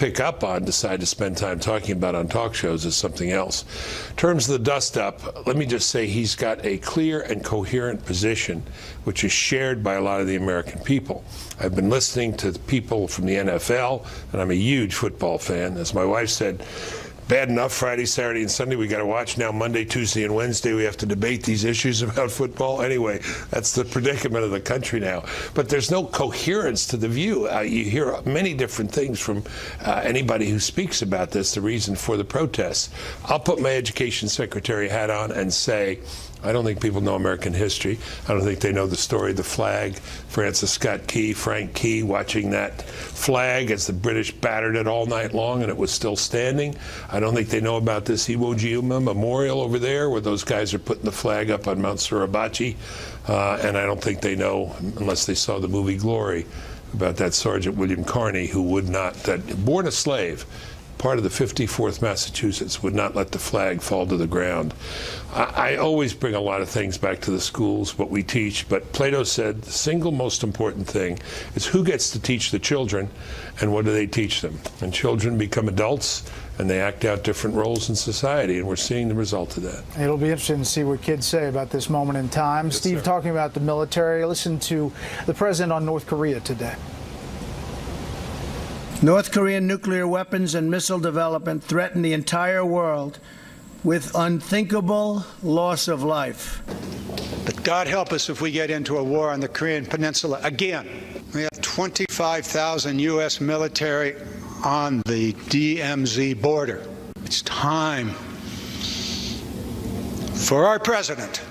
pick up on decide to spend time talking about on talk shows is something else. In terms of the dust-up, let me just say he's got a clear and coherent position, which is shared by a lot of the American people. I've been listening to people from the NFL, and I'm a huge football fan. As my wife said, bad enough Friday, Saturday, and Sunday we got to watch. Now Monday, Tuesday, and Wednesday we have to debate these issues about football. Anyway, that's the predicament of the country now. But there's no coherence to the view. You hear many different things from anybody who speaks about this, the reason for the protests. I'll put my education secretary hat on and say, I don't think people know American history. I don't think they know the story of the flag. Francis Scott Key, Frank Key, watching that flag as the British battered it all night long and it was still standing. I don't think they know about this Iwo Jima memorial over there where those guys are putting the flag up on Mount Suribachi. And I don't think they know, unless they saw the movie Glory, about that Sergeant William Carney who would not, born a slave, part of the 54th Massachusetts, would not let the flag fall to the ground. I always bring a lot of things back to the schools, what we teach, but Plato said the single most important thing is who gets to teach the children and what do they teach them. And children become adults and they act out different roles in society, and we're seeing the result of that. It'll be interesting to see what kids say about this moment in time. Yes, Steve, sir. talking about the military, listen to the president on North Korea today. North Korean nuclear weapons and missile development threaten the entire world with unthinkable loss of life. But God help us if we get into a war on the Korean Peninsula again. We have 25,000 U.S. military on the DMZ border. It's time for our president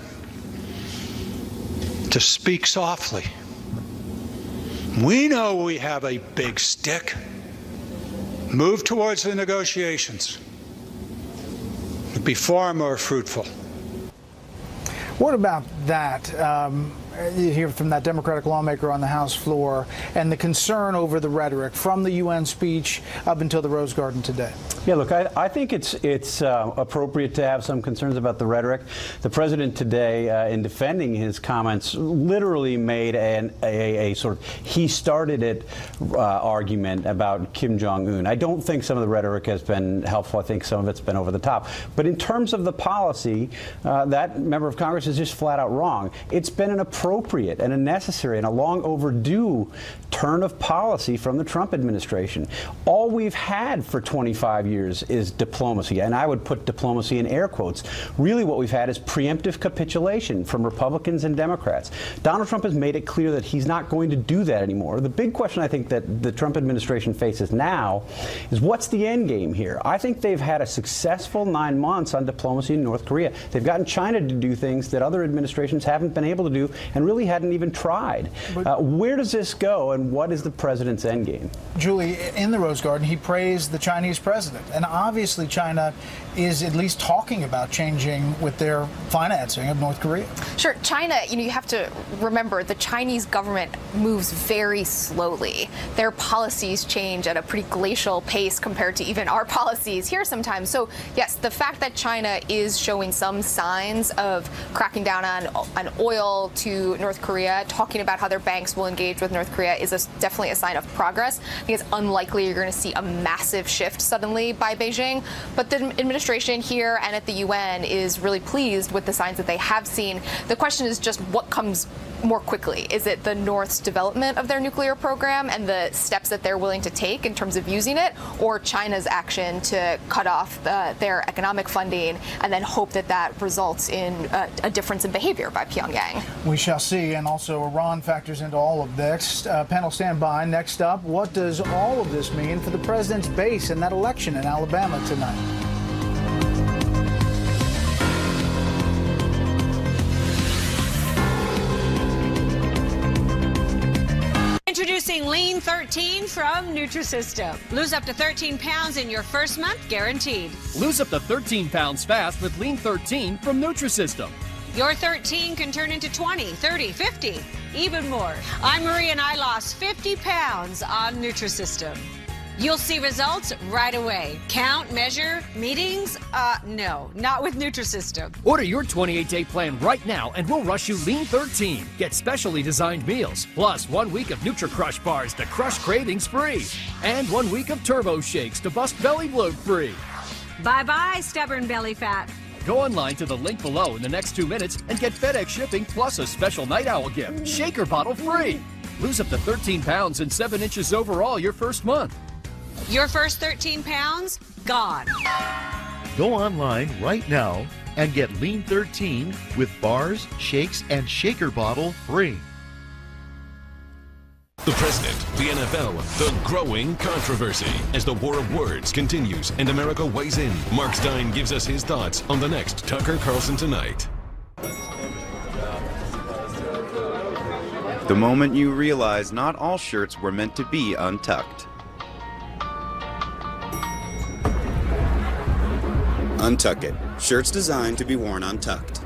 to speak softly. We know we have a big stick. Move towards the negotiations. It'd be far more fruitful. What about that? You hear from that Democratic lawmaker on the House floor and the concern over the rhetoric from the UN speech up until the Rose Garden today. Yeah, look, I think it's appropriate to have some concerns about the rhetoric. The president today, in defending his comments, literally made a sort of he started it argument about Kim Jong-un. I don't think some of the rhetoric has been helpful. I think some of it's been over the top. But in terms of the policy, that member of Congress is just flat out wrong. It's been an appropriate and a necessary and a long overdue turn of policy from the Trump administration. All we've had for 25 years is diplomacy, and I would put diplomacy in air quotes. Really what we've had is preemptive capitulation from Republicans and Democrats. Donald Trump has made it clear that he's not going to do that anymore. The big question I think that the Trump administration faces now is what's the end game here? I think they've had a successful 9 months on diplomacy in North Korea. They've gotten China to do things that other administrations haven't been able to do and really hadn't even tried. Where does this go, and what is the president's end game? Julie, in the Rose Garden, he praised the Chinese president. And obviously China is at least talking about changing with their financing of North Korea. Sure. China, you have to remember the Chinese government moves very slowly. Their policies change at a pretty glacial pace compared to even our policies here sometimes. So, yes, the fact that China is showing some signs of cracking down on oil to North Korea, talking about how their banks will engage with North Korea is definitely a sign of progress. I think it's unlikely you're going to see a massive shift suddenly by Beijing, but the administration here and at the UN is really pleased with the signs that they have seen. The question is just what comes more quickly. Is it the North's development of their nuclear program and the steps that they're willing to take in terms of using it, or China's action to cut off their economic funding and then hope that that results in a difference in behavior by Pyongyang? We shall see. And also Iran factors into all of this. Panel, stand by. Next up, what does all of this mean for the president's base in that election in Alabama tonight? Introducing Lean 13 from Nutrisystem. Lose up to 13 pounds in your first month, guaranteed. Lose up to 13 pounds fast with Lean 13 from Nutrisystem. Your 13 can turn into 20, 30, 50, even more. I'm Marie and I lost 50 pounds on Nutrisystem. You'll see results right away. Count, measure, meetings? No, not with Nutrisystem. Order your 28-day plan right now and we'll rush you Lean 13. Get specially designed meals, plus 1 week of NutriCrush bars to crush cravings free. And 1 week of Turbo Shakes to bust belly bloat free. Bye-bye, stubborn belly fat. Go online to the link below in the next 2 minutes and get FedEx shipping plus a special Night Owl gift, shaker bottle free. Lose up to 13 pounds and 7 inches overall your first month. Your first 13 pounds, gone. Go online right now and get Lean 13 with bars, shakes, and shaker bottle free. The president, the NFL, the growing controversy. As the war of words continues and America weighs in, Mark Stein gives us his thoughts on the next Tucker Carlson Tonight. The moment you realize not all shirts were meant to be untucked. Untuck It. Shirts designed to be worn untucked.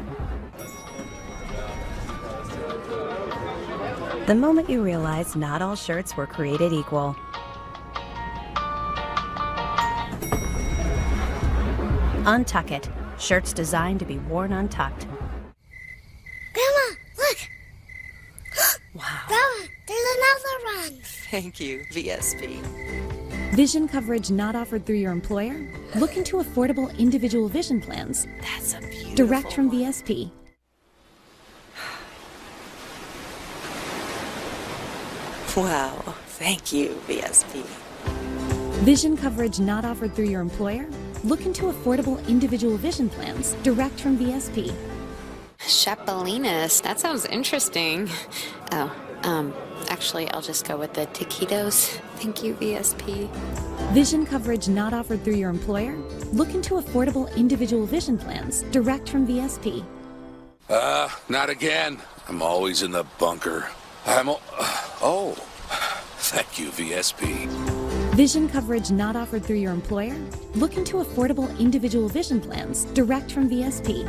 The moment you realize not all shirts were created equal. Untuck It. Shirts designed to be worn untucked. Grandma, look! Wow. Grandma, there's another one! Thank you, VSP. Vision coverage not offered through your employer? Look into affordable individual vision plans. That's a beautiful Direct from VSP. Wow, thank you, VSP. Vision coverage not offered through your employer? Look into affordable individual vision plans. Direct from VSP. Chapelinas, that sounds interesting. Actually, I'll just go with the taquitos. Thank you, VSP. Vision coverage not offered through your employer? Look into affordable individual vision plans. Direct from VSP. Not again. I'm always in the bunker. Thank you, VSP. Vision coverage not offered through your employer? Look into affordable individual vision plans. Direct from VSP.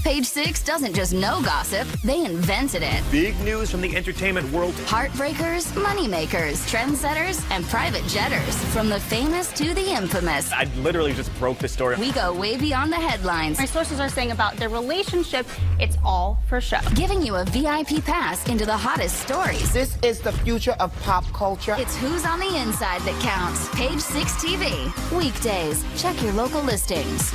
Page Six doesn't just know gossip, they invented it. Big news from the entertainment world. Heartbreakers, moneymakers, trendsetters, and private jetters. From the famous to the infamous. I literally just broke the story. We go way beyond the headlines. My sources are saying about their relationship, it's all for show. Giving you a VIP pass into the hottest stories. This is the future of pop culture. It's who's on the inside that counts. Page Six TV. Weekdays. Check your local listings.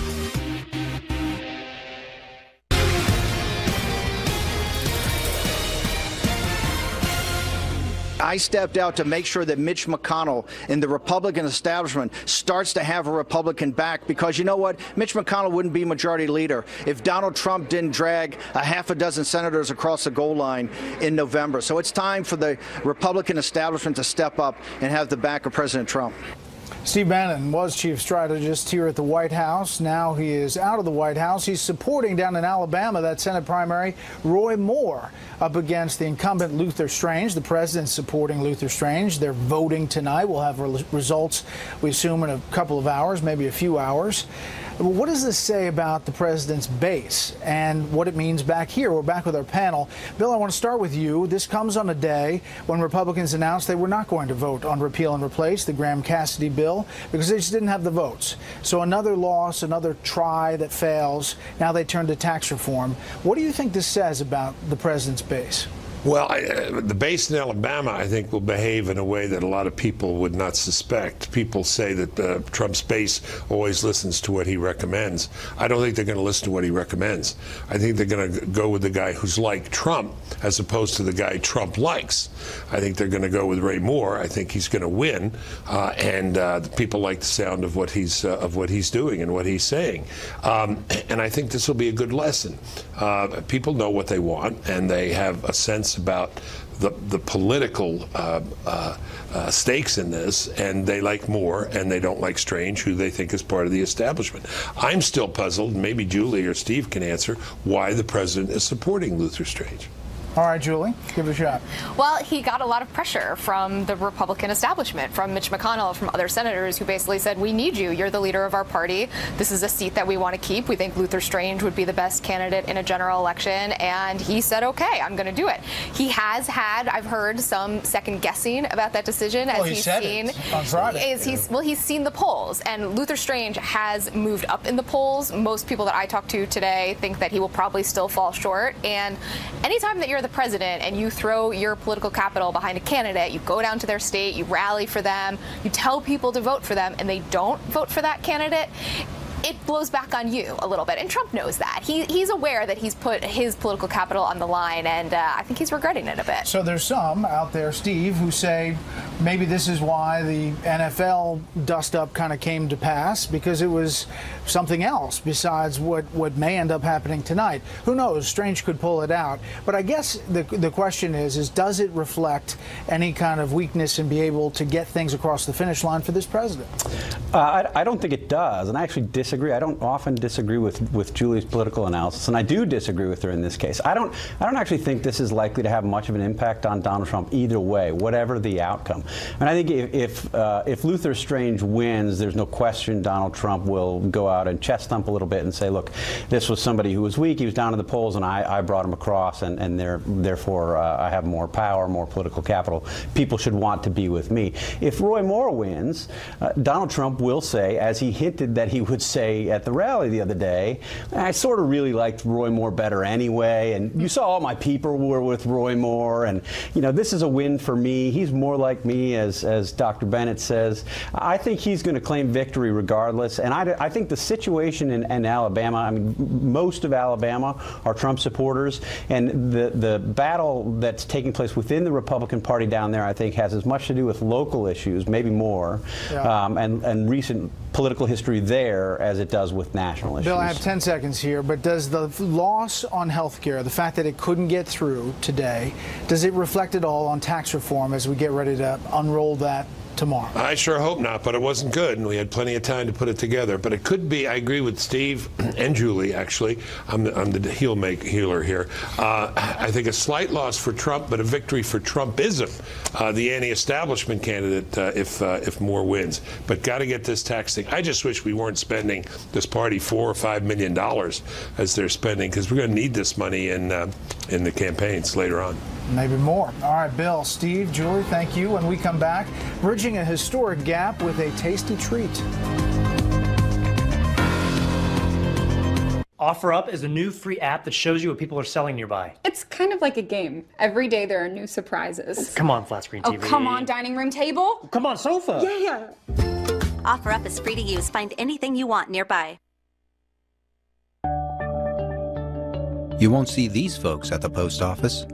I stepped out to make sure that Mitch McConnell and the Republican establishment starts to have a Republican back, because you know what? Mitch McConnell wouldn't be majority leader if Donald Trump didn't drag a half a dozen senators across the goal line in November. So it's time for the Republican establishment to step up and have the back of President Trump. Steve Bannon was chief strategist here at the White House. Now he is out of the White House. He's supporting down in Alabama that Senate primary Roy Moore up against the incumbent Luther Strange. The president's supporting Luther Strange. They're voting tonight. We'll have results, we assume, in a couple of hours, maybe a few hours. What does this say about the president's base and what it means back here? We're back with our panel. Bill, I want to start with you. This comes on a day when Republicans announced they were not going to vote on repeal and replace the Graham-Cassidy bill because they just didn't have the votes. So another loss, another try that fails. Now they turn to tax reform. What do you think this says about the president's base? Well, the base in Alabama, I think, will behave in a way that a lot of people would not suspect. People say that Trump's base always listens to what he recommends. I don't think they're going to listen to what he recommends. I think they're going to go with the guy who's like Trump as opposed to the guy Trump likes. I think they're going to go with Roy Moore. I think he's going to win, and the people like the sound of what he's doing and what he's saying. And I think this will be a good lesson. People know what they want, and they have a sense about the political stakes in this, and they like Moore and they don't like Strange, who they think is part of the establishment. I'm still puzzled, maybe Julie or Steve can answer, why the president is supporting Luther Strange. All right, Julie, give it a shot. Well, he got a lot of pressure from the Republican establishment, from Mitch McConnell, from other senators who basically said, we need you. You're the leader of our party. This is a seat that we want to keep. We think Luther Strange would be the best candidate in a general election. And he said, OK, I'm going to do it. He has had, I've heard, some second guessing about that decision as he's seen on Friday. He's seen the polls, and Luther Strange has moved up in the polls. Most people that I talked to today think that he will probably still fall short. And anytime that you're the president and you throw your political capital behind a candidate, you go down to their state, you rally for them, you tell people to vote for them, and they don't vote for that candidate, it blows back on you a little bit. And Trump knows that. He's aware that he's put his political capital on the line, and I think he's regretting it a bit. So there's some out there, Steve, who say maybe this is why the NFL dust-up kind of came to pass, because it was something else besides what may end up happening tonight. Who knows? Strange could pull it out. But I guess the question is does it reflect any kind of weakness in being able to get things across the finish line for this president? I don't think it does, and I actually disagree. I don't often disagree with Julie's political analysis, and I do disagree with her in this case. I don't actually think this is likely to have much of an impact on Donald Trump either way, whatever the outcome. And I think if Luther Strange wins, there's no question Donald Trump will go out and chest thump a little bit and say, look, this was somebody who was weak, he was down in the polls, and I brought him across, and therefore I have more power, more political capital. People should want to be with me. If Roy Moore wins, Donald Trump will say, as he hinted that he would say at the rally the other day, I sort of really liked Roy Moore better anyway, and you saw all my people were with Roy Moore, and this is a win for me. He's more like me, as Dr. Bennett says. I think he's going to claim victory regardless, and I think the situation in Alabama, I mean, most of Alabama are Trump supporters, and the battle that's taking place within the Republican Party down there, I think, has as much to do with local issues, maybe more, and recent political history there as it does with national issues. Bill, I have 10 seconds here, but does the loss on health care, the fact that it couldn't get through today, does it reflect at all on tax reform as we get ready to unroll that tomorrow? I sure hope not, but it wasn't good, and we had plenty of time to put it together. But it could be. I agree with Steve and Julie, actually. I'm the healer here. I think a slight loss for Trump, but a victory for Trumpism, the anti-establishment candidate, if Moore wins. But got to get this tax thing. I just wish we weren't spending this party $4 or $5 million as they're spending, because we're going to need this money in the campaigns later on. Maybe more. All right, Bill, Steve, Julie, thank you. When we come back, bridging a historic gap with a tasty treat. OfferUp is a new free app that shows you what people are selling nearby. It's kind of like a game. Every day there are new surprises. Come on, flat screen TV. Oh, come on, dining room table. Come on, sofa. Yeah. OfferUp is free to use. Find anything you want nearby. You won't see these folks at the post office.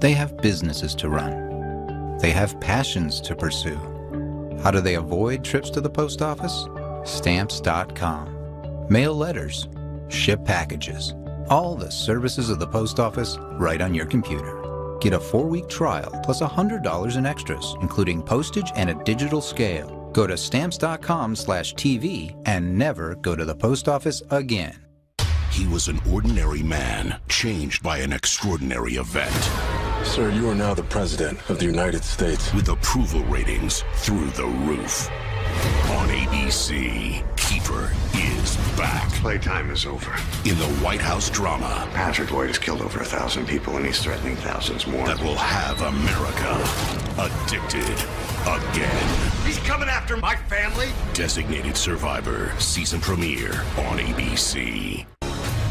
They have businesses to run. They have passions to pursue. How do they avoid trips to the post office? Stamps.com. Mail letters. Ship packages. All the services of the post office right on your computer. Get a 4-week trial plus $100 in extras, including postage and a digital scale. Go to stamps.com/TV and never go to the post office again. He was an ordinary man, changed by an extraordinary event. Sir, you are now the President of the United States. With approval ratings through the roof. On ABC, Keeper is back. Playtime is over. In the White House drama. Patrick Lloyd has killed over 1,000 people and he's threatening thousands more. That will have America addicted again. He's coming after my family. Designated Survivor season premiere on ABC.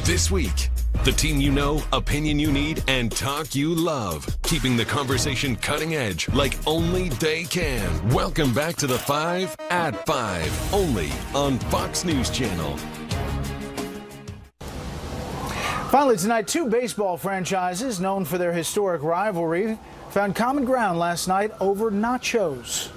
This week, the team you know, opinion you need, and talk you love. Keeping the conversation cutting edge like only they can. Welcome back to the 5 at 5, only on Fox News Channel. Finally tonight, two baseball franchises known for their historic rivalry found common ground last night over nachos.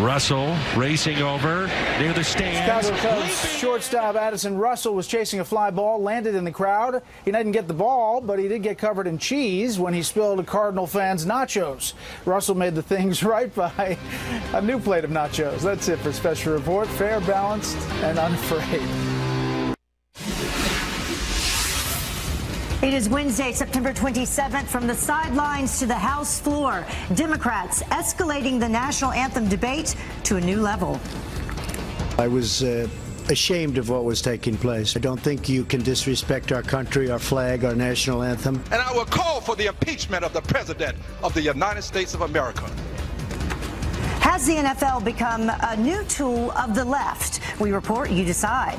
Russell racing over near the stands. Chicago Cubs shortstop Addison Russell was chasing a fly ball, landed in the crowd. He didn't get the ball, but he did get covered in cheese when he spilled a Cardinal fan's nachos. Russell made the things right by a new plate of nachos. That's it for Special Report. Fair, balanced, and unafraid. Hey, It is Wednesday, September 27th. From the sidelines to the House floor, Democrats escalating the national anthem debate to a new level. I was ashamed of what was taking place. I don't think you can disrespect our country, our flag, our national anthem. And I will call for the impeachment of the President of the United States of America. Has the NFL become a new tool of the left? We report, you decide.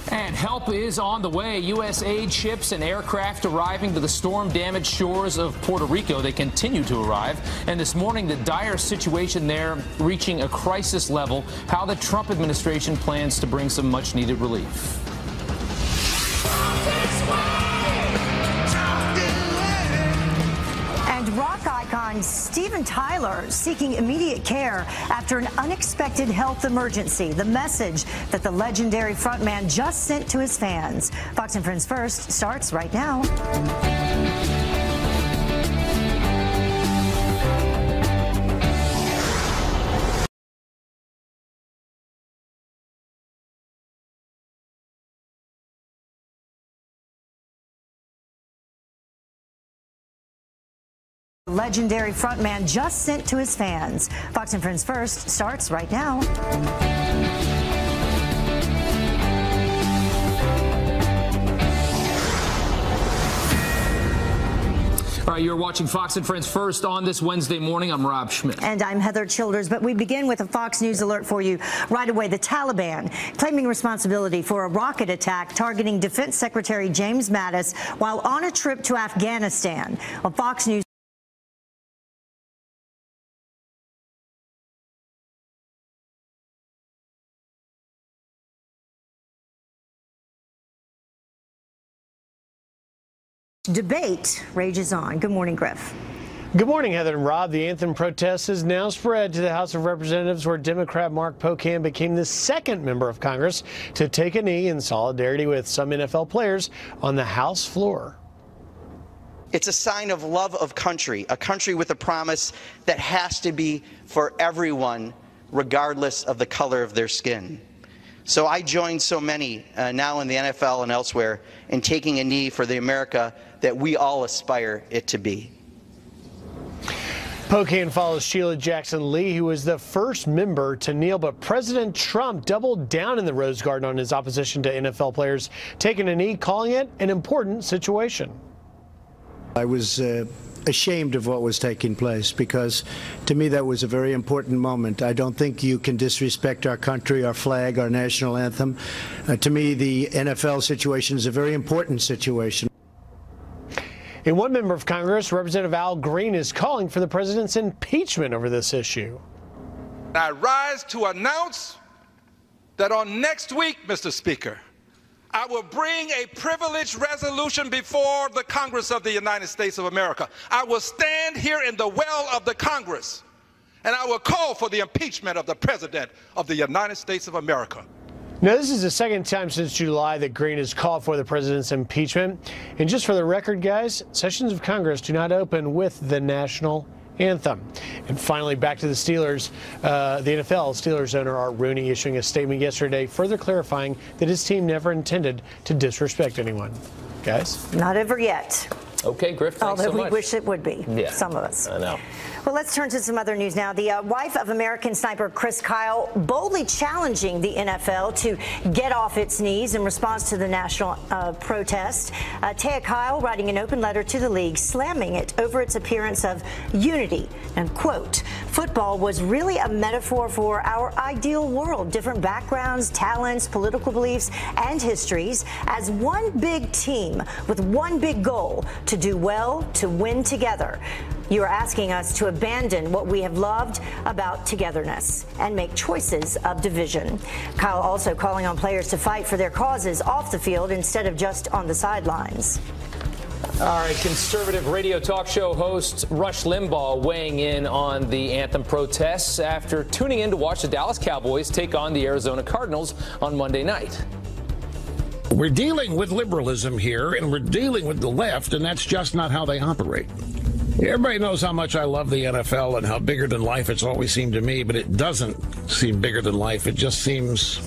And help is on the way. U.S. aid ships and aircraft arriving to the storm-damaged shores of Puerto Rico. They continue to arrive. And this morning, the dire situation there reaching a crisis level. How the Trump administration plans to bring some much-needed relief. And rock icon Steven Tyler seeking immediate care after an unexpected health emergency. The message that the legendary frontman just sent to his fans. Fox and Friends First starts right now. Legendary frontman just sent to his fans. Fox and Friends First starts right now. All right, you're watching Fox and Friends First on this Wednesday morning. I'm Rob Schmidt. And I'm Heather Childers. But we begin with a Fox News alert for you right away. The Taliban claiming responsibility for a rocket attack targeting Defense Secretary James Mattis while on a trip to Afghanistan. On Fox News. Debate rages on. Good morning, Griff. Good morning, Heather and Rob. The anthem protest has now spread to the House of Representatives, where Democrat Mark Pocan became the second member of Congress to take a knee in solidarity with some NFL players on the House floor. It's a sign of love of country, a country with a promise that has to be for everyone, regardless of the color of their skin. So I join so many now in the NFL and elsewhere in taking a knee for the America that we all aspire it to be. Pocan follows Sheila Jackson Lee, who was the first member to kneel, but President Trump doubled down in the Rose Garden on his opposition to NFL players taking a knee, calling it an important situation. I was ashamed of what was taking place because to me that was a very important moment. I don't think you can disrespect our country, our flag, our national anthem. To me, the NFL situation is a very important situation. And one member of Congress, Representative Al Green, is calling for the president's impeachment over this issue. I rise to announce that on next week, Mr. Speaker, I will bring a privileged resolution before the Congress of the United States of America. I will stand here in the well of the Congress, and I will call for the impeachment of the President of the United States of America. Now, this is the second time since July that Green has called for the president's impeachment. And just for the record, guys, sessions of Congress do not open with the national anthem. And finally, back to the Steelers. The NFL, Steelers owner Art Rooney issuing a statement yesterday, further clarifying that his team never intended to disrespect anyone. Guys? Not over yet. Okay, Griff, thanks Although so much. we wish it would be, yeah, some of us. I know. Well, let's turn to some other news now. The wife of American sniper Chris Kyle boldly challenging the NFL to get off its knees in response to the national protest. Taya Kyle writing an open letter to the league, slamming it over its appearance of unity. And, quote, football was really a metaphor for our ideal world, different backgrounds, talents, political beliefs, and histories, as one big team with one big goal, to do well, to win together. You are asking us to abandon what we have loved about togetherness and make choices of division. Kyle also calling on players to fight for their causes off the field instead of just on the sidelines. All right, conservative radio talk show host Rush Limbaugh weighing in on the anthem protests after tuning in to watch the Dallas Cowboys take on the Arizona Cardinals on Monday night. We're dealing with liberalism here, and we're dealing with the left, and that's just not how they operate. Everybody knows how much I love the NFL and how bigger than life it's always seemed to me, but it doesn't seem bigger than life. It seems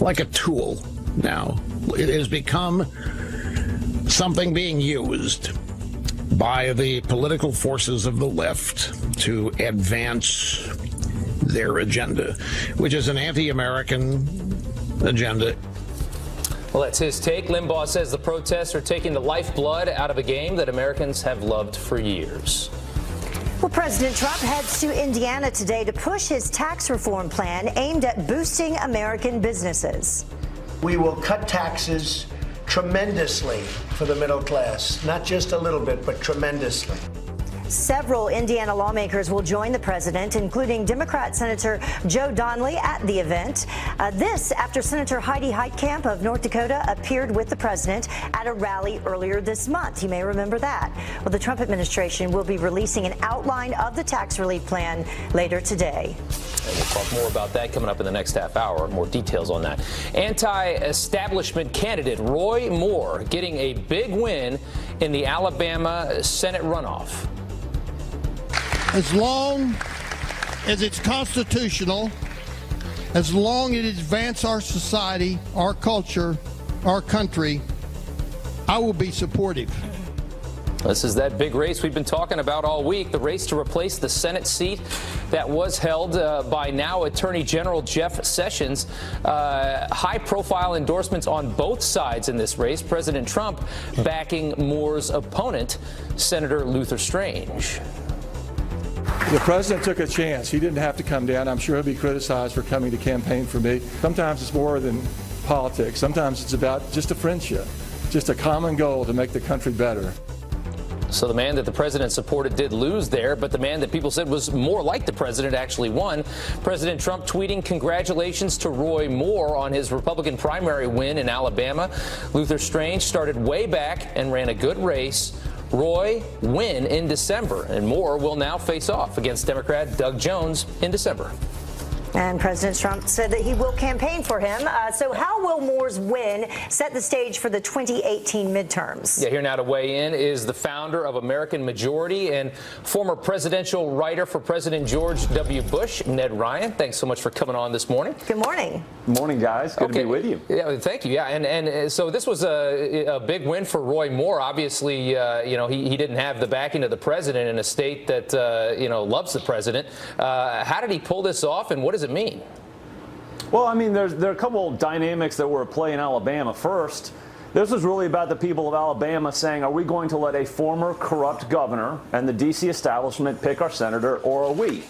like a tool now. It has become something being used by the political forces of the left to advance their agenda, which is an anti-American agenda. Well, that's his take. Limbaugh says the protests are taking the lifeblood out of a game that Americans have loved for years. Well, President Trump heads to Indiana today to push his tax reform plan aimed at boosting American businesses. We will cut taxes tremendously for the middle class, not just a little bit, but tremendously. Several Indiana lawmakers will join the president, including Democrat Senator Joe Donnelly at the event. This after Senator Heidi Heitkamp of North Dakota appeared with the president at a rally earlier this month. You may remember that. Well, the Trump administration will be releasing an outline of the tax relief plan later today. And we'll talk more about that coming up in the next half hour. More details on that. Anti-establishment candidate Roy Moore getting a big win in the Alabama Senate runoff. As long as it's constitutional, as long as it advances our society, our culture, our country, I will be supportive. This is that big race we've been talking about all week, the race to replace the Senate seat that was held by now Attorney General Jeff Sessions. High-profile endorsements on both sides in this race. President Trump backing Moore's opponent, Senator Luther Strange. The president took a chance. He didn't have to come down. I'm sure he'll be criticized for coming to campaign for me. Sometimes it's more than politics. Sometimes it's about just a friendship, just a common goal to make the country better. So the man that the president supported did lose there, but the man that people said was more like the president actually won. President Trump tweeting congratulations to Roy Moore on his Republican primary win in Alabama. Luther Strange started way back and ran a good race. Roy win in December, and Moore will now face off against Democrat Doug Jones in December. And President Trump said that he will campaign for him. So how will Moore's win set the stage for the 2018 midterms? Yeah, here now to weigh in is the founder of American Majority and former presidential writer for President George W. Bush, Ned Ryan. Thanks so much for coming on this morning. Good morning. Good morning, guys. Good to be with you. Yeah, thank you. Yeah, and so this was a big win for Roy Moore. Obviously, you know, he didn't have the backing of the president in a state that, you know, loves the president. How did he pull this off, and what does it mean? Well, I mean, there are a couple of dynamics that were at play in Alabama. First, this was really about the people of Alabama saying, are we going to let a former corrupt governor and the D.C. establishment pick our senator, or are we?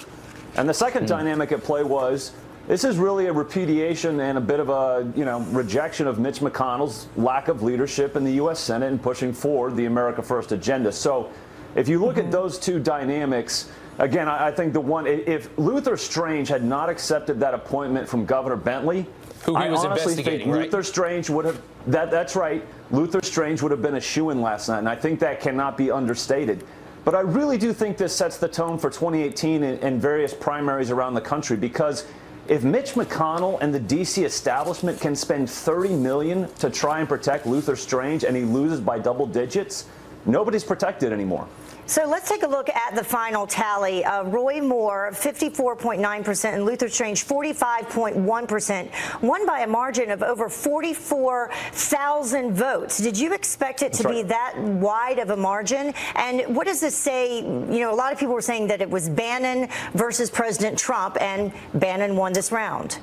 And the second dynamic at play was, this is really a repudiation and a bit of a, you know, rejection of Mitch McConnell's lack of leadership in the U.S. Senate and pushing forward the America First agenda. So if you look at those two dynamics, again, I think the one, if Luther Strange had not accepted that appointment from Governor Bentley, who he was I honestly think investigating, right? Luther Strange would have, that's right, Luther Strange would have been a shoo-in last night, and I think that cannot be understated. But I really do think this sets the tone for 2018 and various primaries around the country, because if Mitch McConnell and the D.C. establishment can spend $30 million to try and protect Luther Strange and he loses by double digits, nobody's protected anymore. So let's take a look at the final tally. Roy Moore, 54.9%, and Luther Strange, 45.1%, won by a margin of over 44,000 votes. Did you expect it to be that wide of a margin? And what does this say? You know, a lot of people were saying that it was Bannon versus President Trump, and Bannon won this round.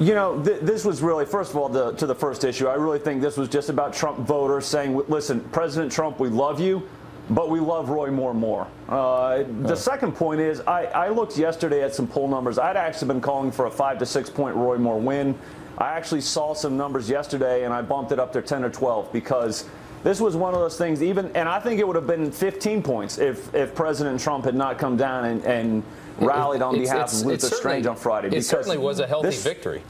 You know, this was really, first of all, to the first issue, I really think this was just about Trump voters saying, listen, President Trump, we love you, but we love Roy Moore more. The second point is, I looked yesterday at some poll numbers. I'd actually been calling for a 5 to 6 point Roy Moore win. I actually saw some numbers yesterday, and I bumped it up to 10 or 12 because this was one of those things, and I think it would have been 15 points if President Trump had not come down and rallied on behalf of Luther Strange on Friday. It certainly was a healthy victory.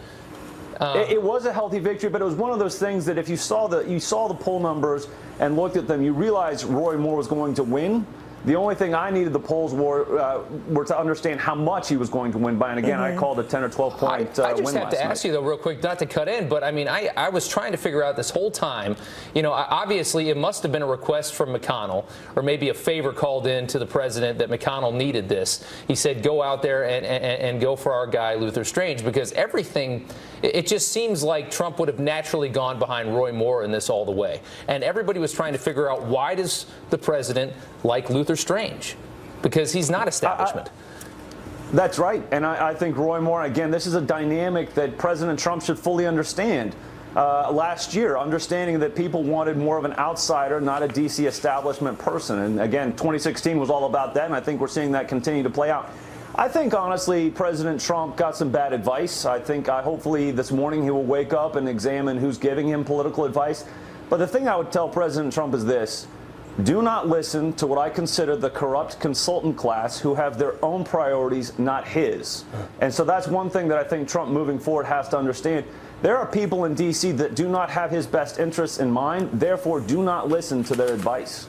It was a healthy victory, but it was one of those things that if you saw the poll numbers and looked at them, you realized Roy Moore was going to win. The only thing I needed the polls were to understand how much he was going to win by. And again, I called a 10 or 12 point win last night. I just have to ask you, though, real quick, not to cut in, but I mean, I was trying to figure out this whole time, you know, obviously it must have been a request from McConnell or maybe a favor called in to the president that McConnell needed this. He said, go out there and go for our guy, Luther Strange, because everything, it just seems like Trump would have naturally gone behind Roy Moore in this all the way. And everybody was trying to figure out, why does the president like Luther Strange? Because he's not establishment. That's right. And I think Roy Moore, again, this is a dynamic that President Trump should fully understand. Last year, understanding that people wanted more of an outsider, not a D.C. establishment person. And again, 2016 was all about that, and I think we're seeing that continue to play out. I think, honestly, President Trump got some bad advice. I think hopefully this morning he will wake up and examine who's giving him political advice. But the thing I would tell President Trump is this: do not listen to what I consider the corrupt consultant class who have their own priorities, not his. And so that's one thing that I think Trump moving forward has to understand. There are people in D.C. that do not have his best interests in mind. Therefore, do not listen to their advice.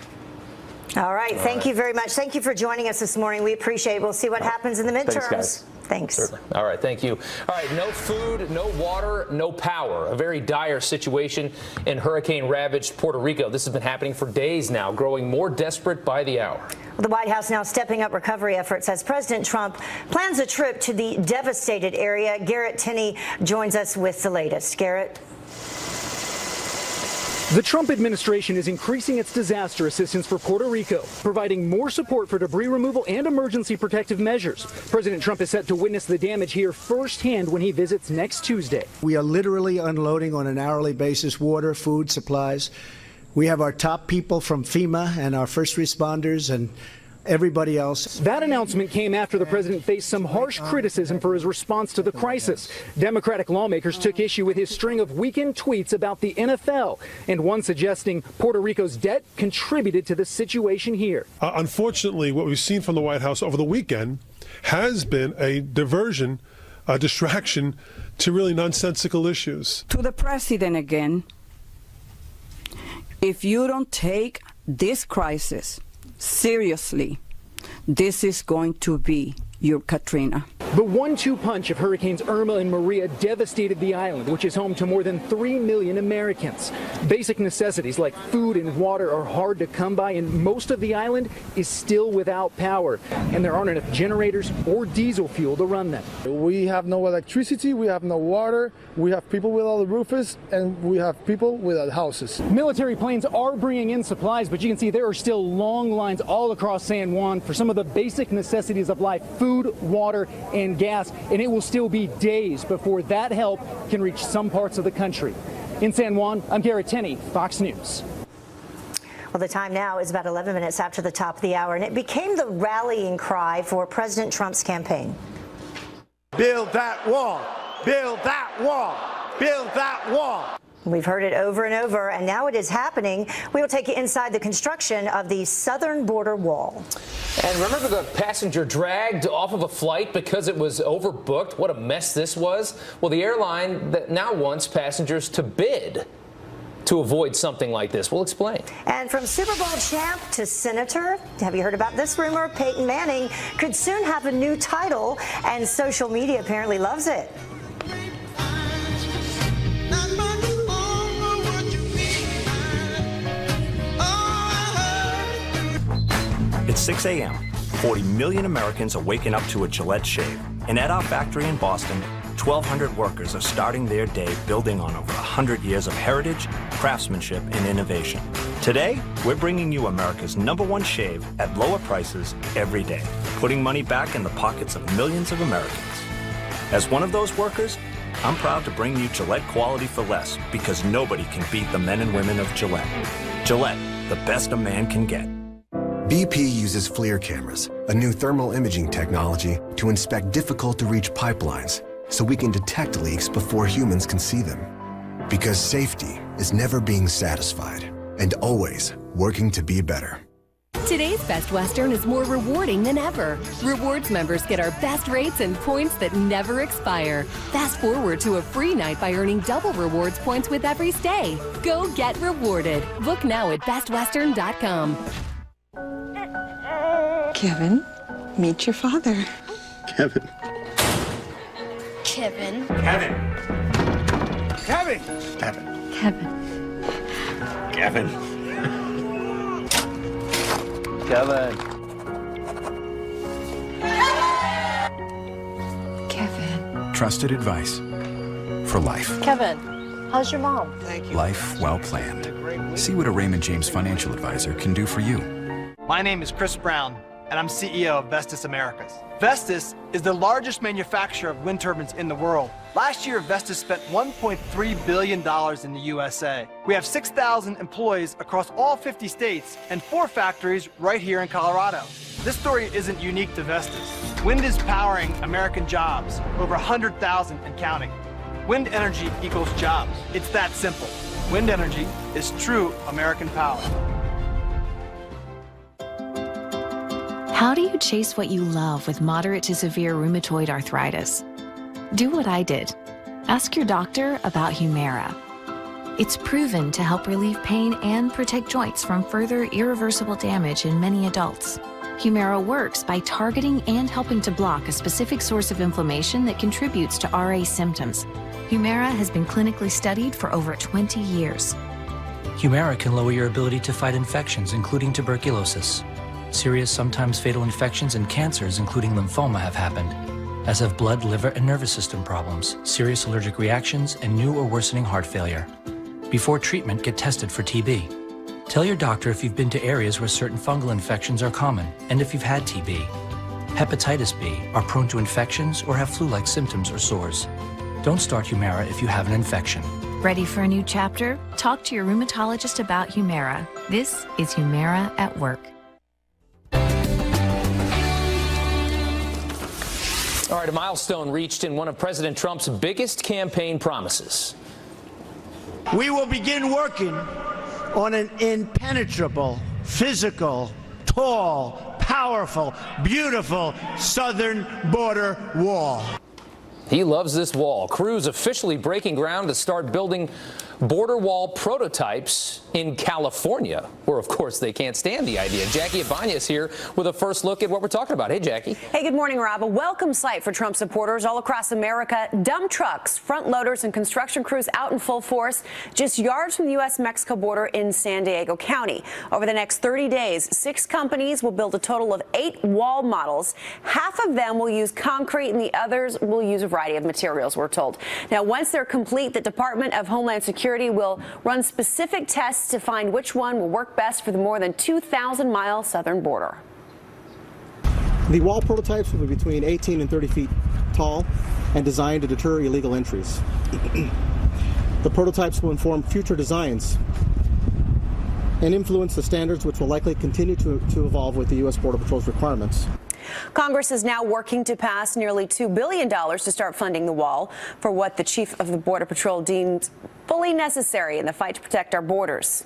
All right. Thank you very much. Thank you for joining us this morning. We appreciate it. We'll see what happens in the midterms. Thanks, guys. Thanks. Certainly. All right, thank you. All right, no food, no water, no power. A very dire situation in hurricane-ravaged Puerto Rico. This has been happening for days now, growing more desperate by the hour. Well, the White House now stepping up recovery efforts as President Trump plans a trip to the devastated area. Garrett Tenney joins us with the latest. Garrett. The Trump administration is increasing its disaster assistance for Puerto Rico, providing more support for debris removal and emergency protective measures. President Trump is set to witness the damage here firsthand when he visits next Tuesday. We are literally unloading on an hourly basis water, food, supplies. We have our top people from FEMA and our first responders and everybody else. That announcement came after the president faced some harsh criticism for his response to the crisis. Democratic lawmakers took issue with his string of weekend tweets about the NFL, and one suggesting Puerto Rico's debt contributed to the situation here. Unfortunately, what we've seen from the White House over the weekend has been a diversion, a distraction to really nonsensical issues. To the president again, if you don't take this crisis seriously, this is going to be your Katrina. The 1-2 punch of Hurricanes Irma and Maria devastated the island, which is home to more than 3 million Americans. Basic necessities like food and water are hard to come by, and most of the island is still without power, and there aren't enough generators or diesel fuel to run them. We have no electricity, we have no water, we have people without the roofs, and we have people without houses. Military planes are bringing in supplies, but you can see there are still long lines all across San Juan for some of the basic necessities of life: food, water, and gas, and it will still be days before that help can reach some parts of the country. In San Juan, I'm Garrett Tenney, Fox News. Well, the time now is about 11 minutes after the top of the hour, and it became the rallying cry for President Trump's campaign. Build that wall, build that wall, build that wall. We've heard it over and over, and now it is happening. We will take you inside the construction of the southern border wall. And remember the passenger dragged off of a flight because it was overbooked? What a mess this was. Well, the airline that now wants passengers to bid to avoid something like this. We'll explain. And from Super Bowl champ to senator, have you heard about this rumor? Peyton Manning could soon have a new title, and social media apparently loves it. It's 6 a.m. 40 million Americans are waking up to a Gillette shave. And at our factory in Boston, 1,200 workers are starting their day building on over 100 years of heritage, craftsmanship, and innovation. Today, we're bringing you America's #1 shave at lower prices every day, putting money back in the pockets of millions of Americans. As one of those workers, I'm proud to bring you Gillette quality for less, because nobody can beat the men and women of Gillette. Gillette, the best a man can get. BP uses FLIR cameras, a new thermal imaging technology, to inspect difficult-to-reach pipelines so we can detect leaks before humans can see them. Because safety is never being satisfied and always working to be better. Today's Best Western is more rewarding than ever. Rewards members get our best rates and points that never expire. Fast forward to a free night by earning double rewards points with every stay. Go get rewarded. Book now at bestwestern.com. Kevin, meet your father. Kevin. Kevin. Kevin. Kevin. Kevin. Kevin. Kevin. Kevin. Kevin. Trusted advice for life. Kevin, how's your mom? Life well planned. See what a Raymond James financial advisor can do for you. My name is Chris Brown, and I'm CEO of Vestas Americas. Vestas is the largest manufacturer of wind turbines in the world. Last year, Vestas spent $1.3 billion in the USA. We have 6,000 employees across all 50 states and 4 factories right here in Colorado. This story isn't unique to Vestas. Wind is powering American jobs, over 100,000 and counting. Wind energy equals jobs. It's that simple. Wind energy is true American power. How do you chase what you love with moderate to severe rheumatoid arthritis? Do what I did. Ask your doctor about Humira. It's proven to help relieve pain and protect joints from further irreversible damage in many adults. Humira works by targeting and helping to block a specific source of inflammation that contributes to RA symptoms. Humira has been clinically studied for over 20 years. Humira can lower your ability to fight infections, including tuberculosis. Serious, sometimes fatal infections and cancers, including lymphoma, have happened, as have blood, liver, and nervous system problems, serious allergic reactions, and new or worsening heart failure. Before treatment, get tested for TB. Tell your doctor if you've been to areas where certain fungal infections are common, and if you've had TB. Hepatitis B, are prone to infections, or have flu-like symptoms or sores. Don't start Humira if you have an infection. Ready for a new chapter? Talk to your rheumatologist about Humira. This is Humira at Work. All right, a milestone reached in one of President Trump's biggest campaign promises. We will begin working on an impenetrable, physical, tall, powerful, beautiful southern border wall. He loves this wall. Crews officially breaking ground to start building border wall prototypes in California, where, of course, they can't stand the idea. Jackie Ibanez here with a first look at what we're talking about. Hey, Jackie. Hey, good morning, Rob. A welcome sight for Trump supporters all across America. Dump trucks, front loaders, and construction crews out in full force just yards from the U.S.-Mexico border in San Diego County. Over the next 30 days, 6 companies will build a total of 8 wall models. Half of them will use concrete and the others will use a variety of materials, we're told. Now, once they're complete, the Department of Homeland Security will run specific tests to find which one will work best for the more than 2,000-mile southern border. The wall prototypes will be between 18 and 30 feet tall and designed to deter illegal entries. The prototypes will inform future designs and influence the standards which will likely continue to evolve with the U.S. Border Patrol's requirements. Congress is now working to pass nearly $2 billion to start funding the wall for what the chief of the Border Patrol deems fully necessary in the fight to protect our borders.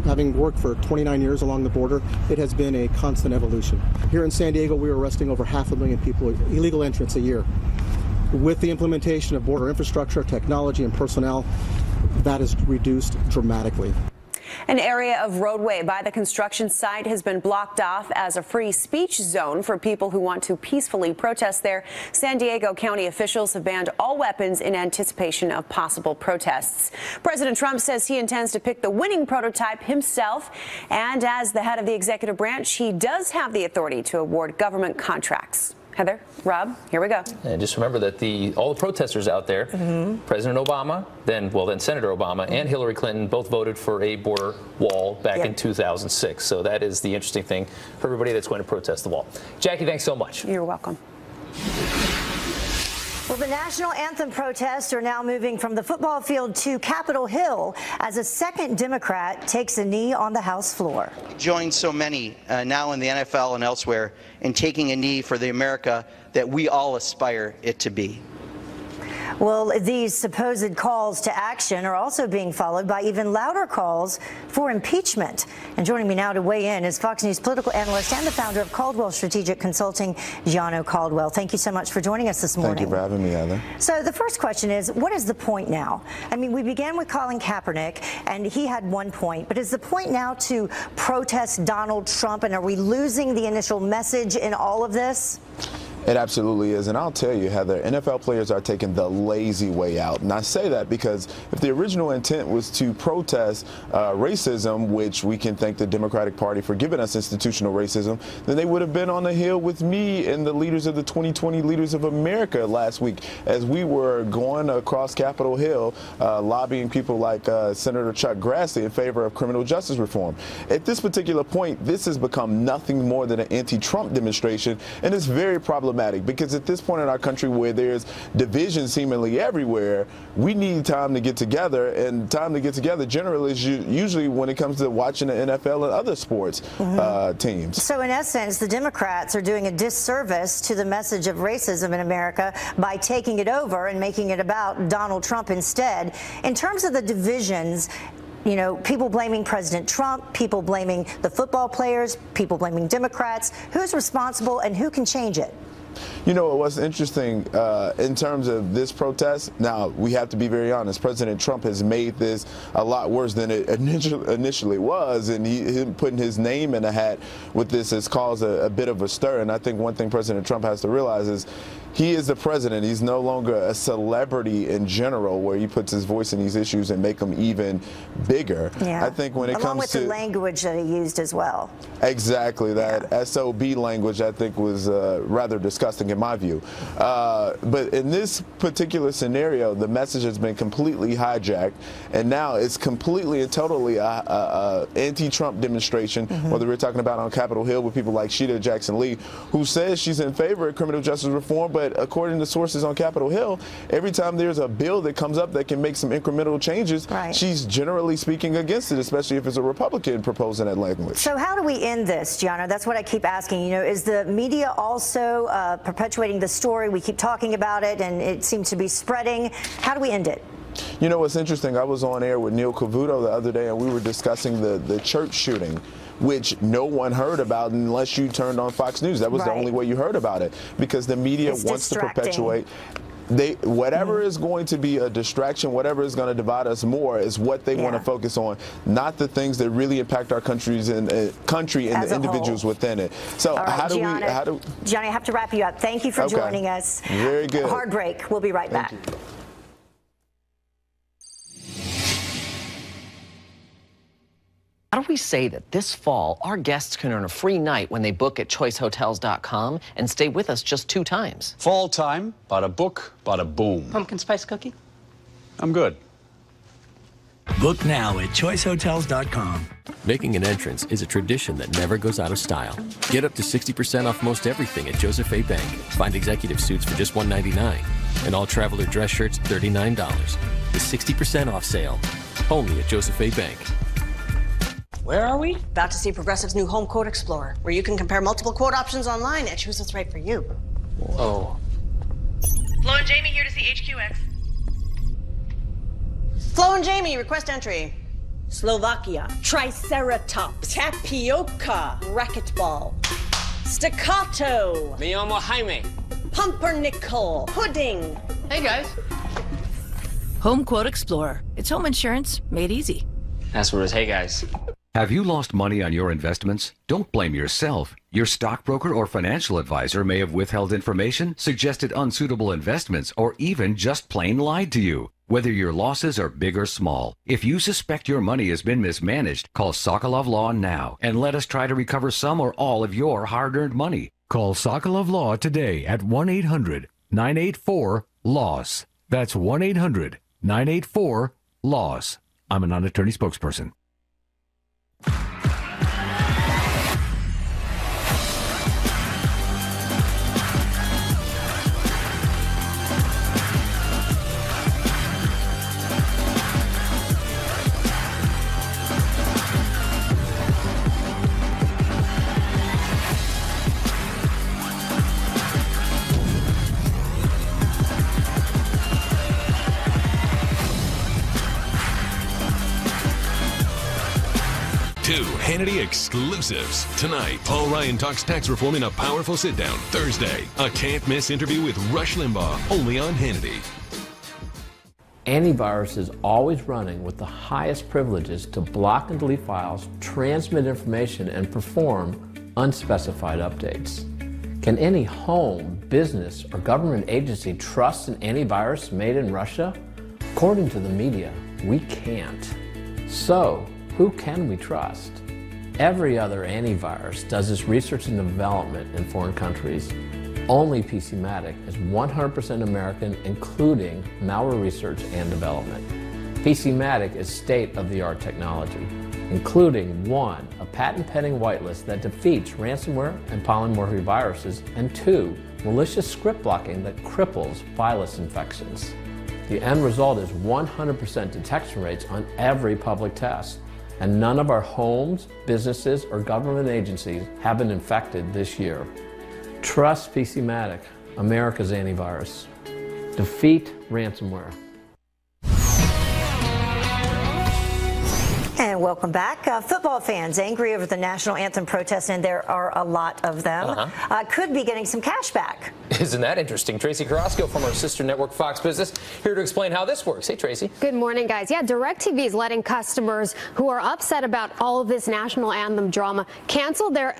Having worked for 29 years along the border, it has been a constant evolution. Here in San Diego, we are arresting over 500,000 people, illegal entrants a year. With the implementation of border infrastructure, technology, and personnel, that is reduced dramatically. An area of roadway by the construction site has been blocked off as a free speech zone for people who want to peacefully protest there. San Diego County officials have banned all weapons in anticipation of possible protests. President Trump says he intends to pick the winning prototype himself. And as the head of the executive branch, he does have the authority to award government contracts. Heather, Rob, here we go. And just remember that all the protesters out there, President Obama, then Senator Obama and Hillary Clinton both voted for a border wall back in 2006. So that is the interesting thing for everybody that's going to protest the wall. Jackie, thanks so much. You're welcome. Well, the national anthem protests are now moving from the football field to Capitol Hill as a second Democrat takes a knee on the House floor. Join so many now in the NFL and elsewhere in taking a knee for the America that we all aspire it to be. Well, these supposed calls to action are also being followed by even louder calls for impeachment. And joining me now to weigh in is Fox News political analyst and the founder of Caldwell Strategic Consulting, Gianno Caldwell. Thank you so much for joining us this morning. Thank you for having me, Heather. So the first question is, what is the point now? I mean, we began with Colin Kaepernick, and he had one point. But is the point now to protest Donald Trump, and are we losing the initial message in all of this? It absolutely is. And I'll tell you, Heather, NFL players are taking the lazy way out. And I say that because if the original intent was to protest racism, which we can thank the Democratic Party for giving us institutional racism, then they would have been on the Hill with me and the leaders of the 2020 Leaders of America last week as we were going across Capitol Hill lobbying people like Senator Chuck Grassley in favor of criminal justice reform. At this particular point, this has become nothing more than an anti-Trump demonstration, and it's very problematic. Because at this point in our country where there's division seemingly everywhere, we need time to get together, and time to get together generally is usually when it comes to watching the NFL and other sports teams. So in essence, the Democrats are doing a disservice to the message of racism in America by taking it over and making it about Donald Trump instead. In terms of the divisions, you know, people blaming President Trump, people blaming the football players, people blaming Democrats. Who's responsible and who can change it? You know, what's interesting in terms of this protest, now we have to be very honest, President Trump has made this a lot worse than it initially was, and him putting his name in a hat with this has caused a bit of a stir. And I think one thing President Trump has to realize is he is the president. He's no longer a celebrity in general where he puts his voice in these issues and make them even bigger. Yeah. I think when it Along comes with to the language that he used as well. Exactly. That SOB language, I think, was rather disgusting in my view. But in this particular scenario, the message has been completely hijacked, and now it's completely and totally a anti-Trump demonstration, whether we're talking about on Capitol Hill with people like Sheila Jackson Lee, who says she's in favor of criminal justice reform, but according to sources on Capitol Hill, every time there's a bill that comes up that can make some incremental changes, she's generally speaking against it, especially if it's a Republican proposing that language. So how do we end this, Gianno? That's what I keep asking. You know, is the media also perpetuating the story? We keep talking about it, and it seems to be spreading. How do we end it? You know what's interesting? I was on air with Neil Cavuto the other day, and we were discussing the church shooting, which no one heard about unless you turned on Fox News. That was the only way you heard about it, because the media wants to perpetuate. Whatever is going to be a distraction, whatever is going to divide us more is what they want to focus on, not the things that really impact our country and the individuals within it. So how do Johnny, I have to wrap you up. Thank you for joining us. Very good. Hard break. We'll be right back. How do we say that this fall our guests can earn a free night when they book at choicehotels.com and stay with us just 2 times? Fall time, bada book, bada boom. Pumpkin spice cookie? I'm good. Book now at choicehotels.com. Making an entrance is a tradition that never goes out of style. Get up to 60% off most everything at Joseph A. Bank. Find executive suits for just $199 and all traveler dress shirts $39. The 60% off sale, only at Joseph A. Bank. Where are we? About to see Progressive's new Home Quote Explorer, where you can compare multiple quote options online and choose what's right for you. Whoa. Flo and Jamie here to see HQX. Flo and Jamie, request entry. Slovakia. Triceratops. Tapioca. Racquetball. Staccato. Me llamo Jaime. Pumpernickel. Pudding. Hey, guys. Home Quote Explorer. It's home insurance made easy. That's what it is. Hey, guys. Have you lost money on your investments? Don't blame yourself. Your stockbroker or financial advisor may have withheld information, suggested unsuitable investments, or even just plain lied to you. Whether your losses are big or small, if you suspect your money has been mismanaged, call Sokolov Law now and let us try to recover some or all of your hard-earned money. Call Sokolov Law today at 1-800-984-LOSS. That's 1-800-984-LOSS. I'm a non-attorney spokesperson. Hannity exclusives. Tonight, Paul Ryan talks tax reform in a powerful sit-down. Thursday, a can't-miss interview with Rush Limbaugh, only on Hannity. Antivirus is always running with the highest privileges to block and delete files, transmit information, and perform unspecified updates. Can any home, business, or government agency trust an antivirus made in Russia? According to the media, we can't. So, who can we trust? Every other antivirus does its research and development in foreign countries. Only PCmatic is 100% American, including malware research and development. PCmatic is state-of-the-art technology, including 1, a patent-pending whitelist that defeats ransomware and polymorphic viruses, and 2, malicious script blocking that cripples virus infections. The end result is 100% detection rates on every public test, and none of our homes, businesses, or government agencies have been infected this year. Trust PCmatic, America's antivirus. Defeat ransomware. And welcome back. Football fans angry over the national anthem protest, and there are a lot of them, could be getting some cash back. Isn't that interesting? Tracy Carrasco from our sister network Fox Business here to explain how this works. Hey, Tracy. Good morning, guys. Yeah, DirecTV is letting customers who are upset about all of this national anthem drama cancel their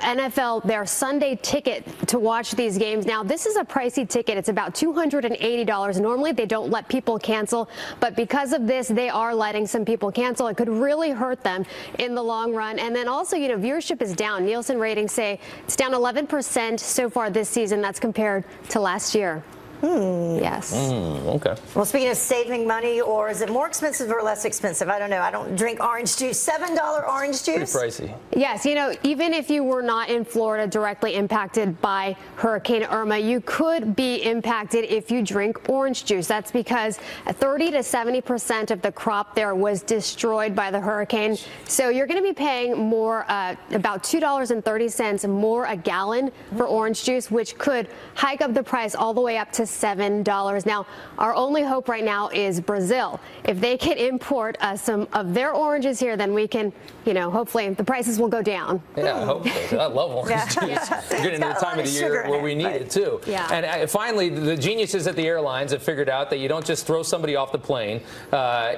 their Sunday ticket to watch these games. Now, this is a pricey ticket. It's about $280. Normally, they don't let people cancel, but because of this, they are letting some people cancel. It could really hurt them in the long run. And then also, you know, viewership is down. Nielsen ratings say it's down 11% so far this season. That's compared to last year. Yes. Okay. Well, speaking of saving money, or is it more expensive or less expensive? I don't know. I don't drink orange juice. $7 orange juice? Pretty pricey. Yes. You know, even if you were not in Florida directly impacted by Hurricane Irma, you could be impacted if you drink orange juice. That's because 30 to 70% of the crop there was destroyed by the hurricane. So you're going to be paying more, about $2.30 more a gallon for orange juice, which could hike up the price all the way up to $7. Now, our only hope right now is Brazil. If they can import some of their oranges here, then we can, you know, hopefully the prices will go down. Yeah, hopefully. I love orange juice. You're getting into the time of the year where we need it, too. Yeah. And finally, the geniuses at the airlines have figured out that you don't just throw somebody off the plane,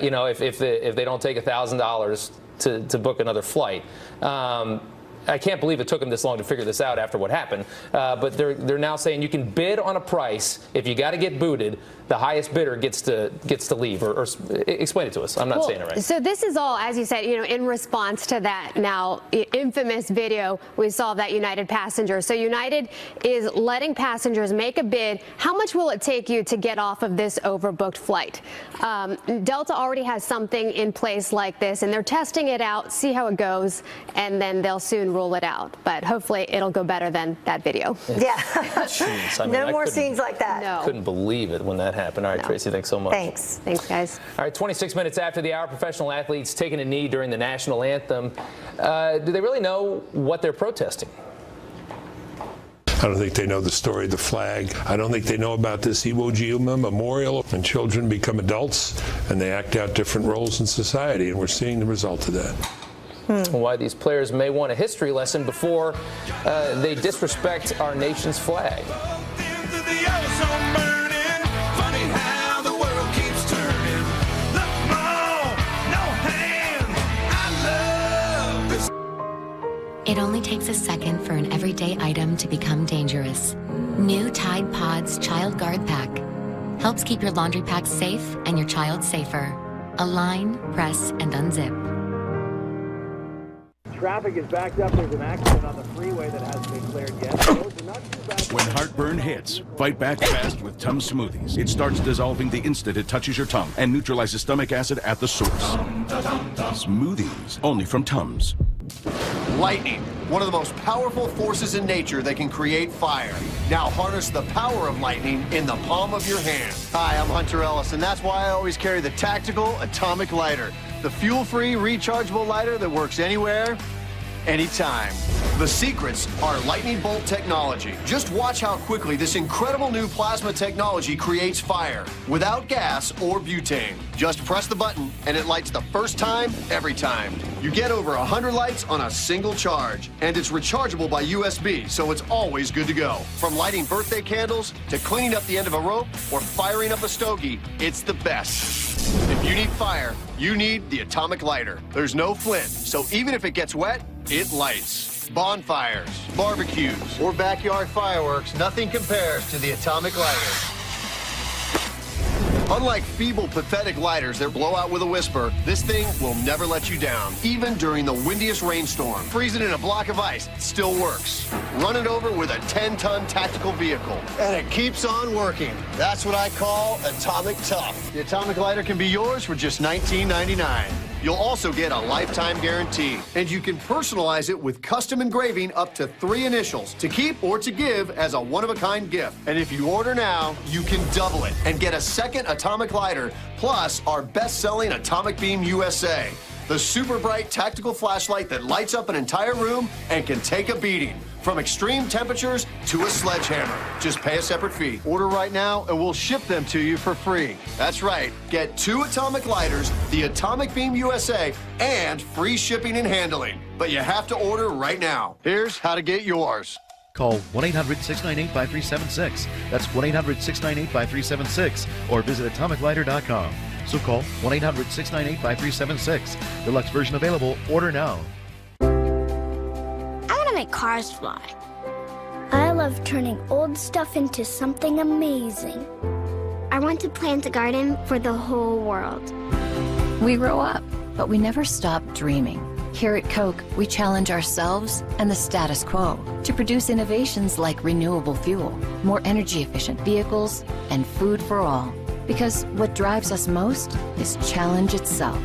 you know, if they don't take $1,000 to book another flight. I can't believe it took them this long to figure this out after what happened. But they're now saying you can bid on a price. If you got to get booted, the highest bidder gets to leave. Or explain it to us. I'm not saying it right. So this is all, as you said, you know, in response to that now infamous video we saw of that United passenger. So United is letting passengers make a bid. How much will it take you to get off of this overbooked flight? Delta already has something in place like this, and they're testing it out, see how it goes, and then they'll soon roll it out. But hopefully it'll go better than that video. Yeah. Jeez, I mean, no more scenes like that. No. Couldn't believe it when that happened. All right, Tracy, thanks so much. Thanks. Thanks, guys. All right, 26 minutes after the hour, professional athletes taking a knee during the national anthem. Do they really know what they're protesting? I don't think they know the story of the flag. I don't think they know about this Iwo Jima memorial. When children become adults and they act out different roles in society, and we're seeing the result of that. Why these players may want a history lesson before they disrespect our nation's flag. It only takes a second for an everyday item to become dangerous. New Tide Pods Child Guard Pack helps keep your laundry pack safe and your child safer. Align, press, and unzip. Traffic is backed up. There's an accident on the freeway that hasn't been cleared yet. When heartburn hits, fight back fast with Tums Smoothies. It starts dissolving the instant it touches your tongue and neutralizes stomach acid at the source. Smoothies, only from Tums. Lightning, one of the most powerful forces in nature that can create fire. Now harness the power of lightning in the palm of your hand. Hi, I'm Hunter Ellis, and that's why I always carry the Tactical Atomic Lighter. The fuel-free, rechargeable lighter that works anywhere, anytime. The secrets are lightning bolt technology. Just watch how quickly this incredible new plasma technology creates fire without gas or butane. Just press the button and it lights the first time, every time. You get over 100 lights on a single charge, and it's rechargeable by USB, so it's always good to go. From lighting birthday candles to cleaning up the end of a rope or firing up a stogie, it's the best. If you need fire, you need the Atomic Lighter. There's no flint, so even if it gets wet, it lights. Bonfires, barbecues, or backyard fireworks, nothing compares to the Atomic Lighter. Unlike feeble, pathetic lighters that blow out with a whisper, this thing will never let you down, even during the windiest rainstorm. Freeze it in a block of ice, it still works. Run it over with a 10-ton tactical vehicle, and it keeps on working. That's what I call Atomic Tough. The Atomic Lighter can be yours for just $19.99. You'll also get a lifetime guarantee, and you can personalize it with custom engraving up to 3 initials to keep or to give as a one-of-a-kind gift. And if you order now, you can double it and get a second Atomic Lighter, plus our best-selling Atomic Beam USA, the super bright tactical flashlight that lights up an entire room and can take a beating. From extreme temperatures to a sledgehammer. Just pay a separate fee. Order right now and we'll ship them to you for free. That's right. Get 2 Atomic Lighters, the Atomic Beam USA, and free shipping and handling. But you have to order right now. Here's how to get yours. Call 1-800-698-5376. That's 1-800-698-5376. Or visit atomiclighter.com. So call 1-800-698-5376. Deluxe version available. Order now. Make cars fly. I love turning old stuff into something amazing. I want to plant a garden for the whole world. We grow up, but we never stop dreaming. Here at Coke, we challenge ourselves and the status quo to produce innovations like renewable fuel, more energy-efficient vehicles, and food for all. Because what drives us most is challenge itself.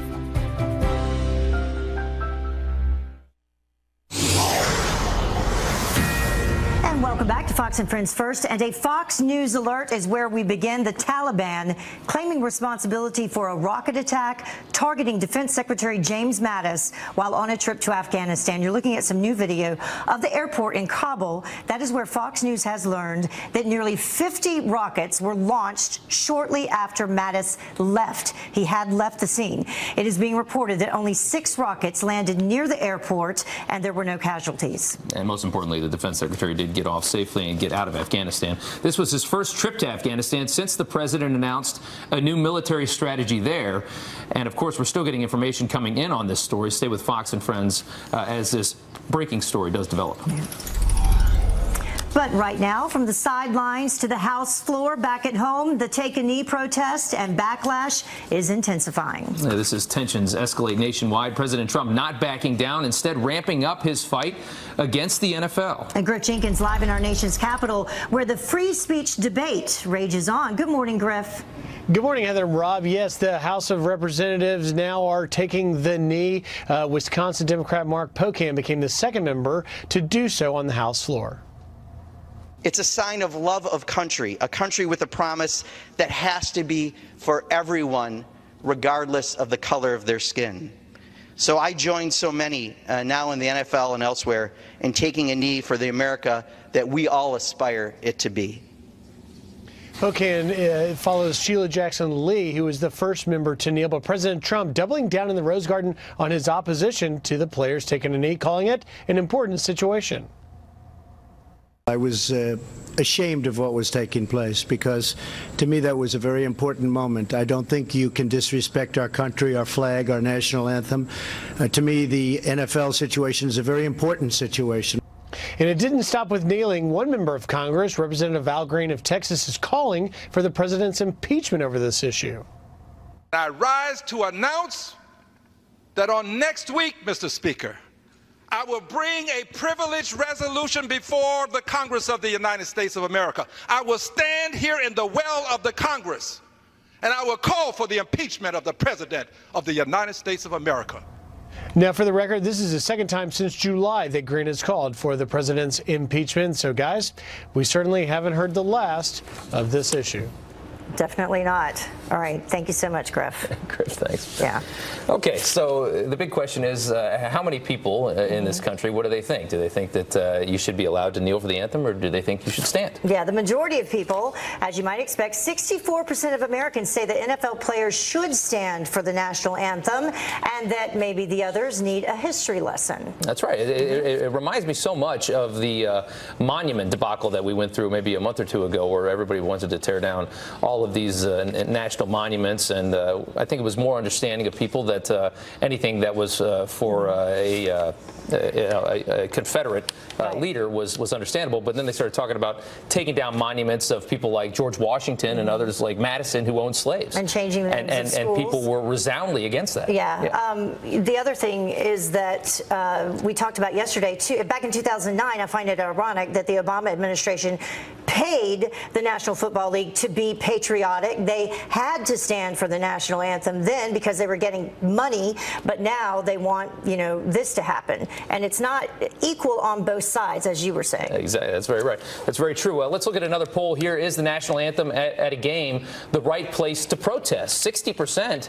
Welcome back to Fox and Friends First, and a Fox News alert is where we begin. The Taliban claiming responsibility for a rocket attack targeting Defense Secretary James Mattis while on a trip to Afghanistan. You're looking at some new video of the airport in Kabul. That is where Fox News has learned that nearly 50 rockets were launched shortly after Mattis left. He had left the scene. It is being reported that only 6 rockets landed near the airport and there were no casualties. And most importantly, the Defense Secretary did get off safely and get out of Afghanistan. This was his first trip to Afghanistan since the president announced a new military strategy there. And of course, we're still getting information coming in on this story. Stay with Fox and Friends as this breaking story does develop. But right now, from the sidelines to the House floor, back at home, the Take a Knee protest and backlash is intensifying. This is tensions escalate nationwide. President Trump not backing down, instead ramping up his fight against the NFL. And Griff Jenkins live in our nation's capital, where the free speech debate rages on. Good morning, Griff. Good morning, Heather and Rob. Yes, the House of Representatives now are taking the knee. Wisconsin Democrat Mark Pocan became the second member to do so on the House floor. It's a sign of love of country, a country with a promise that has to be for everyone, regardless of the color of their skin. So I join so many now in the NFL and elsewhere in taking a knee for the America that we all aspire it to be. Pocan follows Sheila Jackson Lee, who was the first member to kneel, but President Trump doubling down in the Rose Garden on his opposition to the players taking a knee, calling it an important situation. I was ashamed of what was taking place because, to me, that was a very important moment. I don't think you can disrespect our country, our flag, our national anthem. To me, the NFL situation is a very important situation. And it didn't stop with kneeling. One member of Congress, Representative Al Green of Texas, is calling for the president's impeachment over this issue. I rise to announce that on next week, Mr. Speaker, I will bring a privileged resolution before the Congress of the United States of America. I will stand here in the well of the Congress, and I will call for the impeachment of the President of the United States of America. Now, for the record, this is the second time since July that Green has called for the president's impeachment. So, guys, we certainly haven't heard the last of this issue. Definitely not. All right. Thank you so much, Griff. Griff, thanks. Yeah. Okay, so the big question is, how many people in this country, what do they think? Do they think that you should be allowed to kneel for the anthem, or do they think you should stand? Yeah, the majority of people, as you might expect, 64% of Americans say that NFL players should stand for the national anthem, and that maybe the others need a history lesson. That's right. It reminds me so much of the monument debacle that we went through maybe a month or two ago, where everybody wanted to tear down all of these national monuments, and I think it was more understanding of people that anything that was for a Confederate leader was understandable. But then they started talking about taking down monuments of people like George Washington and others like Madison who owned slaves, and changing the names of schools. And people were resoundingly against that. Yeah. The other thing is that we talked about yesterday too. Back in 2009, I find it ironic that the Obama administration paid the National Football League to be patriotic. They had to stand for the national anthem then because they were getting money, but now they want, this to happen. And it's not equal on both sides, as you were saying. Exactly. That's very right. That's very true. Let's look at another poll here. Is the national anthem at a game the right place to protest? 60%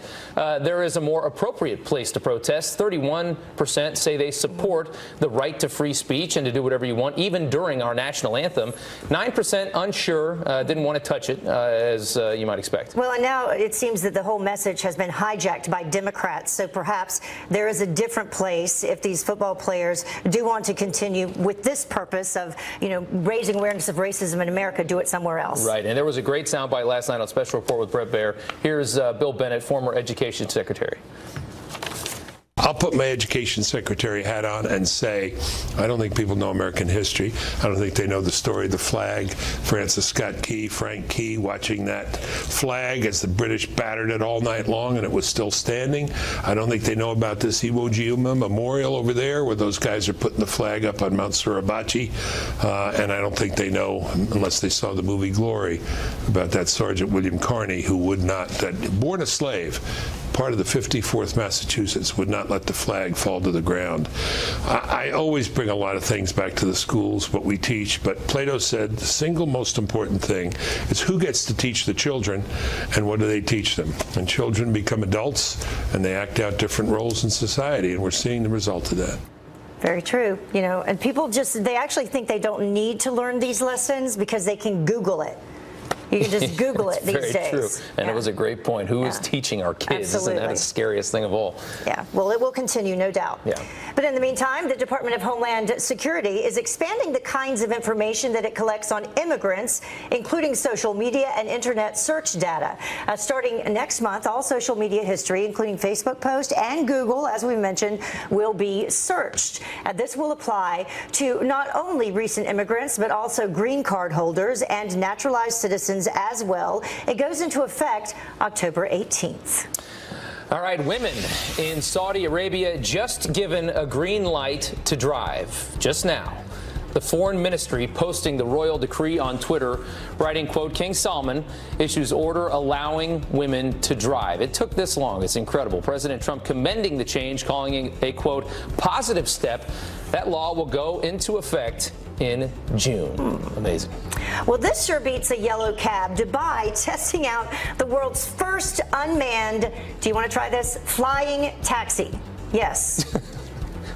there is a more appropriate place to protest. 31% say they support the right to free speech and to do whatever you want, even during our national anthem. 9% unsure, didn't want to touch it, as you might expect. Well, and now it seems that the whole message has been hijacked by Democrats, so perhaps there is a different place if these football players do want to continue with this purpose of, raising awareness of racism in America, do it somewhere else. Right, and there was a great soundbite last night on Special Report with Bret Baier. Here's Bill Bennett, former Education Secretary. I'll put my education secretary hat on and say, I don't think people know American history. I don't think they know the story of the flag. Francis Scott Key, Frank Key, watching that flag as the British battered it all night long and it was still standing. I don't think they know about this Iwo Jima memorial over there where those guys are putting the flag up on Mount Suribachi. And I don't think they know, unless they saw the movie Glory, about that Sergeant William Carney who would not, born a slave, part of the 54th Massachusetts, would not let the flag fall to the ground. I always bring a lot of things back to the schools, what we teach, but Plato said the single most important thing is who gets to teach the children and what do they teach them. And children become adults and they act out different roles in society, and we're seeing the result of that. Very true. And people they actually think they don't need to learn these lessons because they can Google it. You can just Google it these days. Very true. And it was a great point. Who is teaching our kids? Absolutely. Isn't that the scariest thing of all? Yeah. Well, it will continue, no doubt. Yeah. But in the meantime, the Department of Homeland Security is expanding the kinds of information that it collects on immigrants, including social media and internet search data. Starting next month, all social media history, including Facebook posts and Google, as we mentioned, will be searched. This will apply to not only recent immigrants, but also green card holders and naturalized citizens as well. It goes into effect October 18th. All right, women in Saudi Arabia just given a green light to drive just now. The foreign ministry posting the royal decree on Twitter, writing, quote, King Salman issues order allowing women to drive. It took this long. It's incredible. President Trump commending the change, calling it a, quote, positive step. That law will go into effect in June. Amazing. Well, this sure beats a yellow cab. Dubai testing out the world's first unmanned, do you want to try this, flying taxi? Yes.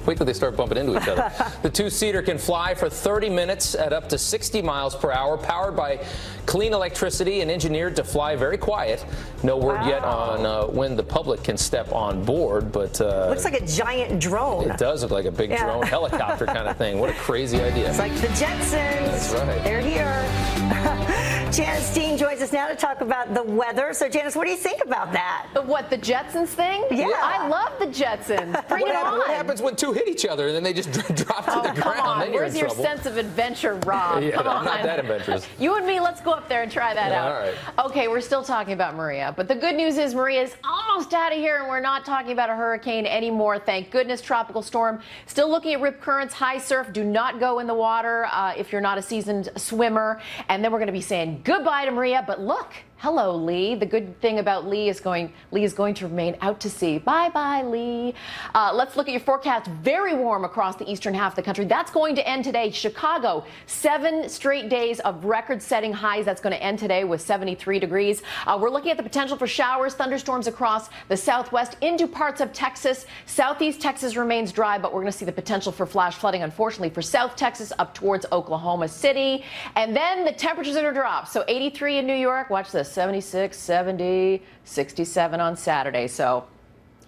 Wait till they start bumping into each other. The two-seater can fly for 30 minutes at up to 60 miles per hour, powered by clean electricity and engineered to fly very quiet. No word yet on when the public can step on board, but looks like a giant drone. It does look like a big drone helicopter kind of thing. What a crazy idea. It's like the Jetsons. That's right. They're here. Janice Dean joins us now to talk about the weather. So, Janice, what do you think about that? What, the Jetsons thing? Yeah. I love the Jetsons. Bring it on. What happens when two hit each other and then they just drop to the ground? Come on. Then you're Where's in your trouble. sense of adventure, Rob? Yeah, Come on. I'm not that adventurous. You and me, let's go up there and try that out. All right. Okay, we're still talking about Maria, but the good news is Maria's almost out of here, and we're not talking about a hurricane anymore. Thank goodness. Tropical storm. Still looking at rip currents, high surf. Do not go in the water if you're not a seasoned swimmer. And then we're going to be saying saying goodbye to Maria, but look, hello, Lee. The good thing about Lee is going to remain out to sea. Bye-bye, Lee. Let's look at your forecast. Very warm across the eastern half of the country. That's going to end today. Chicago, 7 straight days of record-setting highs. That's going to end today with 73 degrees. We're looking at the potential for showers, thunderstorms across the southwest into parts of Texas. Southeast Texas remains dry, but we're going to see the potential for flash flooding, unfortunately, for South Texas up towards Oklahoma City. And then the temperatures are going to drop. So 83 in New York. Watch this. 76, 70, 67 on Saturday. So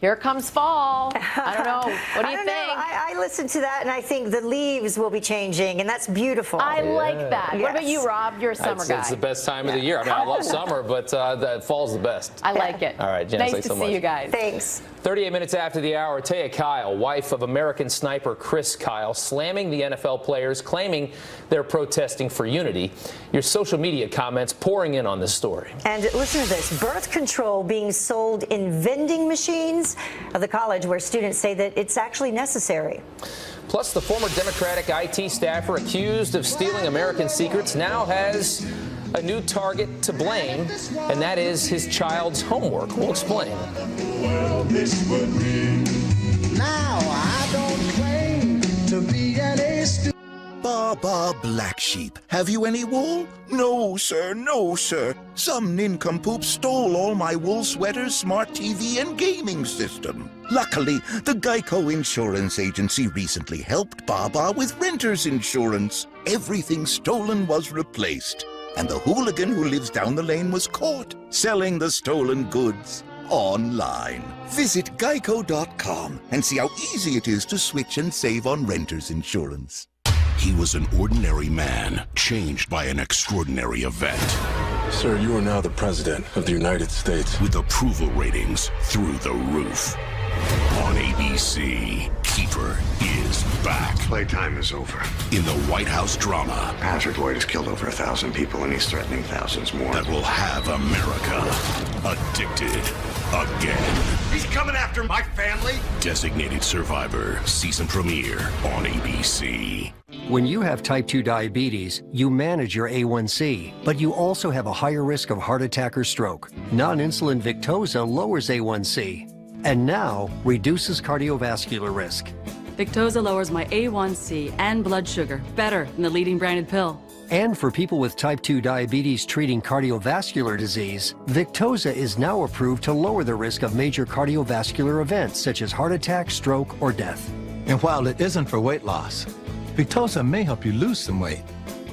here comes fall. I don't know. What do you think? I listened to that and I think the leaves will be changing, and that's beautiful. I like that. Yes. What about you, Rob? You're a summer guy. It's the best time of the year. I mean, I love summer, but the fall's the best. I like it. All right, Jen, nice thanks to so much. see you guys. Thanks. 38 minutes after the hour, Taya Kyle, wife of American sniper Chris Kyle, slamming the NFL players, claiming they're protesting for unity. Your social media comments pouring in on this story. And listen to this. Birth control being sold in vending machines of the college where students say that it's actually necessary. Plus, the former Democratic IT staffer accused of stealing American secrets now has a new target to blame, and that is his child's homework. We'll explain. Well, this would be. Now, I don't claim to be an A-student. Baa Black Sheep, have you any wool? No, sir, no, sir. Some nincompoop stole all my wool sweaters, smart TV, and gaming system. Luckily, the Geico Insurance Agency recently helped Baa with renter's insurance. Everything stolen was replaced, and the hooligan who lives down the lane was caught selling the stolen goods online. Visit geico.com and see how easy it is to switch and save on renter's insurance. He was an ordinary man, changed by an extraordinary event. Sir, you are now the President of the United States. With approval ratings through the roof. On ABC, Keeper is back. Playtime is over. In the White House drama. Patrick Lloyd has killed over 1,000 people and he's threatening thousands more. That will have America addicted again. He's coming after my family. Designated Survivor, season premiere on ABC. When you have type 2 diabetes, you manage your A1C, but you also have a higher risk of heart attack or stroke. Non-insulin Victoza lowers A1C and now reduces cardiovascular risk. Victoza lowers my A1C and blood sugar better than the leading branded pill. And for people with type 2 diabetes treating cardiovascular disease, Victoza is now approved to lower the risk of major cardiovascular events such as heart attack, stroke, or death. And while it isn't for weight loss, Victoza may help you lose some weight.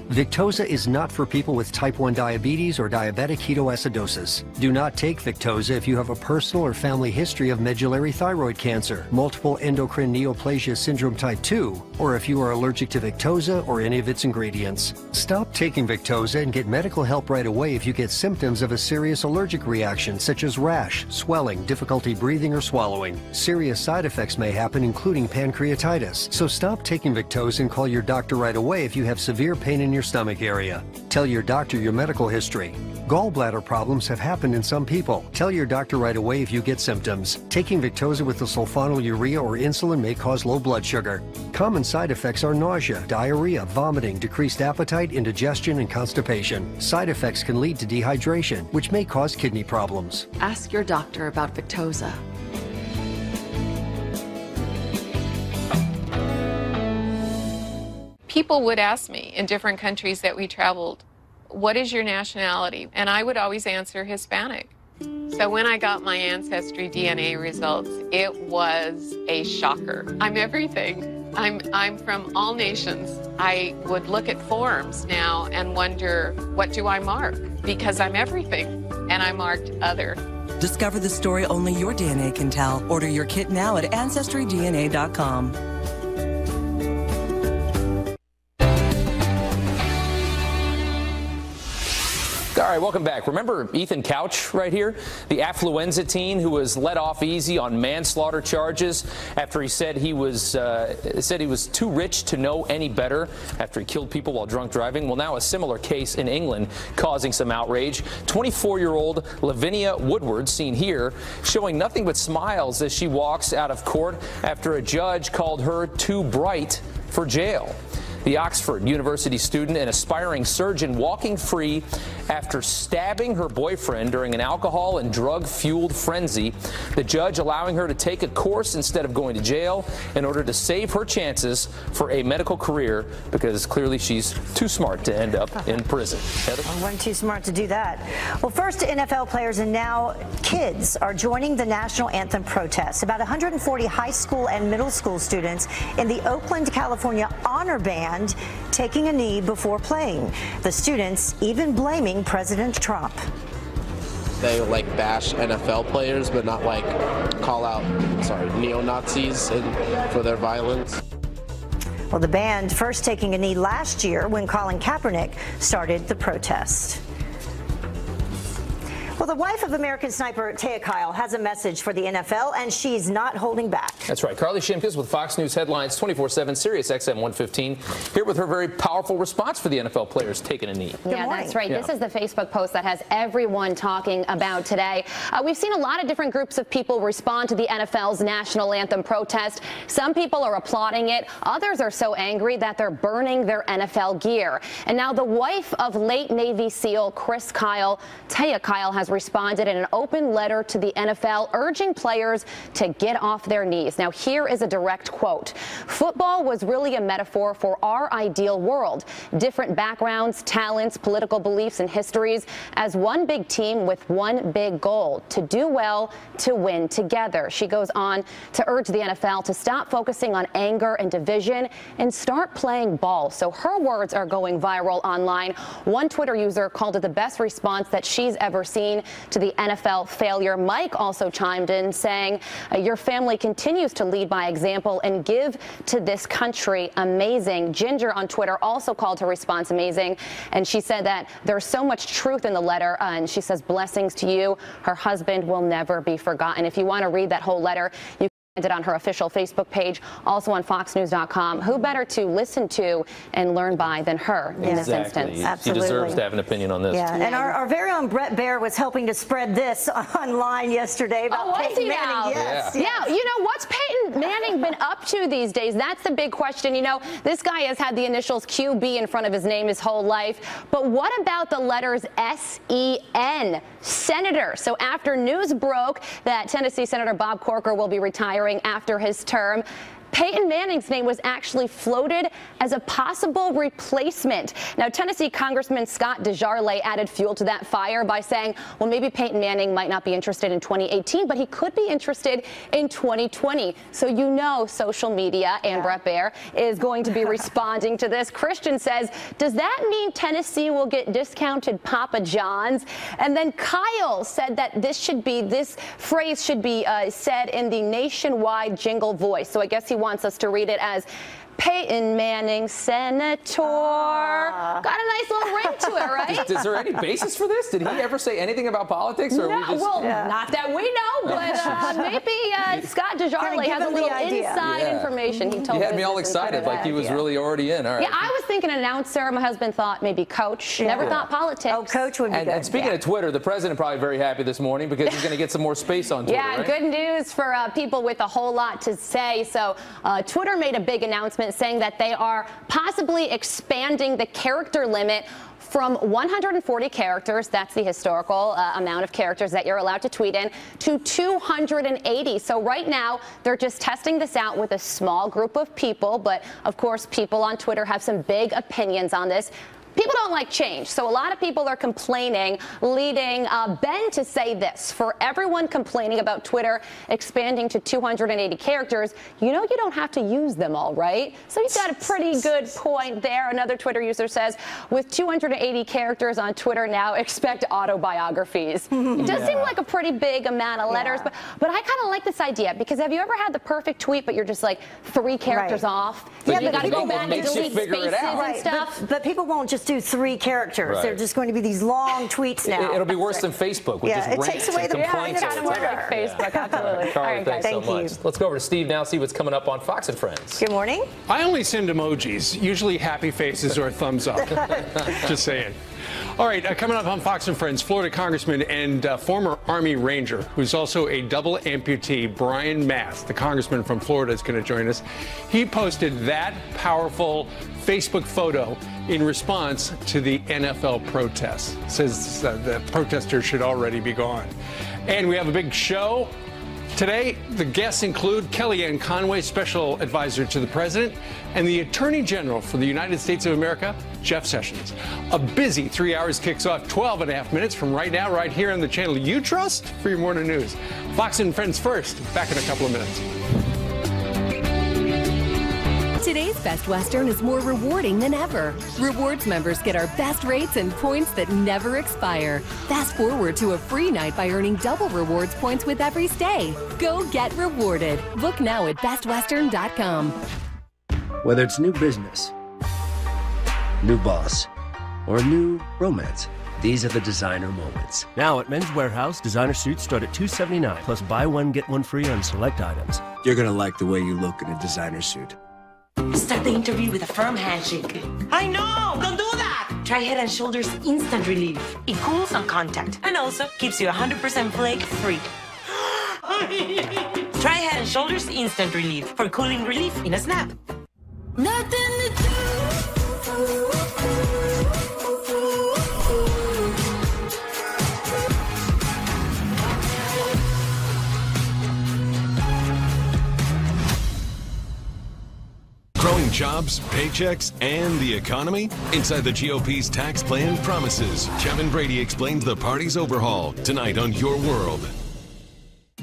Victoza is not for people with type 1 diabetes or diabetic ketoacidosis. Do not take Victoza if you have a personal or family history of medullary thyroid cancer, multiple endocrine neoplasia syndrome type 2, or if you are allergic to Victoza or any of its ingredients. Stop taking Victoza and get medical help right away if you get symptoms of a serious allergic reaction such as rash, swelling, difficulty breathing or swallowing. Serious side effects may happen, including pancreatitis. So stop taking Victoza and call your doctor right away if you have severe pain in your stomach area. Tell your doctor your medical history. Gallbladder problems have happened in some people. Tell your doctor right away if you get symptoms. Taking Victoza with the sulfonylurea or insulin may cause low blood sugar. Common side effects are nausea, diarrhea, vomiting, decreased appetite, indigestion, and constipation. Side effects can lead to dehydration, which may cause kidney problems. Ask your doctor about Victoza. People would ask me in different countries that we traveled, what is your nationality? And I would always answer Hispanic. So when I got my Ancestry DNA results, it was a shocker. I'm everything. I'm from all nations. I would look at forms now and wonder, what do I mark? Because I'm everything, and I marked other. Discover the story only your DNA can tell. Order your kit now at AncestryDNA.com. All right, welcome back. Remember Ethan Couch right here? The affluenza teen who was let off easy on manslaughter charges after he said he was too rich to know any better after he killed people while drunk driving. Well, now a similar case in England causing some outrage. 24-year-old Lavinia Woodward, seen here, showing nothing but smiles as she walks out of court after a judge called her too bright for jail. The Oxford University student and aspiring surgeon walking free after stabbing her boyfriend during an alcohol and drug-fueled frenzy. The judge allowing her to take a course instead of going to jail in order to save her chances for a medical career, because clearly she's too smart to end up in prison. Heather? I wasn't too smart to do that. Well, first NFL players and now kids are joining the national anthem protests. About 140 high school and middle school students in the Oakland, California honor band taking a knee before playing. The students even blaming President Trump. They like bash NFL players, but not like call out, neo-Nazis for their violence. Well, the band first taking a knee last year when Colin Kaepernick started the protest. Well, the wife of American sniper Taya Kyle has a message for the NFL, and she's not holding back. That's right. Carly Shimkus with Fox News Headlines 24/7, Sirius XM 115, here with her very powerful response for the NFL players taking a knee. Yeah, that's right. This is the Facebook post that has everyone talking about today. We've seen a lot of different groups of people respond to the NFL's national anthem protest. Some people are applauding it. Others are so angry that they're burning their NFL gear. And now the wife of late Navy SEAL Chris Kyle, Taya Kyle, has responded in an open letter to the NFL urging players to get off their knees. Now, here is a direct quote. "Football was really a metaphor for our ideal world. Different backgrounds, talents, political beliefs, and histories as one big team with one big goal, to do well, to win together." She goes on to urge the NFL to stop focusing on anger and division and start playing ball. So her words are going viral online. One Twitter user called it the best response that she's ever seen to the NFL failure. Mike also chimed in saying, "Your family continues to lead by example and give to this country. Amazing." Ginger on Twitter also called her response amazing, and she said that there's so much truth in the letter, and she says, "Blessings to you. Her husband will never be forgotten." If you want to read that whole letter, you it on her official Facebook page, also on foxnews.com. Who better to listen to and learn by than her in this instance? Absolutely. He deserves to have an opinion on this. Yeah, and our very own Brett Baer was helping to spread this online yesterday about Peyton Manning. Yes. Yeah, you know, what's Peyton Manning been up to these days? That's the big question. You know, this guy has had the initials QB in front of his name his whole life. But what about the letters S-E-N? Senator. So after news broke that Tennessee Senator Bob Corker will be retiring after his term, Peyton Manning's name was actually floated as a possible replacement. Now, Tennessee Congressman Scott DeJarle added fuel to that fire by saying, well, maybe Peyton Manning might not be interested in 2018, but he could be interested in 2020. So you know social media and Brett Baer is going to be responding to this. Christian says, does that mean Tennessee will get discounted Papa John's? And then Kyle said that this phrase should be said in the nationwide jingle voice. So I guess he wants us to read it as Peyton Manning, Senator. Got a nice little ring to it, right? Is there any basis for this? Did he ever say anything about politics? Or no, we just... not that we know, but maybe Scott DeJarle has a little inside information. He told me. He had me all excited, like he was really already in. All right. Yeah, I was thinking announcer. My husband thought maybe coach. Never thought politics. Oh, coach would be good. And speaking of Twitter, the president probably very happy this morning because he's going to get some more space on Twitter, Yeah, right? Good news for people with a whole lot to say. So Twitter made a big announcement saying that they are possibly expanding the character limit from 140 characters, that's the historical amount of characters that you're allowed to tweet in, to 280. So right now, they're just testing this out with a small group of people. But of course, people on Twitter have some big opinions on this. People don't like change, so a lot of people are complaining, leading Ben to say this. For everyone complaining about Twitter expanding to 280 characters, you know you don't have to use them all, right? So he's got a pretty good point there. Another Twitter user says, with 280 characters on Twitter now, expect autobiographies. It does seem like a pretty big amount of letters, but I kind of like this idea, because have you ever had the perfect tweet, but you're just like 3 characters off? Yeah, you got to go back and delete spaces and stuff. But people won't just do 3 characters. They're just going to be these long tweets now. It'll be worse than Facebook, which is it takes away the complaints. Kind of like Facebook, absolutely. Carly, thanks so much. Let's go over to Steve now, see what's coming up on Fox and Friends. Good morning. I only send emojis, usually happy faces or thumbs up. Just saying. All right, coming up on Fox and Friends, Florida Congressman and former Army Ranger, who's also a double amputee, Brian Mast, the congressman from Florida, is going to join us. He posted that powerful Facebook photo in response to the NFL protests. Says the protesters should already be gone. And we have a big show. Today, the guests include Kellyanne Conway, special advisor to the president, and the Attorney General for the United States of America, Jeff Sessions. A busy 3 hours kicks off 12 and a half minutes from right now, right here on the channel you trust for your morning news. Fox and Friends first, back in a couple of minutes. Today's Best Western is more rewarding than ever. Rewards members get our best rates and points that never expire. Fast forward to a free night by earning double rewards points with every stay. Go get rewarded. Book now at bestwestern.com. Whether it's new business, new boss, or new romance, these are the designer moments. Now at Men's Warehouse, designer suits start at $279, plus buy one, get one free on select items. You're gonna like the way you look in a designer suit. Start the interview with a firm handshake. I know! Don't do that! Try Head & Shoulders Instant Relief. It cools on contact and also keeps you 100% flake-free. Try Head & Shoulders Instant Relief for cooling relief in a snap. Nothing to do. Growing jobs, paychecks, and the economy? Inside the GOP's tax plan promises. Kevin Brady explains the party's overhaul tonight on Your World.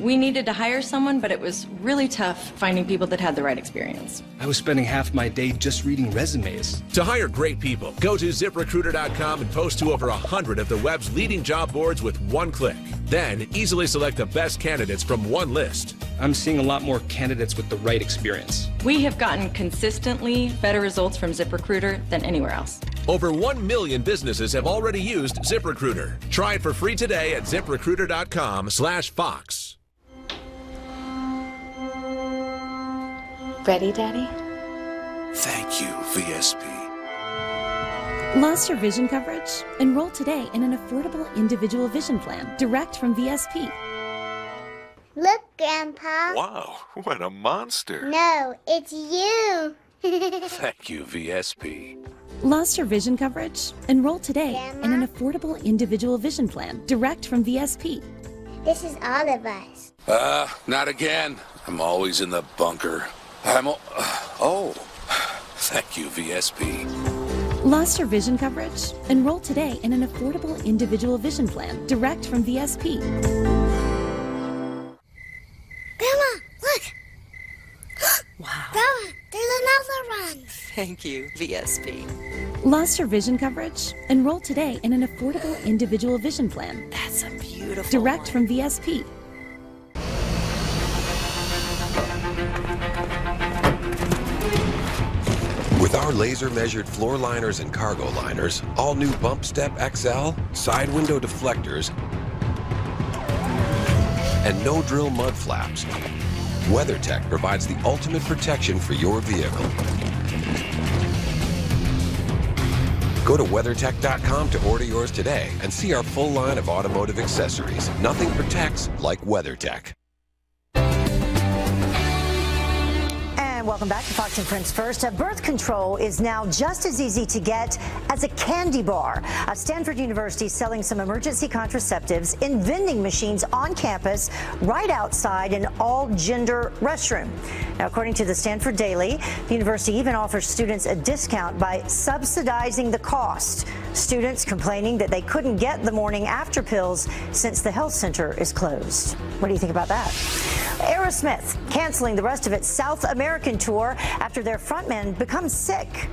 We needed to hire someone, but it was really tough finding people that had the right experience. I was spending half my day just reading resumes. To hire great people, go to ZipRecruiter.com and post to over 100 of the web's leading job boards with one click. Then easily select the best candidates from one list. I'm seeing a lot more candidates with the right experience. We have gotten consistently better results from ZipRecruiter than anywhere else. Over 1 million businesses have already used ZipRecruiter. Try it for free today at ZipRecruiter.com/Fox. Ready, Daddy? Thank you, VSP. Lost your vision coverage? Enroll today in an affordable individual vision plan direct from VSP. Look, Grandpa. Wow, what a monster. No, it's you. Thank you, VSP. Lost your vision coverage? Enroll today in an affordable individual vision plan direct from VSP. This is all of us. Not again. I'm always in the bunker. Oh, thank you, VSP. Lost your vision coverage? Enroll today in an affordable individual vision plan direct from VSP. Grandma, look! Wow. Grandma, there's another one. Thank you, VSP. Lost your vision coverage? Enroll today in an affordable individual vision plan. That's a beautiful direct one. from VSP. With our laser-measured floor liners and cargo liners, all new Bump Step XL, side window deflectors, and no-drill mud flaps, WeatherTech provides the ultimate protection for your vehicle. Go to WeatherTech.com to order yours today and see our full line of automotive accessories. Nothing protects like WeatherTech. And welcome back to Fox and Friends First. Birth control is now just as easy to get as a candy bar. Stanford University is selling some emergency contraceptives in vending machines on campus right outside an all-gender restroom. Now, according to the Stanford Daily, the university even offers students a discount by subsidizing the cost. Students complaining that they couldn't get the morning after pills since the health center is closed. What do you think about that? Aerosmith canceling the rest of its South American tour after their frontman becomes sick.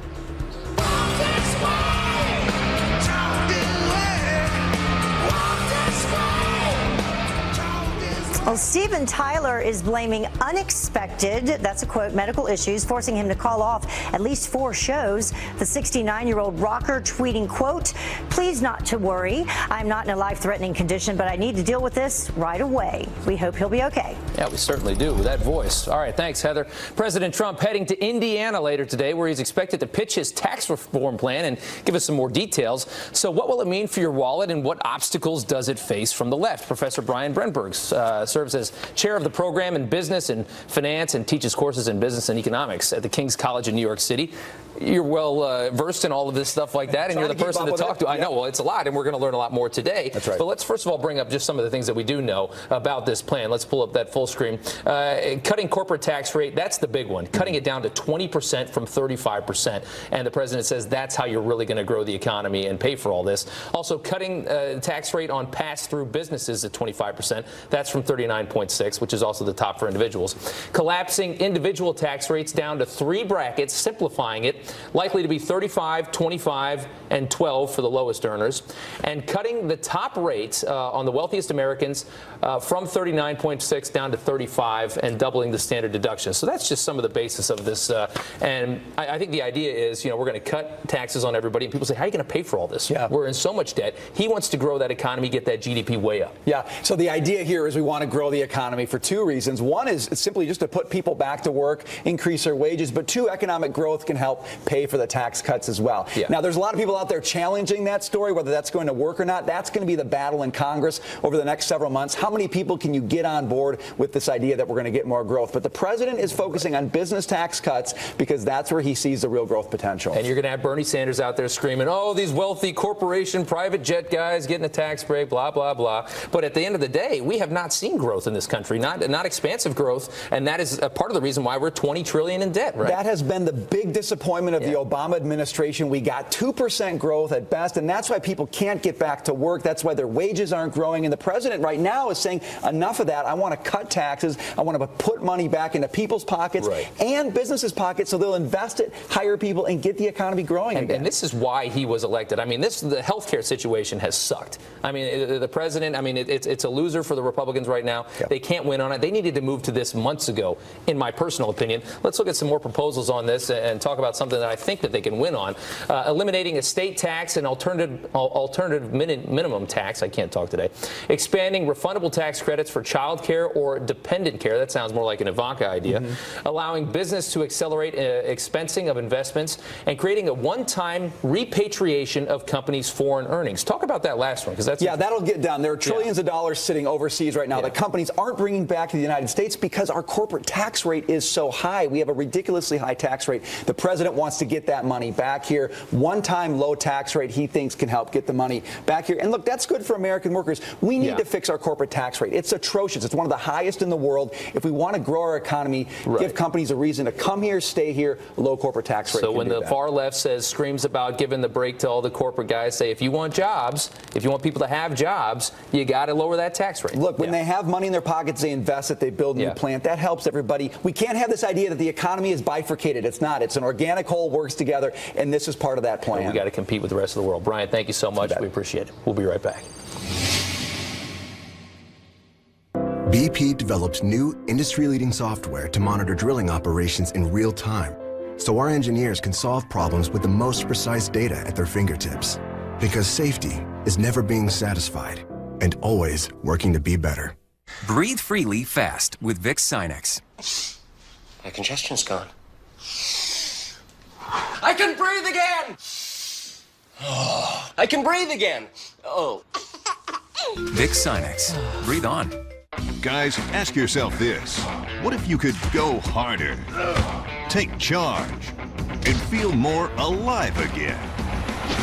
Well, Steven Tyler is blaming unexpected, that's a quote, medical issues, forcing him to call off at least 4 shows. The 69-year-old rocker tweeting, quote, "Please not to worry. I'm not in a life-threatening condition, but I need to deal with this right away. We hope he'll be okay." Yeah, we certainly do with that voice. All right, thanks, Heather. President Trump heading to Indiana later today, where he's expected to pitch his tax reform plan and give us some more details. So what will it mean for your wallet, and what obstacles does it face from the left? Professor Brian Brenberg serves as chair of the program in business and finance and teaches courses in business and economics at the King's College in New York City. You're well versed in all of this stuff like that, and you're the person to talk to. I know. Well, it's a lot, and we're going to learn a lot more today. That's right. But let's first of all bring up just some of the things that we do know about this plan. Let's pull up that full screen. Cutting corporate tax rate, that's the big one. Cutting it down to 20% from 35%. And the president says that's how you're really going to grow the economy and pay for all this. Also, cutting tax rate on pass-through businesses at 25%. That's from 39.6, which is also the top for individuals. Collapsing individual tax rates down to 3 brackets, simplifying it, likely to be 35, 25, and 12 for the lowest earners, and cutting the top rates on the wealthiest Americans from 39.6 down to 35, and doubling the standard deduction. So that's just some of the basis of this. And I think the idea is, we're going to cut taxes on everybody, and people say, how are you going to pay for all this? Yeah. We're in so much debt. He wants to grow that economy, get that GDP way up. Yeah. So the idea here is we want to grow the economy for 2 reasons. One is simply just to put people back to work, increase their wages, but 2, economic growth can help pay for the tax cuts as well. Yeah. Now, there's a lot of people out there challenging that story, whether that's going to work or not. That's going to be the battle in Congress over the next several months. How many people can you get on board with this idea that we're going to get more growth? But the president is focusing on business tax cuts because that's where he sees the real growth potential. And you're going to have Bernie Sanders out there screaming, oh, these wealthy corporation, private jet guys getting a tax break, blah, blah, blah. But at the end of the day, we have not seen growth in this country, not expansive growth. And that is a part of the reason why we're $20 trillion in debt, right? That has been the big disappointment of the Obama administration. We got 2% growth at best, and that's why people can't get back to work. That's why their wages aren't growing. And the president right now is saying, enough of that. I want to cut taxes. I want to put money back into people's pockets and businesses' pockets so they'll invest it, hire people, and get the economy growing again. And this is why he was elected. I mean, the healthcare situation has sucked. I mean, the president, it's a loser for the Republicans right now. Yep. They can't win on it. They needed to move to this months ago, in my personal opinion. Let's look at some more proposals on this and talk about something that I think that they can win on. Eliminating estate tax and alternative minimum tax. I can't talk today. Expanding refundable tax credits for child care or dependent care. That sounds more like an Ivanka idea. Allowing business to accelerate expensing of investments, and creating a one-time repatriation of companies' foreign earnings. Talk about that last one, because that's that'll get done. There are trillions of dollars sitting overseas right now that companies aren't bringing back to the United States because our corporate tax rate is so high. We have a ridiculously high tax rate. The president wants to get that money back here. One-time low tax rate he thinks can help get the money back here. And look, that's good for American workers. We need to fix our corporate tax rate. It's atrocious. It's one of the highest in the world. If we want to grow our economy, give companies a reason to come here, stay here, low corporate tax rate. So when the far left screams about giving the break to all the corporate guys, say if you want jobs, if you want people to have jobs, you got to lower that tax rate. Look, when they have money in their pockets, they invest it, they build a new plant. That helps everybody. We can't have this idea that the economy is bifurcated. It's not. It's an organic whole, works together, and this is part of that plan. We got to compete with the rest of the world. Brian, thank you so much. We appreciate it. We'll be right back. BP developed new industry-leading software to monitor drilling operations in real time, so our engineers can solve problems with the most precise data at their fingertips. Because safety is never being satisfied and always working to be better. Breathe freely fast with Vicks Sinex. My congestion's gone. I can breathe again! I can breathe again! Oh. Vicks Sinex. Breathe on. Guys, ask yourself this. What if you could go harder, take charge, and feel more alive again?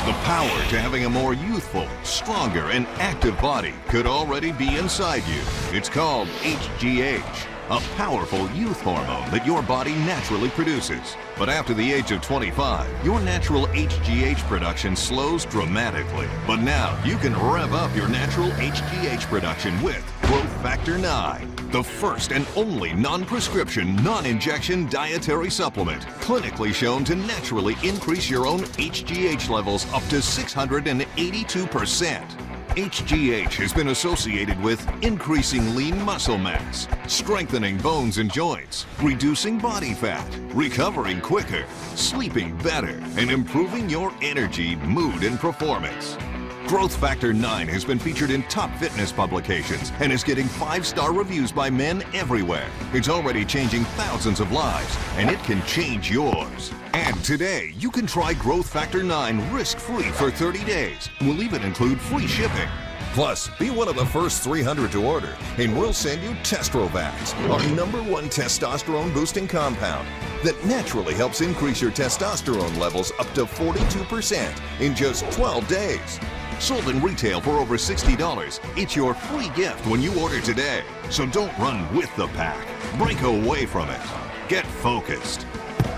The power to having a more youthful, stronger, and active body could already be inside you. It's called HGH, a powerful youth hormone that your body naturally produces. But after the age of 25, your natural HGH production slows dramatically. But now you can rev up your natural HGH production with Growth Factor 9, the first and only non-prescription, non-injection dietary supplement, clinically shown to naturally increase your own HGH levels up to 682%. HGH has been associated with increasing lean muscle mass, strengthening bones and joints, reducing body fat, recovering quicker, sleeping better, and improving your energy, mood, and performance. Growth Factor 9 has been featured in top fitness publications and is getting 5-star reviews by men everywhere. It's already changing thousands of lives, and it can change yours. And today, you can try Growth Factor 9 risk-free for 30 days. We'll even include free shipping. Plus, be one of the first 300 to order, and we'll send you Testrovax, our #1 testosterone-boosting compound that naturally helps increase your testosterone levels up to 42% in just 12 days. Sold in retail for over $60, it's your free gift when you order today. So don't run with the pack. Break away from it. Get focused.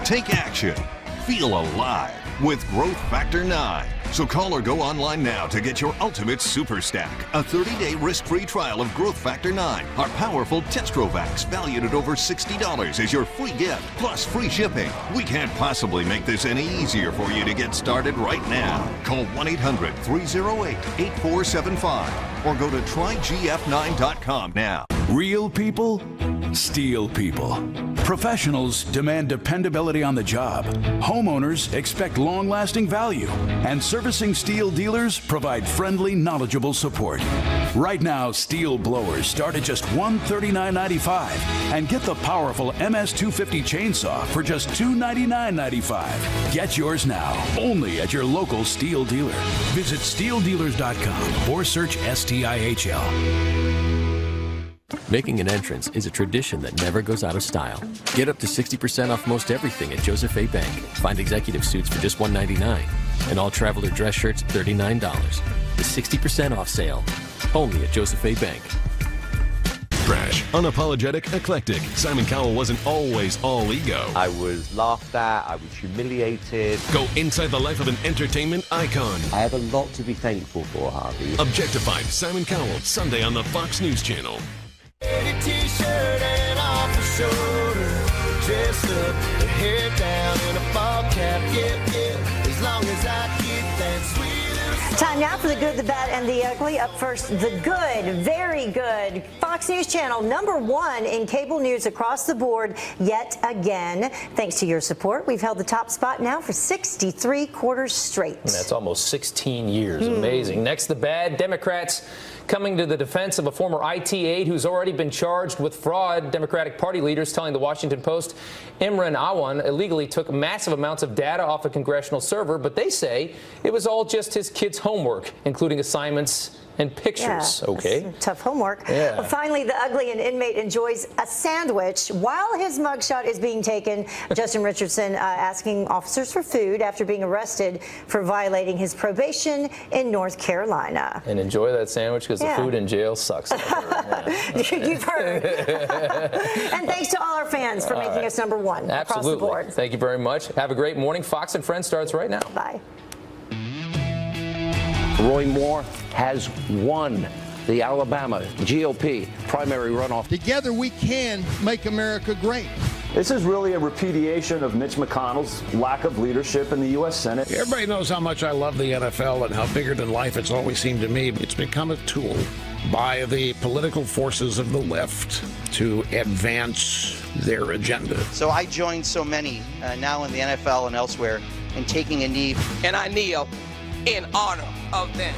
Take action. Feel alive with Growth Factor 9. So call or go online now to get your ultimate super stack. A 30-day risk-free trial of Growth Factor 9. Our powerful Testrovax, valued at over $60, is your free gift, plus free shipping. We can't possibly make this any easier for you to get started right now. Call 1-800-308-8475 or go to trygf9.com now. Real people, steel people. Professionals demand dependability on the job. Homeowners expect long-lasting value. And servicing steel dealers provide friendly, knowledgeable support. Right now, steel blowers start at just $139.95 and get the powerful MS250 chainsaw for just $299.95. Get yours now, only at your local steel dealer. Visit steeldealers.com or search STIHL. Making an entrance is a tradition that never goes out of style. Get up to 60% off most everything at Joseph A. Bank. Find executive suits for just $199 and all traveler dress shirts $39. The 60% off sale, only at Joseph A. Bank. Trash, unapologetic, eclectic. Simon Cowell wasn't always all ego. I was laughed at, I was humiliated. Go inside the life of an entertainment icon. I have a lot to be thankful for, Harvey. Objectified Simon Cowell, Sunday on the Fox News Channel. T-shirt and off the shoulder, dress up, hair down in a ball cap, yeah, as long as I get that sweet. Time now for the good, the bad, and the ugly. Up first, the good, very good. Fox News Channel, #1 in cable news across the board yet again. Thanks to your support, we've held the top spot now for 63 quarters straight. And that's almost 16 years. Amazing. Next, the bad. Democrats coming to the defense of a former IT aide who's already been charged with fraud. Democratic Party leaders telling the Washington Post Imran Awan illegally took massive amounts of data off a congressional server, but they say it was all just his kids' homework, including assignments and pictures. Yeah, okay. Tough homework. Yeah. Well, finally, the ugly. An inmate enjoys a sandwich while his mugshot is being taken. Justin Richardson asking officers for food after being arrested for violating his probation in North Carolina. And enjoy that sandwich because the food in jail sucks. You've heard. And thanks to all our fans for making us #1 across the board. Thank you very much. Have a great morning. Fox and Friends starts right now. Bye. Roy Moore has won the Alabama GOP primary runoff. Together we can make America great. This is really a repudiation of Mitch McConnell's lack of leadership in the U.S. Senate. Everybody knows how much I love the NFL and how bigger than life it's always seemed to me. It's become a tool by the political forces of the left to advance their agenda. So I joined so many now in the NFL and elsewhere in taking a knee. And I kneel in honor of them.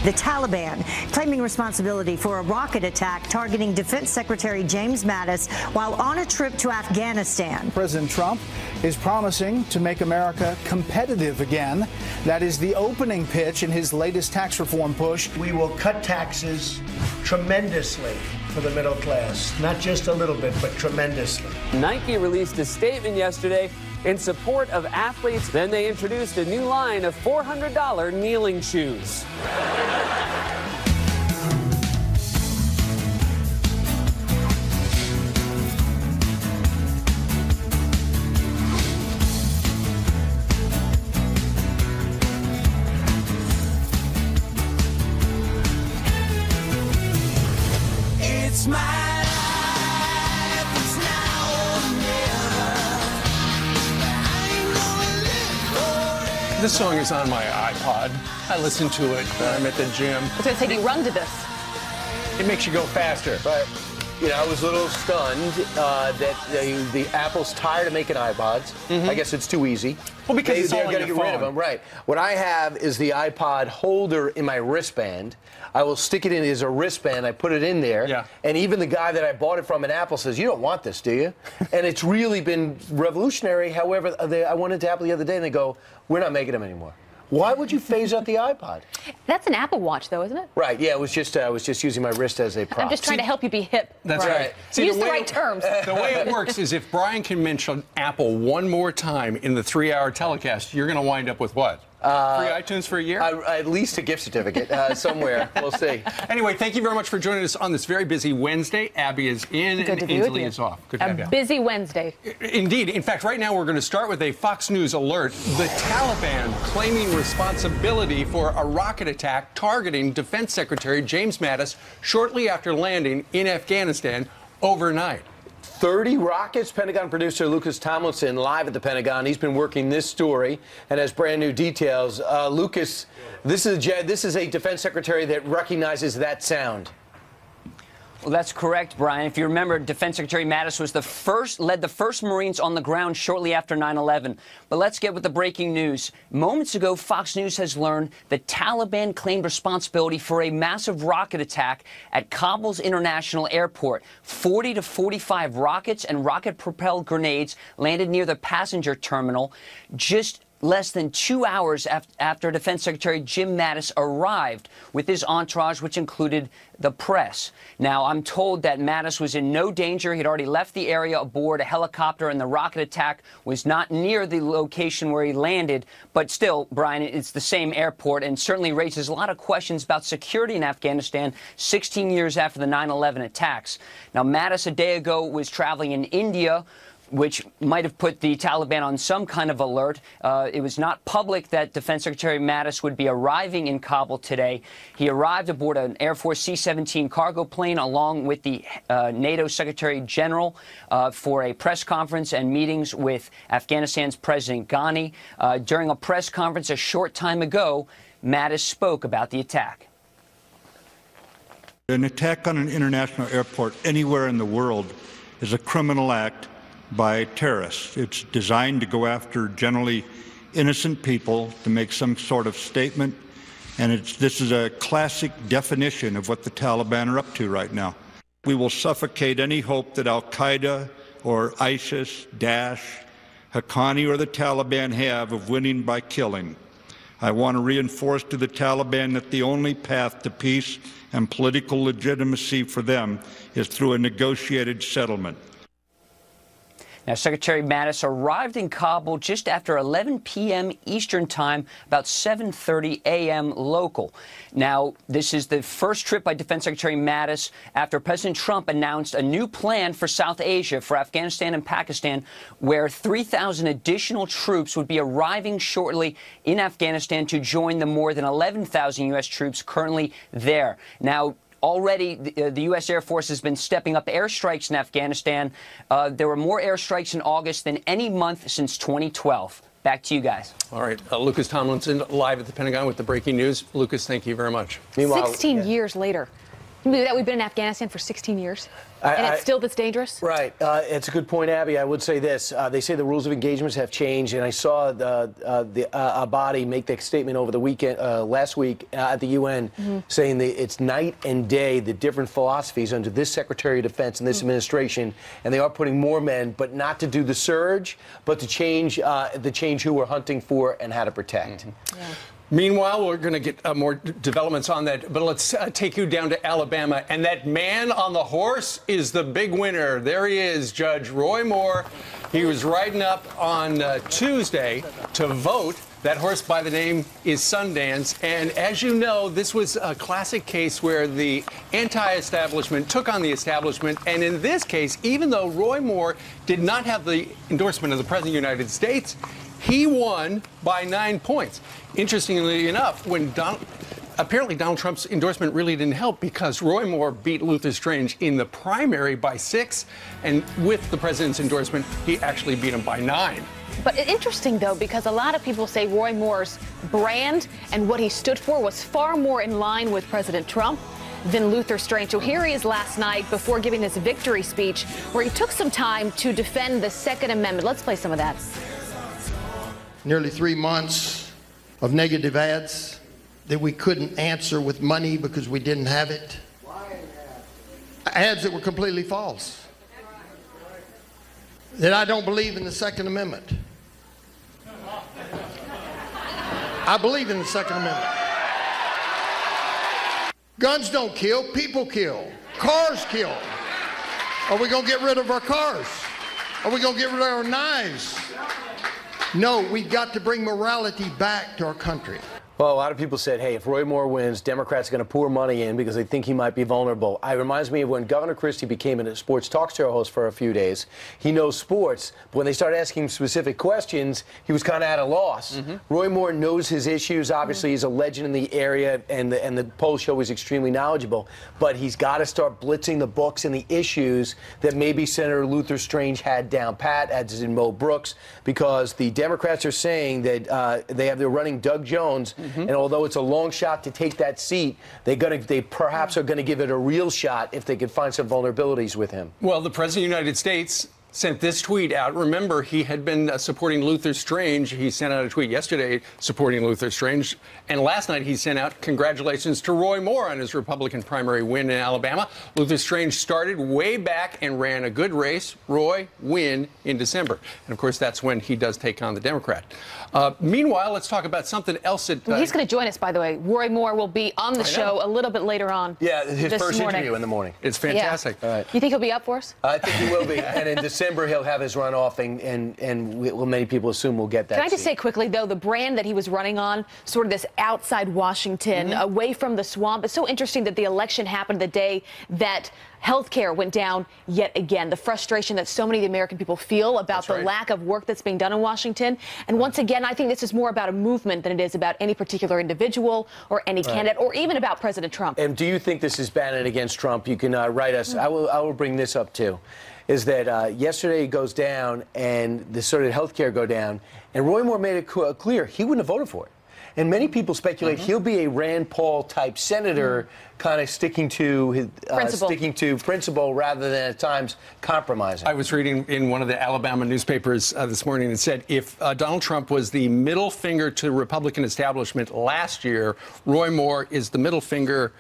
The Taliban claiming responsibility for a rocket attack targeting Defense Secretary James Mattis while on a trip to Afghanistan. President Trump is promising to make America competitive again. That is the opening pitch in his latest tax reform push. We will cut taxes tremendously for the middle class. Not just a little bit, but tremendously. Nike released a statement yesterday in support of athletes. Then they introduced a new line of $400 kneeling shoes. It's my life, it's now or never. This song is on my iPod. I listen to it when I'm at the gym. I was going to say, you run to this. It makes you go faster. But, you know, I was a little stunned that the Apple's tired of making iPods. I guess it's too easy. Well, because they're going to get rid of them. Right. What I have is the iPod holder in my wristband. I will stick it in as a wristband. I put it in there. Yeah. And even the guy that I bought it from in Apple says, you don't want this, do you? And it's really been revolutionary. However, I went into Apple the other day and they go, we're not making them anymore. Why would you phase out the iPod? That's an Apple Watch, though, isn't it? Right. Yeah. It was just I was just using my wrist as a prop. I'm just trying to help you be hip. That's right. Use the right terms. The way it works is if Brian can mention Apple one more time in the 3-hour telecast, you're going to wind up with what? Free iTunes for a year? At least a gift certificate somewhere. We'll see. Anyway, thank you very much for joining us on this very busy Wednesday. Abby is in and Ainsley is off. Good to have you. A busy Wednesday. Indeed. In fact, right now we're going to start with a Fox News alert. The Taliban claiming responsibility for a rocket attack targeting Defense Secretary James Mattis shortly after landing in Afghanistan overnight. 30 rockets. Pentagon producer Lucas Tomlinson live at the Pentagon. He's been working this story and has brand new details. Lucas, this is a defense secretary that recognizes that sound. Well, that's correct, Brian. If you remember, Defense Secretary Mattis was led the first Marines on the ground shortly after 9/11. But let's get with the breaking news. Moments ago, Fox News has learned the Taliban claimed responsibility for a massive rocket attack at Kabul's international airport. 40 to 45 rockets and rocket-propelled grenades landed near the passenger terminal just less than 2 hours after Defense Secretary Jim Mattis arrived with his entourage, which included the press. Now, I'm told that Mattis was in no danger. He'd already left the area aboard a helicopter, and the rocket attack was not near the location where he landed. But still, Brian, it's the same airport and certainly raises a lot of questions about security in Afghanistan 16 years after the 9/11 attacks. Now, Mattis a day ago was traveling in India, which might have put the Taliban on some kind of alert. It was not public that Defense Secretary Mattis would be arriving in Kabul today. He arrived aboard an Air Force C-17 cargo plane along with the NATO Secretary General for a press conference and meetings with Afghanistan's President Ghani. During a press conference a short time ago, Mattis spoke about the attack. An attack on an international airport anywhere in the world is a criminal act by terrorists. It's designed to go after generally innocent people to make some sort of statement, and this is a classic definition of what the Taliban are up to right now. We will suffocate any hope that Al-Qaeda or ISIS, Daesh, Haqqani or the Taliban have of winning by killing. I want to reinforce to the Taliban that the only path to peace and political legitimacy for them is through a negotiated settlement. Now, Secretary Mattis arrived in Kabul just after 11 p.m. Eastern Time, about 7:30 a.m. local. Now, this is the first trip by Defense Secretary Mattis after President Trump announced a new plan for South Asia, for Afghanistan and Pakistan, where 3,000 additional troops would be arriving shortly in Afghanistan to join the more than 11,000 U.S. troops currently there. Now, already, the U.S. Air Force has been stepping up airstrikes in Afghanistan. There were more airstrikes in August than any month since 2012. Back to you guys. All right. Lucas Tomlinson live at the Pentagon with the breaking news. Lucas, thank you very much. Meanwhile, 16 years later. Can you believe that we've been in Afghanistan for 16 years? And it's still this dangerous? Right. It's a good point, Abby. I would say this. They say the rules of engagements have changed, and I saw Abadi make that statement over the weekend, last week at the UN, saying that it's night and day, the different philosophies under this Secretary of Defense and this administration, and they are putting more men, but not to do the surge, but to change who we're hunting for and how to protect. Yeah. Meanwhile, we're going to get more developments on that, but let's take you down to Alabama. And that man on the horse is the big winner. There he is, Judge Roy Moore. He was riding up on Tuesday to vote. That horse by the name is Sundance. And as you know, this was a classic case where the anti-establishment took on the establishment. And in this case, even though Roy Moore did not have the endorsement of the President of the United States, he won by 9 points. Interestingly enough, apparently Donald Trump's endorsement really didn't help because Roy Moore beat Luther Strange in the primary by 6, and with the president's endorsement, he actually beat him by 9. But interesting, though, because a lot of people say Roy Moore's brand and what he stood for was far more in line with President Trump than Luther Strange. So here he is last night before giving his victory speech, where he took some time to defend the Second Amendment. Let's play some of that. Nearly 3 months of negative ads that we couldn't answer with money because we didn't have it. Ads that were completely false. That I don't believe in the Second Amendment. I believe in the Second Amendment. Guns don't kill, people kill. Cars kill. Are we going to get rid of our cars? Are we going to get rid of our knives? No, we've got to bring morality back to our country. Well, a lot of people said, hey, if Roy Moore wins, Democrats are going to pour money in because they think he might be vulnerable. It reminds me of when Governor Christie became a sports talk show host for a few days. He knows sports, but when they started asking him specific questions, he was kind of at a loss. Roy Moore knows his issues. Obviously, he's a legend in the area, and the poll show is extremely knowledgeable. But he's got to start blitzing the books and the issues that maybe Senator Luther Strange had down pat, as in Mo Brooks, because the Democrats are saying that they're running Doug Jones. And although it's a long shot to take that seat, they perhaps are going to give it a real shot if they can find some vulnerabilities with him. Well, the President of the United States sent this tweet out. Remember, he had been supporting Luther Strange. He sent out a tweet yesterday supporting Luther Strange. And last night he sent out congratulations to Roy Moore on his Republican primary win in Alabama. Luther Strange started way back and ran a good race. Roy win in December. And, of course, that's when he does take on the Democrat. Meanwhile, let's talk about something else. He's going to join us, by the way. Roy Moore will be on the show a little bit later on. Yeah, his first interview in the morning. It's fantastic. Yeah. All right. You think he'll be up for us? I think he will be. And in December, he'll have his runoff, and many people assume we'll get that. Can I just say quickly, though, the brand that he was running on, sort of this outside Washington, away from the swamp. It's so interesting that the election happened the day that health care went down yet again. The frustration that so many of the American people feel about the lack of work that's being done in Washington. And once again, I think this is more about a movement than it is about any particular individual or any candidate or even about President Trump. And do you think this is Bannon against Trump? You can write us. I will bring this up, too. Is that yesterday it goes down and the sort of health care go down, and Roy Moore made it clear he wouldn't have voted for it. And many people speculate he'll be a Rand Paul type senator, kind of sticking to his principle rather than at times compromising. I was reading in one of the Alabama newspapers this morning that said if Donald Trump was the middle finger to the Republican establishment last year, Roy Moore is the middle finger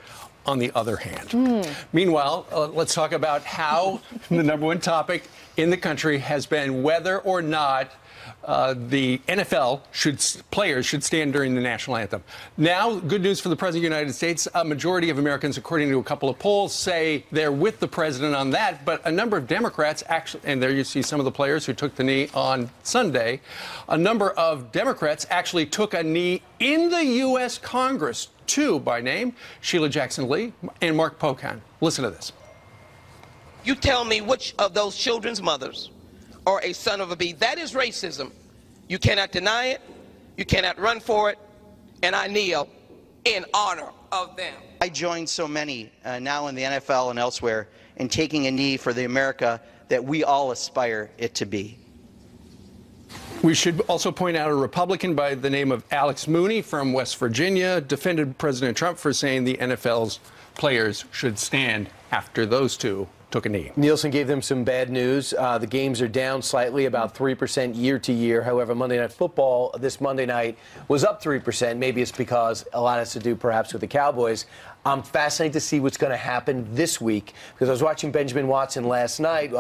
on the other hand. Meanwhile, let's talk about how the number one topic in the country has been whether or not the NFL players should stand during the national anthem. Now, good news for the President of the United States. A majority of Americans, according to a couple of polls, say they're with the president on that. But a number of Democrats actually, and there you see some of the players who took the knee on Sunday, a number of Democrats actually took a knee in the U.S. Congress. Two by name, Sheila Jackson Lee and Mark Pocan. Listen to this. You tell me which of those children's mothers are a son of a bee. That is racism. You cannot deny it. You cannot run for it. And I kneel in honor of them. I join so many now in the NFL and elsewhere in taking a knee for the America that we all aspire it to be. We should also point out a Republican by the name of Alex Mooney from West Virginia defended President Trump for saying the NFL's players should stand after those two took a knee. Nielsen gave them some bad news. The games are down slightly, about 3% year to year. However, Monday Night Football this Monday night was up 3%. Maybe it's because a lot has to do perhaps with the Cowboys. I'm fascinated to see what's going to happen this week because I was watching Benjamin Watson last night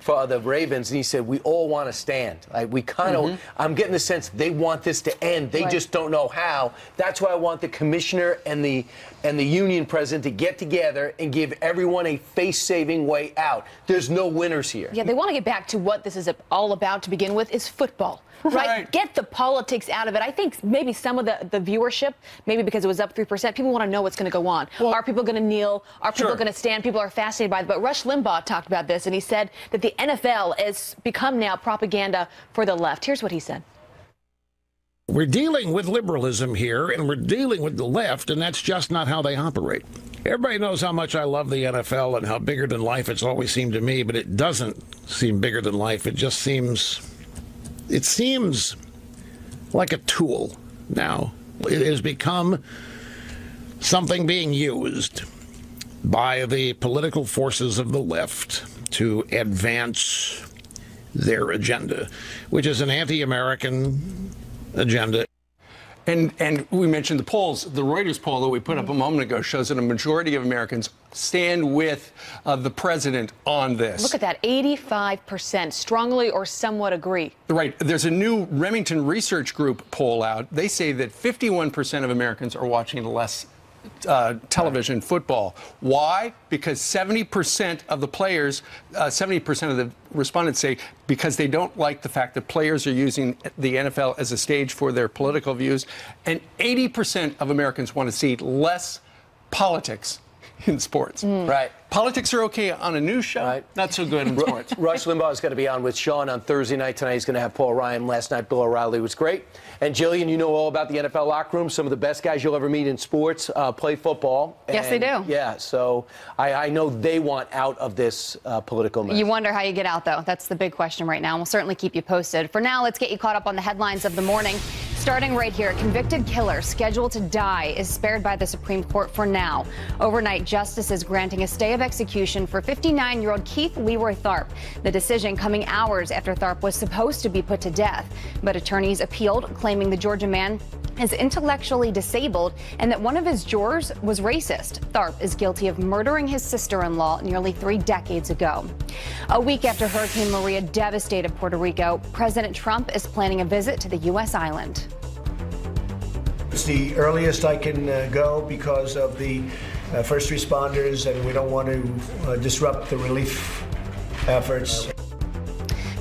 for the Ravens, and he said, we all want to stand. We kind of, I'm getting the sense they want this to end. They just don't know how. That's why I want the commissioner and the union president to get together and give everyone a face-saving way out. There's no winners here. Yeah, they want to get back to what this is all about to begin with, is football. Right? Get the politics out of it. I think maybe some of the viewership, maybe because it was up 3%, people want to know what's going to go on. Well, are people going to kneel? Are people going to stand? People are fascinated by it. But Rush Limbaugh talked about this, and he said that the NFL has become now propaganda for the left. Here's what he said. We're dealing with liberalism here, and we're dealing with the left, and that's just not how they operate. Everybody knows how much I love the NFL and how bigger than life it's always seemed to me, but it doesn't seem bigger than life. It just seems It seems like a tool now. It has become something being used by the political forces of the left to advance their agenda, which is an anti-American agenda. And we mentioned the polls. The Reuters poll that we put up a moment ago shows that a majority of Americans stand with the president on this. Look at that, 85% strongly or somewhat agree. Right. There's a new Remington Research Group poll out. They say that 51% of Americans are watching less television football. Why? Because 70% of the players, 70% of the respondents say because they don't like the fact that players are using the NFL as a stage for their political views. And 80% of Americans want to see less politics in sports. Right. Politics are okay on a news show, not so good in sports. Rush Limbaugh is going to be on with Sean on Thursday night. Tonight he's going to have Paul Ryan. Last night, Bill O'Reilly was great. And Jillian, you know all about the NFL locker room. Some of the best guys you'll ever meet in sports play football. Yes, they do. Yeah, so I know they want out of this political mess. You wonder how you get out, though. That's the big question right now. And we'll certainly keep you posted. For now, let's get you caught up on the headlines of the morning. Starting right here, convicted killer scheduled to die is spared by the Supreme Court for now. Overnight, justices granting a stay of execution for 59-year-old Keith Leroy Tharp. The decision coming hours after Tharp was supposed to be put to death. But attorneys appealed, claiming the Georgia man is intellectually disabled and that one of his jurors was racist. Tharp is guilty of murdering his sister-in-law nearly 3 decades ago. A week after Hurricane Maria devastated Puerto Rico, President Trump is planning a visit to the U.S. island. It's the earliest I can go because of the first responders, and we don't want to disrupt the relief efforts.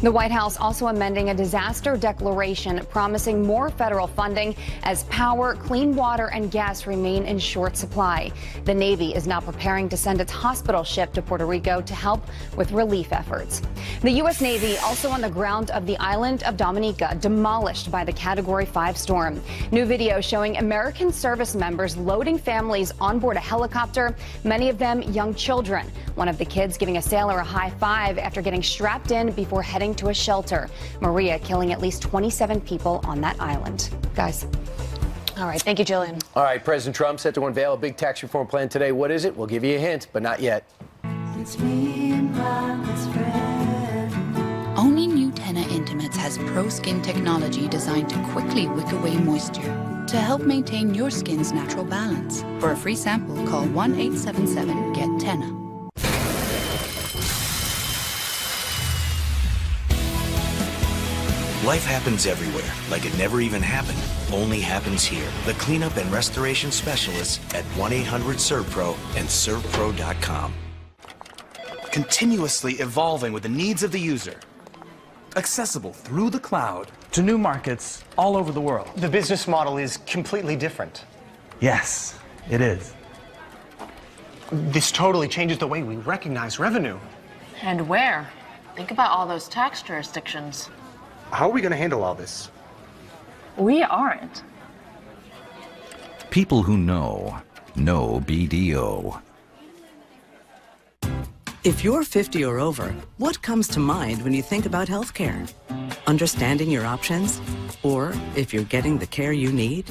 The White House also amending a disaster declaration promising more federal funding as power, clean water, and gas remain in short supply. The Navy is now preparing to send its hospital ship to Puerto Rico to help with relief efforts. The U.S. Navy also on the ground of the island of Dominica, demolished by the Category 5 storm. New video showing American service members loading families on board a helicopter, many of them young children. One of the kids giving a sailor a high five after getting strapped in before heading to a shelter. Maria killing at least 27 people on that island. Guys. All right. Thank you, Jillian. All right. President Trump set to unveil a big tax reform plan today. What is it? We'll give you a hint, but not yet. It's me and my best friend. Owning new Tena Intimates has pro skin technology designed to quickly wick away moisture to help maintain your skin's natural balance. For a free sample, call 1-877-GET-TENA. Life happens everywhere, like it never even happened. Only happens here. The cleanup and restoration specialists at 1-800-SERVPRO and ServPro.com. Continuously evolving with the needs of the user. Accessible through the cloud to new markets all over the world. The business model is completely different. Yes, it is. This totally changes the way we recognize revenue. And where? Think about all those tax jurisdictions. How are we going to handle all this? We aren't. People who know BDO. If you're 50 or over, what comes to mind when you think about healthcare? Understanding your options? Or if you're getting the care you need?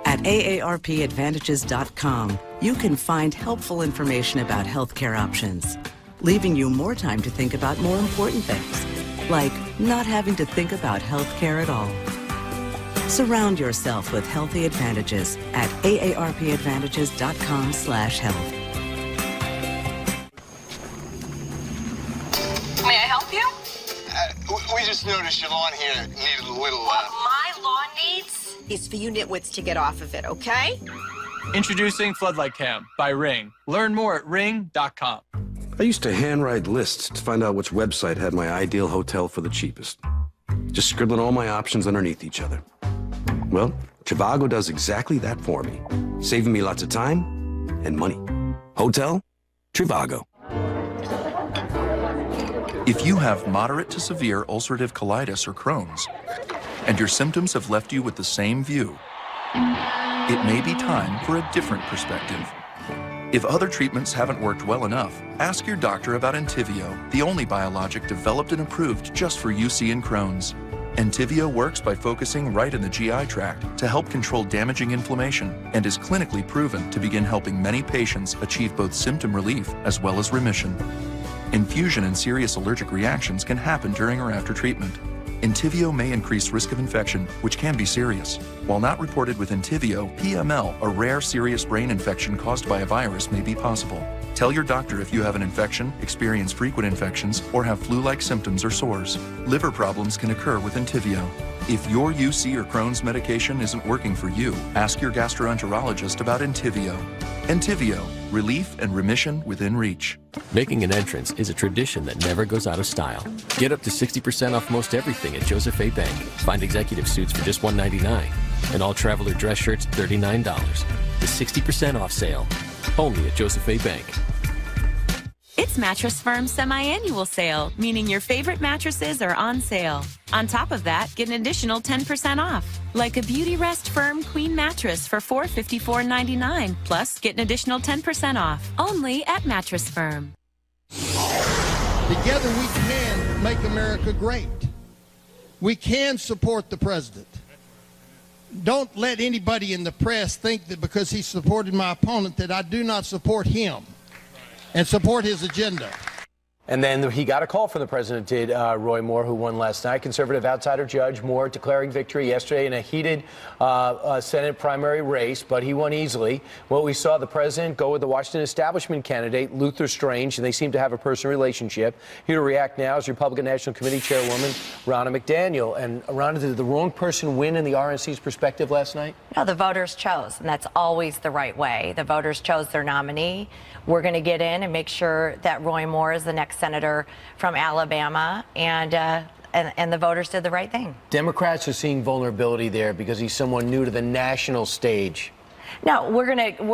At AARPadvantages.com, you can find helpful information about healthcare options, leaving you more time to think about more important things, like not having to think about healthcare at all. Surround yourself with healthy advantages at AARPadvantages.com/health. May I help you? We just noticed your lawn here needed a little, What my lawn needs is for you nitwits to get off of it, okay? Introducing Floodlight Cam by Ring. Learn more at ring.com. I used to handwrite lists to find out which website had my ideal hotel for the cheapest. Just scribbling all my options underneath each other. Well, Trivago does exactly that for me, saving me lots of time and money. Hotel? Trivago. If you have moderate to severe ulcerative colitis or Crohn's, and your symptoms have left you with the same view, it may be time for a different perspective. If other treatments haven't worked well enough, ask your doctor about Entyvio, the only biologic developed and approved just for UC and Crohn's. Entyvio works by focusing right in the GI tract to help control damaging inflammation and is clinically proven to begin helping many patients achieve both symptom relief as well as remission. Infusion and serious allergic reactions can happen during or after treatment. Entyvio may increase risk of infection, which can be serious. While not reported with Entyvio, PML, a rare serious brain infection caused by a virus, may be possible. Tell your doctor if you have an infection, experience frequent infections, or have flu-like symptoms or sores. Liver problems can occur with Entyvio. If your UC or Crohn's medication isn't working for you, ask your gastroenterologist about Entyvio. Entyvio, relief and remission within reach. Making an entrance is a tradition that never goes out of style. Get up to 60% off most everything at Joseph A. Bank. Find executive suits for just $199 and all traveler dress shirts $39. The 60% off sale, only at Joseph A. Bank. It's Mattress Firm's semi-annual sale, meaning your favorite mattresses are on sale. On top of that, get an additional 10% off, like a Beautyrest Firm Queen mattress for $454.99. Plus, get an additional 10% off, only at Mattress Firm. Together we can make America great. We can support the president. Don't let anybody in the press think that because he supported my opponent that I do not support him and support his agenda. And then he got a call from the president, did Roy Moore, who won last night. Conservative outsider Judge Moore declaring victory yesterday in a heated Senate primary race, but he won easily. Well, we saw the president go with the Washington establishment candidate, Luther Strange, and they seem to have a personal relationship. Here to react now is Republican National Committee Chairwoman Ronna McDaniel. And Ronna, did the wrong person win in the RNC's perspective last night? No, the voters chose, and that's always the right way. The voters chose their nominee. We're going to get in and make sure that Roy Moore is the next senator from Alabama, and the voters did the right thing. Democrats are seeing vulnerability there because he's someone new to the national stage. No, we're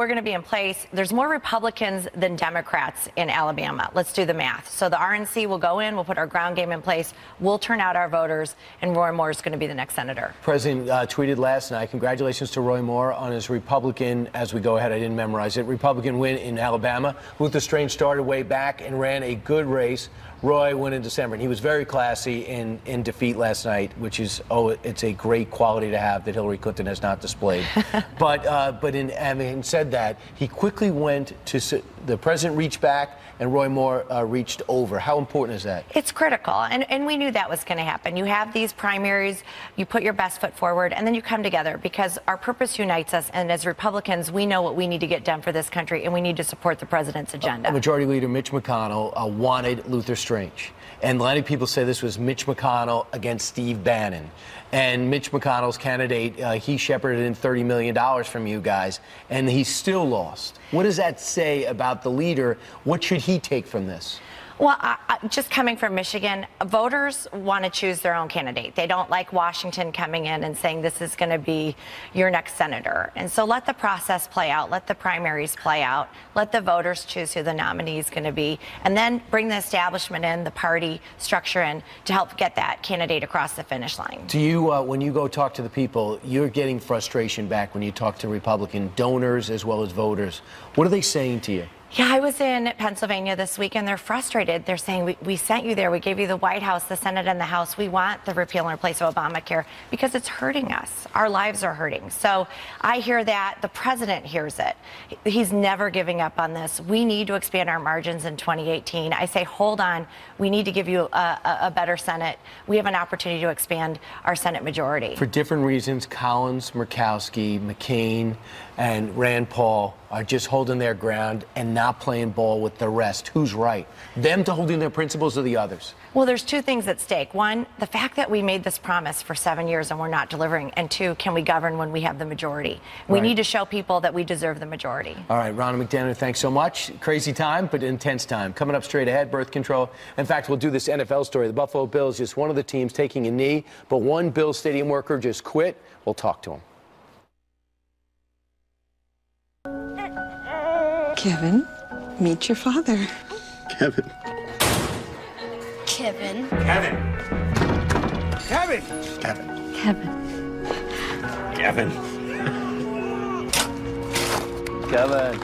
gonna be in place. There's more Republicans than Democrats in Alabama. Let's do the math. So the RNC will go in, we'll put our ground game in place, we'll turn out our voters, and Roy Moore is going to be the next senator. President tweeted last night, congratulations to Roy Moore on his Republican, as we go ahead, I didn't memorize it, Republican win in Alabama. Luther Strange started way back and ran a good race. Roy won in December, and he was very classy in defeat last night, which is, it's a great quality to have that Hillary Clinton has not displayed. But in having said that, he quickly went to, the president reached back, and Roy Moore reached over. How important is that? It's critical, and we knew that was going to happen. You have these primaries, you put your best foot forward, and then you come together because our purpose unites us, and as Republicans, we know what we need to get done for this country, and we need to support the president's agenda. Majority Leader Mitch McConnell wanted Luther Strange, and a lot of people say this was Mitch McConnell against Steve Bannon. And Mitch McConnell's candidate, he shepherded in $30 million from you guys, and he still lost. What does that say about the leader? What should he take from this? Well, just coming from Michigan, voters want to choose their own candidate. They don't like Washington coming in and saying this is going to be your next senator. And so let the process play out. Let the primaries play out. Let the voters choose who the nominee is going to be. And then bring the establishment in, the party structure in to help get that candidate across the finish line. Do you, when you go talk to the people, you're getting frustration back when you talk to Republican donors as well as voters. What are they saying to you? Yeah, I was in Pennsylvania this week, and they're frustrated. They're saying, we sent you there. We gave you the White House, the Senate, and the House. We want the repeal and replace of Obamacare because it's hurting us. Our lives are hurting. So I hear that. The president hears it. He's never giving up on this. We need to expand our margins in 2018. I say, hold on. We need to give you a better Senate. We have an opportunity to expand our Senate majority. For different reasons, Collins, Murkowski, McCain, and Rand Paul are just holding their ground and not playing ball with the rest. Who's right? Them to holding their principles or the others? Well, there's two things at stake. One, the fact that we made this promise for 7 years and we're not delivering. And two, can we govern when we have the majority? We need to show people that we deserve the majority. All right, Ronna McDaniel, thanks so much. Crazy time, but intense time. Coming up straight ahead, birth control. In fact, we'll do this NFL story. The Buffalo Bills, just one of the teams taking a knee, but one Bills stadium worker just quit. We'll talk to him. Kevin, meet your father. Kevin. Kevin. Kevin. Kevin. Kevin. Kevin. Kevin. Kevin.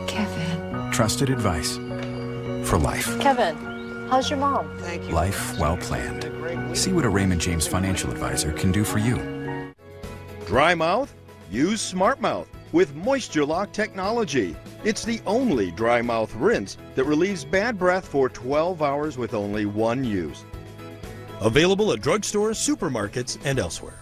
Kevin. Trusted advice for life. Kevin. How's your mom? Thank you. Life well planned. See what a Raymond James financial advisor can do for you. Dry mouth? Use Smart Mouth with Moisture Lock technology. It's the only dry mouth rinse that relieves bad breath for 12 hours with only one use. Available at drugstores, supermarkets, and elsewhere.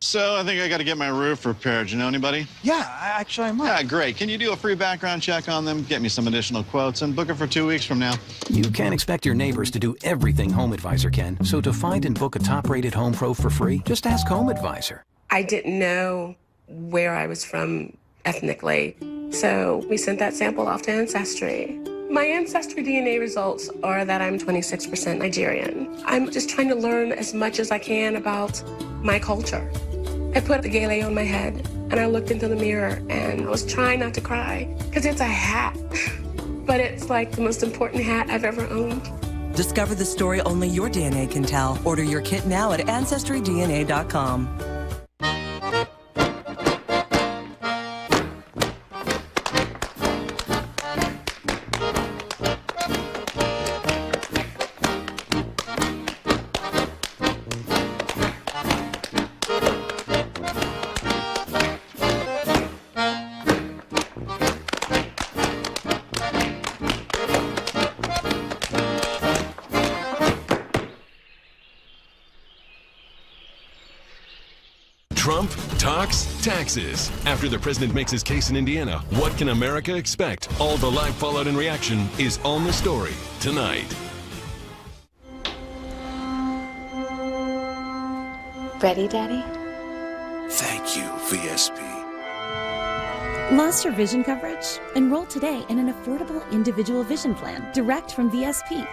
So I think I got to get my roof repaired. You know anybody? Yeah, actually I might. Yeah, great. Can you do a free background check on them? Get me some additional quotes and book it for 2 weeks from now. You can't expect your neighbors to do everything Home Advisor can. So to find and book a top-rated home pro for free, just ask Home Advisor. I didn't know where I was from ethnically, so we sent that sample off to Ancestry. My Ancestry DNA results are that I'm 26% Nigerian. I'm just trying to learn as much as I can about my culture. I put the gele on my head and I looked into the mirror and I was trying not to cry because it's a hat, but it's like the most important hat I've ever owned. Discover the story only your DNA can tell. Order your kit now at AncestryDNA.com. Trump talks taxes. After the president makes his case in Indiana, what can America expect? All the live fallout and reaction is on The Story tonight. Ready, Daddy? Thank you, VSP. Lost your vision coverage? Enroll today in an affordable individual vision plan direct from VSP.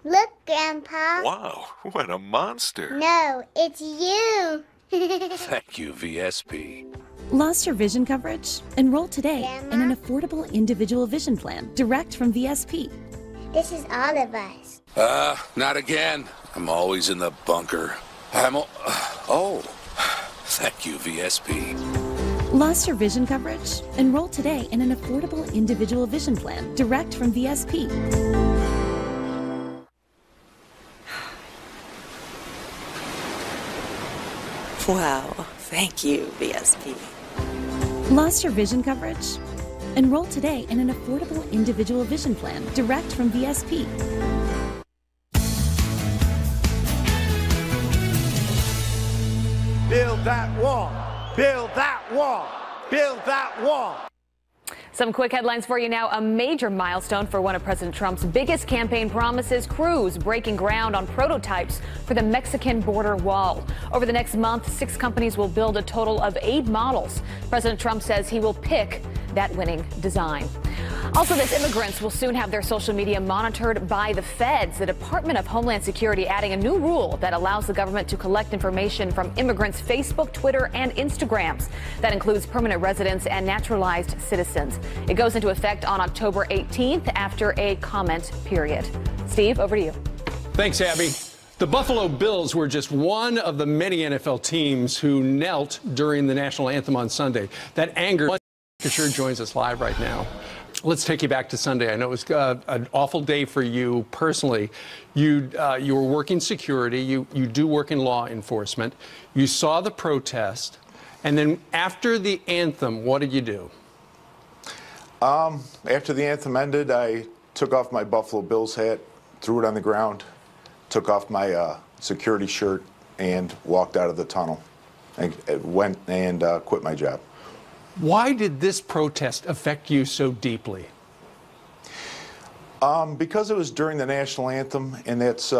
Look, Grandpa. Wow, what a monster. No, it's you. Thank you, VSP. Lost your vision coverage? Enroll today in an affordable individual vision plan direct from VSP. This is all of us. Not again. I'm always in the bunker. Oh, thank you, VSP. Lost your vision coverage? Enroll today in an affordable individual vision plan direct from VSP. Wow, thank you, VSP. Lost your vision coverage? Enroll today in an affordable individual vision plan direct from VSP. Build that wall. Build that wall. Build that wall. Some quick headlines for you now. A major milestone for one of President Trump's biggest campaign promises, Cruise breaking ground on prototypes for the Mexican border wall. Over the next month, 6 companies will build a total of 8 models. President Trump says he will pick that winning design. Also, this immigrants will soon have their social media monitored by the feds. The Department of Homeland Security adding a new rule that allows the government to collect information from immigrants' Facebook, Twitter, and Instagrams. That includes permanent residents and naturalized citizens. It goes into effect on October 18th after a comment period. Steve, over to you. Thanks, Abby. The Buffalo Bills were just one of the many NFL teams who knelt during the national anthem on Sunday. That anger. Sure joins us live right now. Let's take you back to Sunday. I know it was an awful day for you personally. You were working security. You do work in law enforcement. You saw the protest, and then after the anthem, what did you do? After the anthem ended, I took off my Buffalo Bills hat, threw it on the ground, took off my security shirt, and walked out of the tunnel. And went and quit my job. Why did this protest affect you so deeply? Because it was during the national anthem, and that's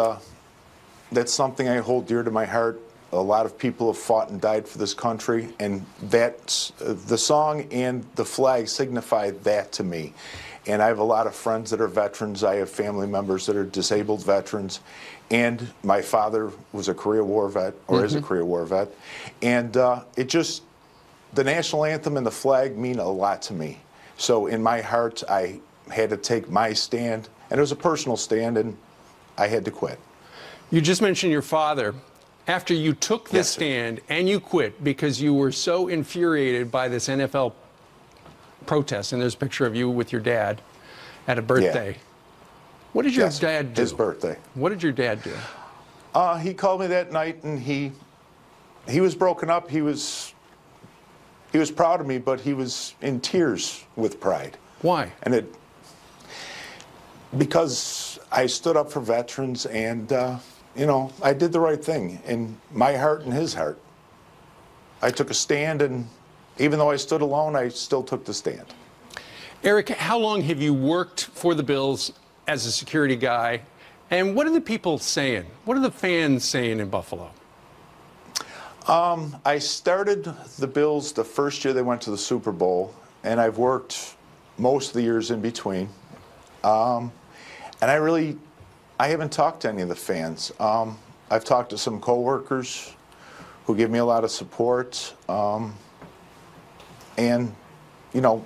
something I hold dear to my heart. A lot of people have fought and died for this country, and that's the song and the flag signify that to me. And I have a lot of friends that are veterans. I have family members that are disabled veterans. And my father was a Korea War vet, or is a Korea War vet. And the national anthem and the flag mean a lot to me. So in my heart, I had to take my stand, and it was a personal stand, and I had to quit. You just mentioned your father. After you took this stand and you quit because you were so infuriated by this NFL protest, and there's a picture of you with your dad at a birthday. What did your dad do? His birthday. What did your dad do? He called me that night, and he was broken up. He was proud of me, but he was in tears with pride. Why? And because I stood up for veterans, and you know, I did the right thing in my heart and his heart. I took a stand, and even though I stood alone, I still took the stand. Eric, how long have you worked for the Bills as a security guy? And what are the people saying? What are the fans saying in Buffalo? I started the Bills the first year they went to the Super Bowl, and I've worked most of the years in between. And I haven't talked to any of the fans. I've talked to some coworkers who give me a lot of support. And, you know,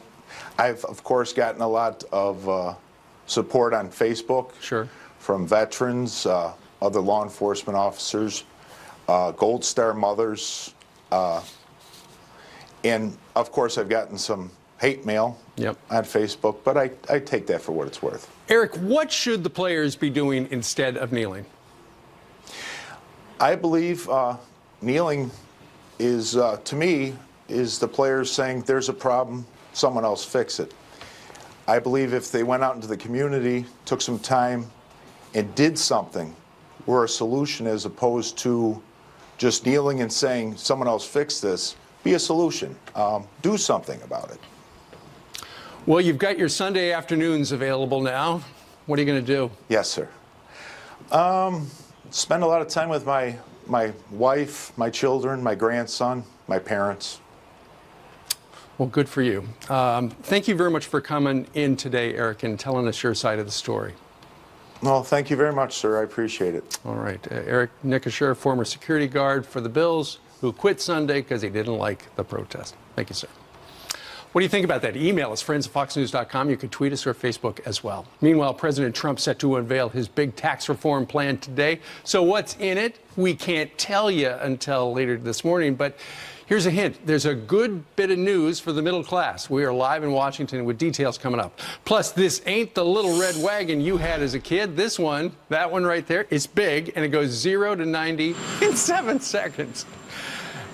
I've, of course, gotten a lot of support on Facebook. Sure. From veterans, other law enforcement officers, Gold Star mothers. And, of course, I've gotten some hate mail on Facebook, but I take that for what it's worth. Eric, what should the players be doing instead of kneeling? I believe kneeling is, to me, is the players saying there's a problem, someone else fix it. I believe if they went out into the community, took some time, and did something where a solution, as opposed to just kneeling and saying someone else fix this, be a solution. Do something about it. Well, you've got your Sunday afternoons available now. What are you going to do? Yes, sir. Spend a lot of time with my wife, my children, my grandson, my parents. Well, good for you. Thank you very much for coming in today, Eric, and telling us your side of the story. Well, thank you very much, sir. I appreciate it. All right. Eric Nickershire, former security guard for the Bills, who quit Sunday because he didn't like the protest. Thank you, sir. What do you think about that? Email us, friends@foxnews.com. You can tweet us or Facebook as well. Meanwhile, President Trump set to unveil his big tax reform plan today. So what's in it? We can't tell you until later this morning, but here's a hint. There's a good bit of news for the middle class. We are live in Washington with details coming up. Plus, this ain't the little red wagon you had as a kid. This one, that one right there, is big, and it goes 0 to 90 in 7 seconds.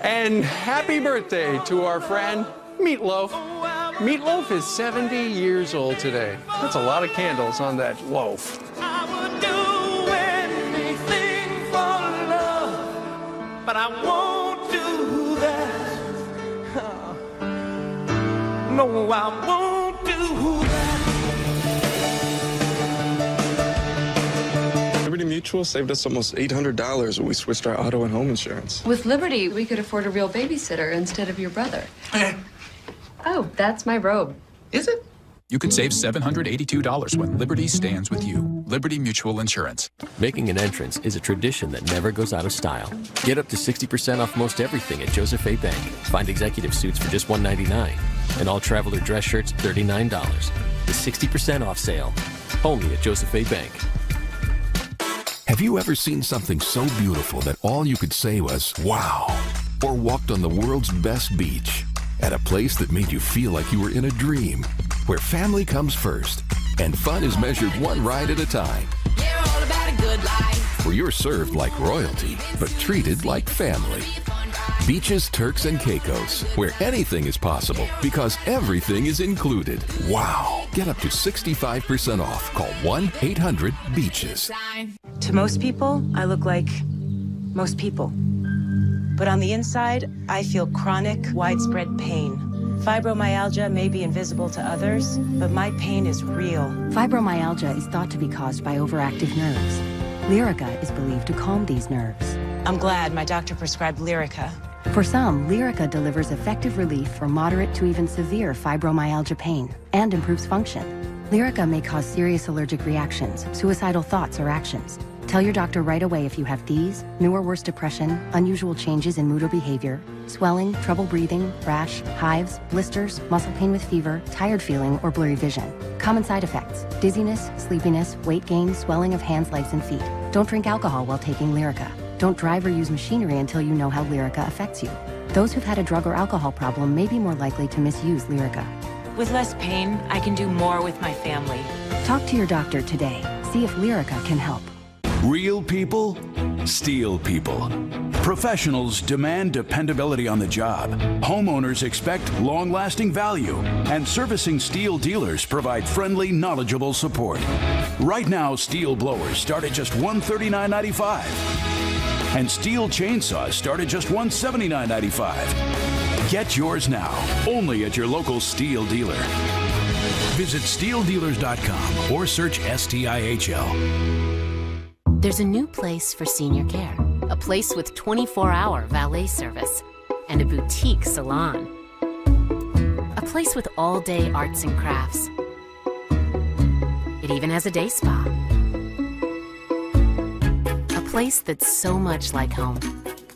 And happy birthday to our friend Meatloaf. Meatloaf is 70 years old today. That's a lot of candles on that loaf. I would do anything for love, but I won't do that. No, I won't do that. Liberty Mutual saved us almost $800 when we switched our auto and home insurance. With Liberty, we could afford a real babysitter instead of your brother. Oh, that's my robe. Is it? You could save $782 when Liberty stands with you. Liberty Mutual Insurance. Making an entrance is a tradition that never goes out of style. Get up to 60% off most everything at Joseph A. Bank. Find executive suits for just $199 and all traveler dress shirts $39. The 60% off sale, only at Joseph A. Bank. Have you ever seen something so beautiful that all you could say was, wow? Or walked on the world's best beach? At a place that made you feel like you were in a dream, where family comes first and fun is measured one ride at a time. You're all about a good life. Where you're served like royalty, but treated like family. Beaches, Turks, and Caicos, where anything is possible because everything is included. Wow! Get up to 65% off. Call 1-800-BEACHES. To most people, I look like most people. But on the inside, I feel chronic, widespread pain. Fibromyalgia may be invisible to others, but my pain is real. Fibromyalgia is thought to be caused by overactive nerves. Lyrica is believed to calm these nerves. I'm glad my doctor prescribed Lyrica. For some, Lyrica delivers effective relief from moderate to even severe fibromyalgia pain and improves function. Lyrica may cause serious allergic reactions, suicidal thoughts, or actions. Tell your doctor right away if you have these, new or worse depression, unusual changes in mood or behavior, swelling, trouble breathing, rash, hives, blisters, muscle pain with fever, tired feeling, or blurry vision. Common side effects: dizziness, sleepiness, weight gain, swelling of hands, legs, and feet. Don't drink alcohol while taking Lyrica. Don't drive or use machinery until you know how Lyrica affects you. Those who've had a drug or alcohol problem may be more likely to misuse Lyrica. With less pain, I can do more with my family. Talk to your doctor today. See if Lyrica can help. Real people, steel people. Professionals demand dependability on the job. Homeowners expect long-lasting value. And servicing steel dealers provide friendly, knowledgeable support. Right now, steel blowers start at just $139.95. And steel chainsaws start at just $179.95. Get yours now, only at your local steel dealer. Visit steeldealers.com or search STIHL. There's a new place for senior care, a place with 24-hour valet service and a boutique salon, a place with all-day arts and crafts. It even has a day spa, a place that's so much like home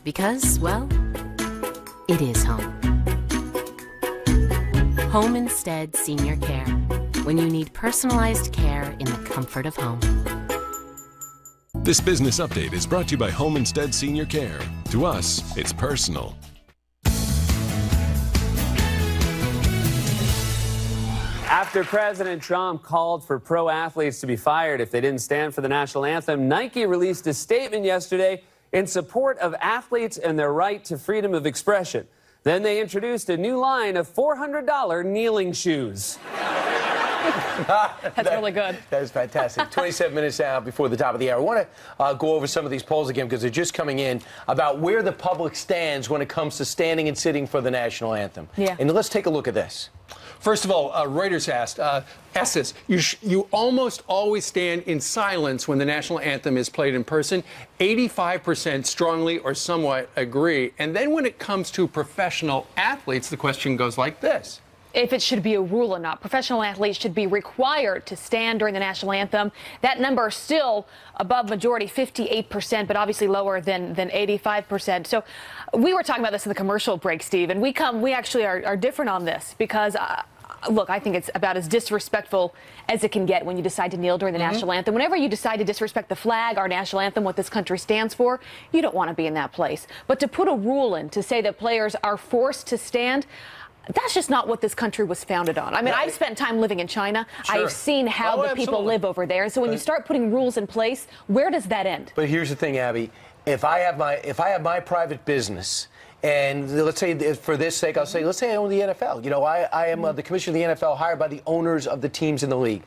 because, well, it is home. Home Instead Senior Care, when you need personalized care in the comfort of home. This business update is brought to you by Home Instead Senior Care. To us, it's personal. After President Trump called for pro athletes to be fired if they didn't stand for the national anthem, Nike released a statement yesterday in support of athletes and their right to freedom of expression. Then they introduced a new line of $400 kneeling shoes. That's really good. That is fantastic. 27 minutes out before the top of the hour. I want to go over some of these polls again because they're just coming in about where the public stands when it comes to standing and sitting for the national anthem. Yeah. And let's take a look at this. First of all, Reuters asked this, you almost always stand in silence when the national anthem is played in person. 85% strongly or somewhat agree. And then when it comes to professional athletes, the question goes like this. If it should be a rule or not. Professional athletes should be required to stand during the national anthem. That number is still above majority, 58%, but obviously lower than 85%. So we were talking about this in the commercial break, Steve, and we actually are different on this because look, I think it's about as disrespectful as it can get when you decide to kneel during the national anthem. Whenever you decide to disrespect the flag, our national anthem, what this country stands for, you don't want to be in that place. But to put a rule in to say that players are forced to stand, that's just not what this country was founded on. I mean, I've spent time living in China. Sure. I've seen how the people live over there. And so when you start putting rules in place, where does that end? But here's the thing, Abby. If I have my private business, and let's say for this sake, I'll say, let's say I own the NFL. You know, I am the commissioner of the NFL, hired by the owners of the teams in the league.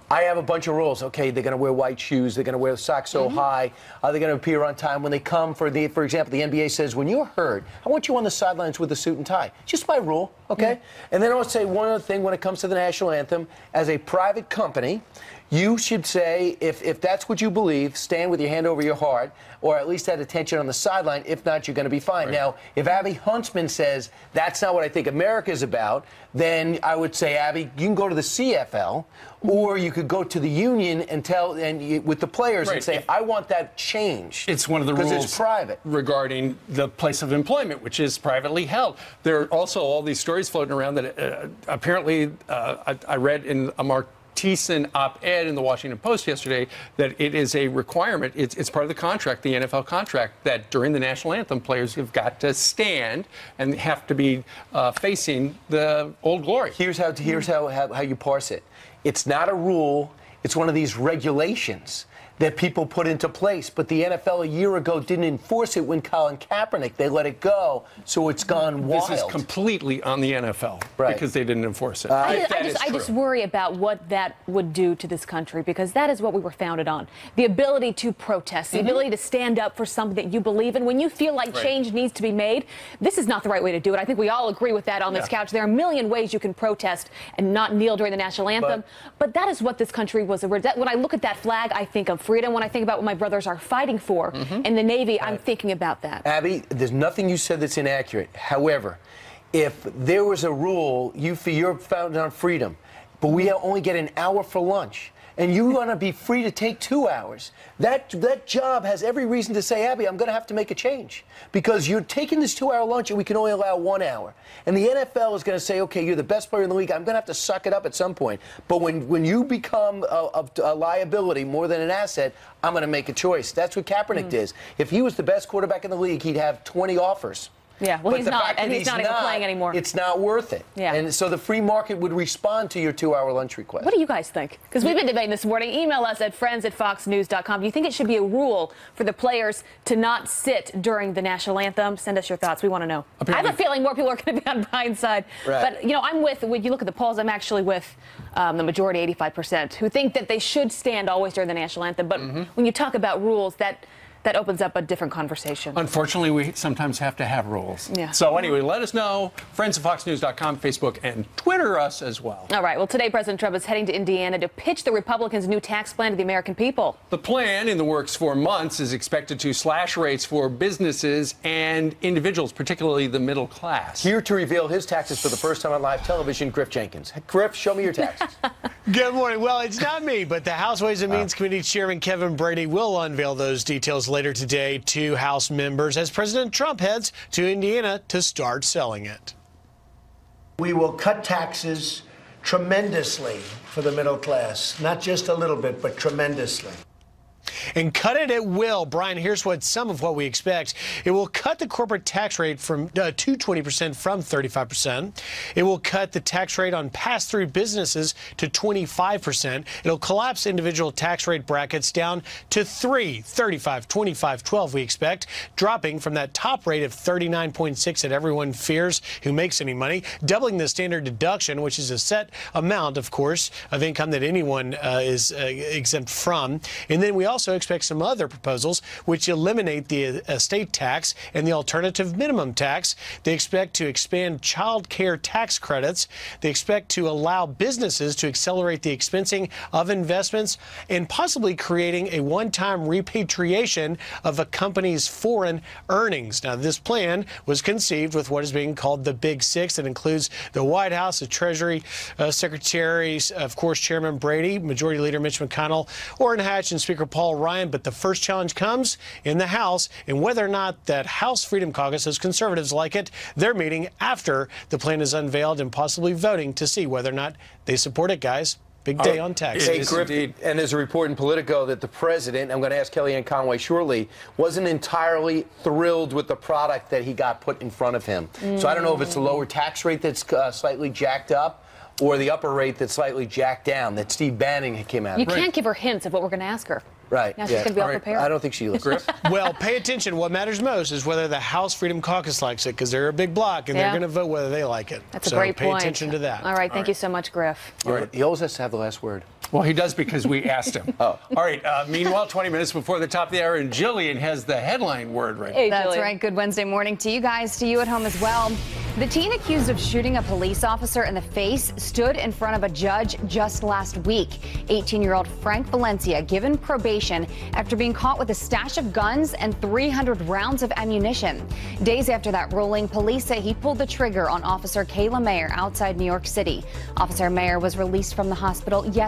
I have a bunch of rules. Okay, they're going to wear white shoes. They're going to wear the socks so high. They're going to appear on time when they come. For example, the NBA says, when you're hurt, I want you on the sidelines with a suit and tie. Just my rule, okay? And then I would say one other thing when it comes to the national anthem. As a private company, you should say, if that's what you believe, stand with your hand over your heart, or at least have attention on the sideline. If not, you're going to be fine. Right. Now, if Abby Huntsman says that's not what I think America is about, then I would say, Abby, you can go to the CFL, or you could go to the union and with the players and say, I want that changed. It's one of the rules because it's private regarding the place of employment, which is privately held. There are also all these stories floating around that apparently I read in a Mark Thiessen op-ed in the Washington Post yesterday that it is a requirement. It's part of the contract, the NFL contract, that during the national anthem, players have got to stand and have to be facing the Old Glory. Here's how you parse it. It's not a rule. It's one of these regulations that people put into place. But the NFL a year ago didn't enforce it when Colin Kaepernick. They let it go, so it's gone wild. This is completely on the NFL because they didn't enforce it. I just worry about what that would do to this country because that is what we were founded on. The ability to protest, the ability to stand up for something that you believe in. When you feel like change needs to be made, this is not the right way to do it. I think we all agree with that on this couch. There are a million ways you can protest and not kneel during the national anthem. But that is what this country was. When I look at that flag, I think of freedom. When I think about what my brothers are fighting for in the Navy, I'm thinking about that. Abby, there's nothing you said that's inaccurate. However, if there was a rule, you're founded on freedom, but we only get an hour for lunch, and you want to be free to take 2 hours, that job has every reason to say, Abby, I'm going to have to make a change because you're taking this 2-hour lunch and we can only allow 1 hour. And the NFL is going to say, okay, you're the best player in the league. I'm going to have to suck it up at some point. But when you become a liability more than an asset, I'm going to make a choice. That's what Kaepernick did. If he was the best quarterback in the league, he'd have 20 offers. Yeah, well, But he's the not, fact and that he's not even playing anymore. It's not worth it. Yeah. And so the free market would respond to your 2-hour lunch request. What do you guys think? Because we've been debating this morning. Email us at friends@foxnews.com. Do you think it should be a rule for the players to not sit during the national anthem? Send us your thoughts. We want to know. I have a feeling more people are going to be on Brian's side. Right. But, you know, I'm with, when you look at the polls, I'm actually with the majority, 85%, who think that they should stand always during the national anthem. But when you talk about rules, that opens up a different conversation. Unfortunately, we sometimes have to have rules. Yeah. So anyway, let us know. Friends@foxnews.com, Facebook, and Twitter us as well. All right. Well, today President Trump is heading to Indiana to pitch the Republicans' new tax plan to the American people. The plan, in the works for months, is expected to slash rates for businesses and individuals, particularly the middle class. Here to reveal his taxes for the first time on live television, Griff Jenkins. Griff, show me your taxes. Good morning. Well, it's not me, but the House Ways and Means Committee Chairman Kevin Brady will unveil those details later today to House members as President Trump heads to Indiana to start selling it. We will cut taxes tremendously for the middle class, not just a little bit, but tremendously. And cut it at will. Brian, here's some of what we expect. It will cut the corporate tax rate from to 20% from 35%. It will cut the tax rate on pass-through businesses to 25%. It'll collapse individual tax rate brackets down to 3, 35, 25, 12, we expect, dropping from that top rate of 39.6 that everyone fears who makes any money, doubling the standard deduction, which is a set amount, of course, of income that anyone is exempt from. And then we also expect some other proposals which eliminate the estate tax and the alternative minimum tax. They expect to expand child care tax credits. They expect to allow businesses to accelerate the expensing of investments and possibly creating a one-time repatriation of a company's foreign earnings. Now, this plan was conceived with what is being called the Big Six. That includes the White House, the Treasury Secretaries, of course, Chairman Brady, Majority Leader Mitch McConnell, Orrin Hatch, and Speaker Paul Ryan. But the first challenge comes in the House, and whether or not that House Freedom Caucus, as conservatives like it, they're meeting after the plan is unveiled and possibly voting to see whether or not they support it, guys. Big day on taxes. Hey, Griff, and there's a report in Politico that the president, I'm going to ask Kellyanne Conway shortly, wasn't entirely thrilled with the product that he got put in front of him. So I don't know if it's the lower tax rate that's slightly jacked up or the upper rate that's slightly jacked down that Steve Bannon came out of. You can't give her hints of what we're going to ask her. Right. Now she's going to be all prepared. I don't think she listens. Well, pay attention. What matters most is whether the House Freedom Caucus likes it, because they're a big block, and they're going to vote whether they like it. That's a great point. Pay attention to that. All right. Thank you so much, Griff. All right. He always has to have the last word. Well, he does because we asked him. All right. Meanwhile, 20 minutes before the top of the hour, and Jillian has the headline word right now. That's right. Good Wednesday morning to you guys, to you at home as well. The teen accused of shooting a police officer in the face stood in front of a judge just last week. 18-year-old Frank Valencia given probation after being caught with a stash of guns and 300 rounds of ammunition. Days after that ruling, police say he pulled the trigger on Officer Kayla Mayer outside New York City. Officer Mayer was released from the hospital yesterday.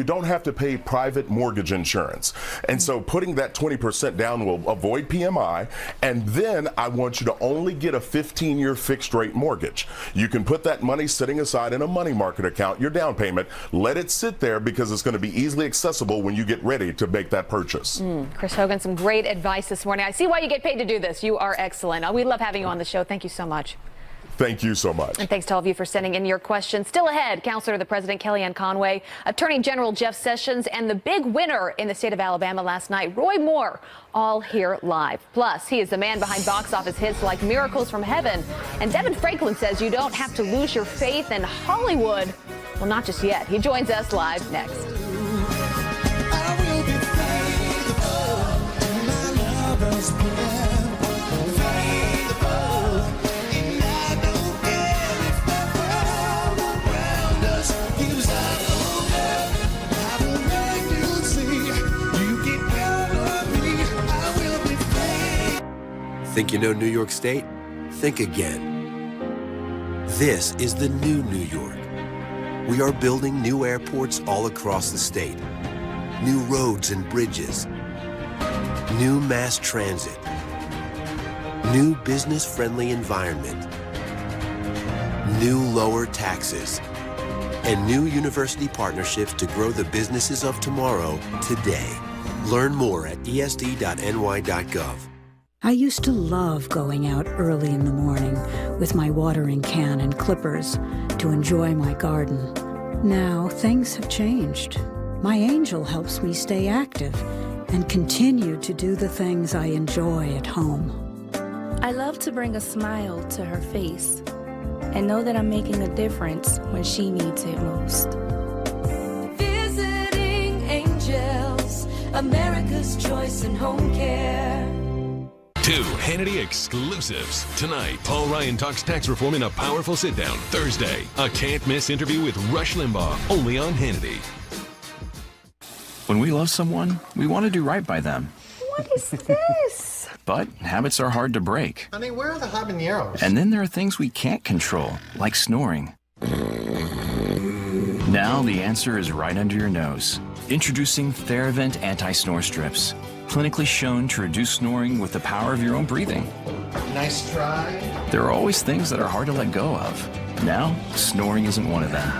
You don't have to pay private mortgage insurance. And so putting that 20% down will avoid PMI. And then I want you to only get a 15-year fixed rate mortgage. You can put that money sitting aside in a money market account, your down payment, let it sit there because it's going to be easily accessible when you get ready to make that purchase. Chris Hogan, some great advice this morning. I see why you get paid to do this. You are excellent. We love having you on the show. Thank you so much. Thank you so much. And thanks to all of you for sending in your questions. Still ahead, Counselor to the President Kellyanne Conway, Attorney General Jeff Sessions, and the big winner in the state of Alabama last night, Roy Moore, all here live. Plus, he is the man behind box office hits like Miracles from Heaven. And Devin Franklin says you don't have to lose your faith in Hollywood. Well, not just yet. He joins us live next. Think you know New York State? Think again. This is the new New York. We are building new airports all across the state, new roads and bridges, new mass transit, new business-friendly environment, new lower taxes, and new university partnerships to grow the businesses of tomorrow today. Learn more at esd.ny.gov. I used to love going out early in the morning with my watering can and clippers to enjoy my garden. Now things have changed. My angel helps me stay active and continue to do the things I enjoy at home. I love to bring a smile to her face and know that I'm making a difference when she needs it most. Visiting Angels, America's choice in home care. 2 Hannity exclusives. Tonight, Paul Ryan talks tax reform in a powerful sit-down. Thursday, a can't-miss interview with Rush Limbaugh, only on Hannity. When we love someone, we want to do right by them. What is this? But habits are hard to break. Honey, where are the habaneros? And then there are things we can't control, like snoring. Now the answer is right under your nose. Introducing Theravent Anti-Snore Strips. Clinically shown to reduce snoring with the power of your own breathing. Nice try. There are always things that are hard to let go of. Now, snoring isn't one of them.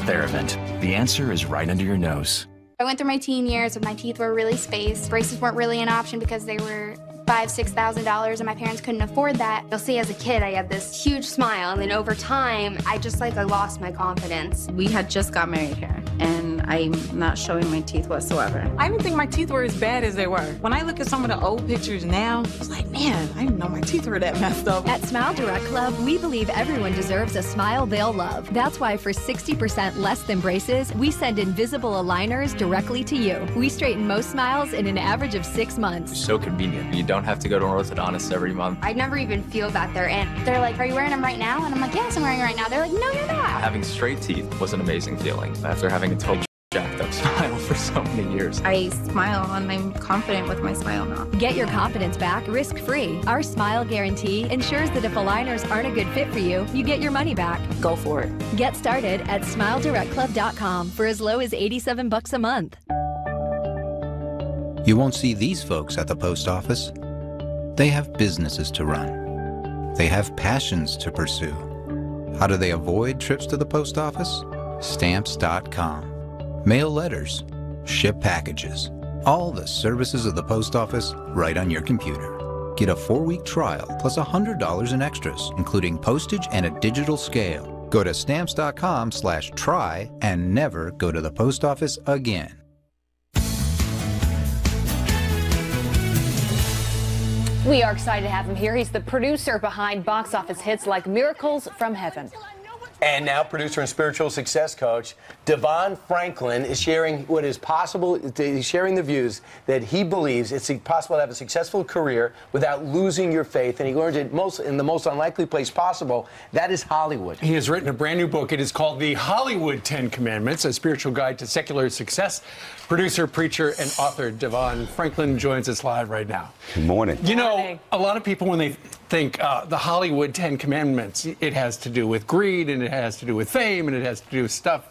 Theravent. The answer is right under your nose. I went through my teen years when my teeth were really spaced. Braces weren't really an option because they were $5,000, $6,000 and my parents couldn't afford that. You'll see as a kid I had this huge smile, and then over time I lost my confidence. We had just got married here and I'm not showing my teeth whatsoever. I didn't think my teeth were as bad as they were. When I look at some of the old pictures now, it's like, man, I didn't know my teeth were that messed up. At Smile Direct Club, we believe everyone deserves a smile they'll love. That's why for 60% less than braces, we send invisible aligners directly to you. We straighten most smiles in an average of 6 months. So convenient. You don't have to go to an orthodontist every month. I never even feel that they're in. They're like, are you wearing them right now? And I'm like, yes, I'm wearing them right now. They're like, no, you're not. Having straight teeth was an amazing feeling after having a total jacked up smile for so many years. I smile and I'm confident with my smile now. Get your confidence back risk-free. Our smile guarantee ensures that if aligners aren't a good fit for you, you get your money back. Go for it. Get started at SmileDirectClub.com for as low as $87 a month. You won't see these folks at the post office. They have businesses to run. They have passions to pursue. How do they avoid trips to the post office? Stamps.com. Mail letters, ship packages, all the services of the post office right on your computer. Get a 4-week trial plus $100 in extras, including postage and a digital scale. Go to stamps.com/try and never go to the post office again. We are excited to have him here. He's the producer behind box office hits like Miracles from Heaven. And now producer and spiritual success coach Devon Franklin is sharing what is possible. He's sharing the views that he believes it's possible to have a successful career without losing your faith. And he learned it in the most unlikely place possible. That is Hollywood. He has written a brand new book. It is called The Hollywood 10 Commandments, a spiritual guide to secular success. Producer, preacher, and author Devon Franklin joins us live right now. Good morning. You know, a lot of people, when they think the Hollywood 10 Commandments, it has to do with greed, and it has to do with fame, and it has to do with stuff.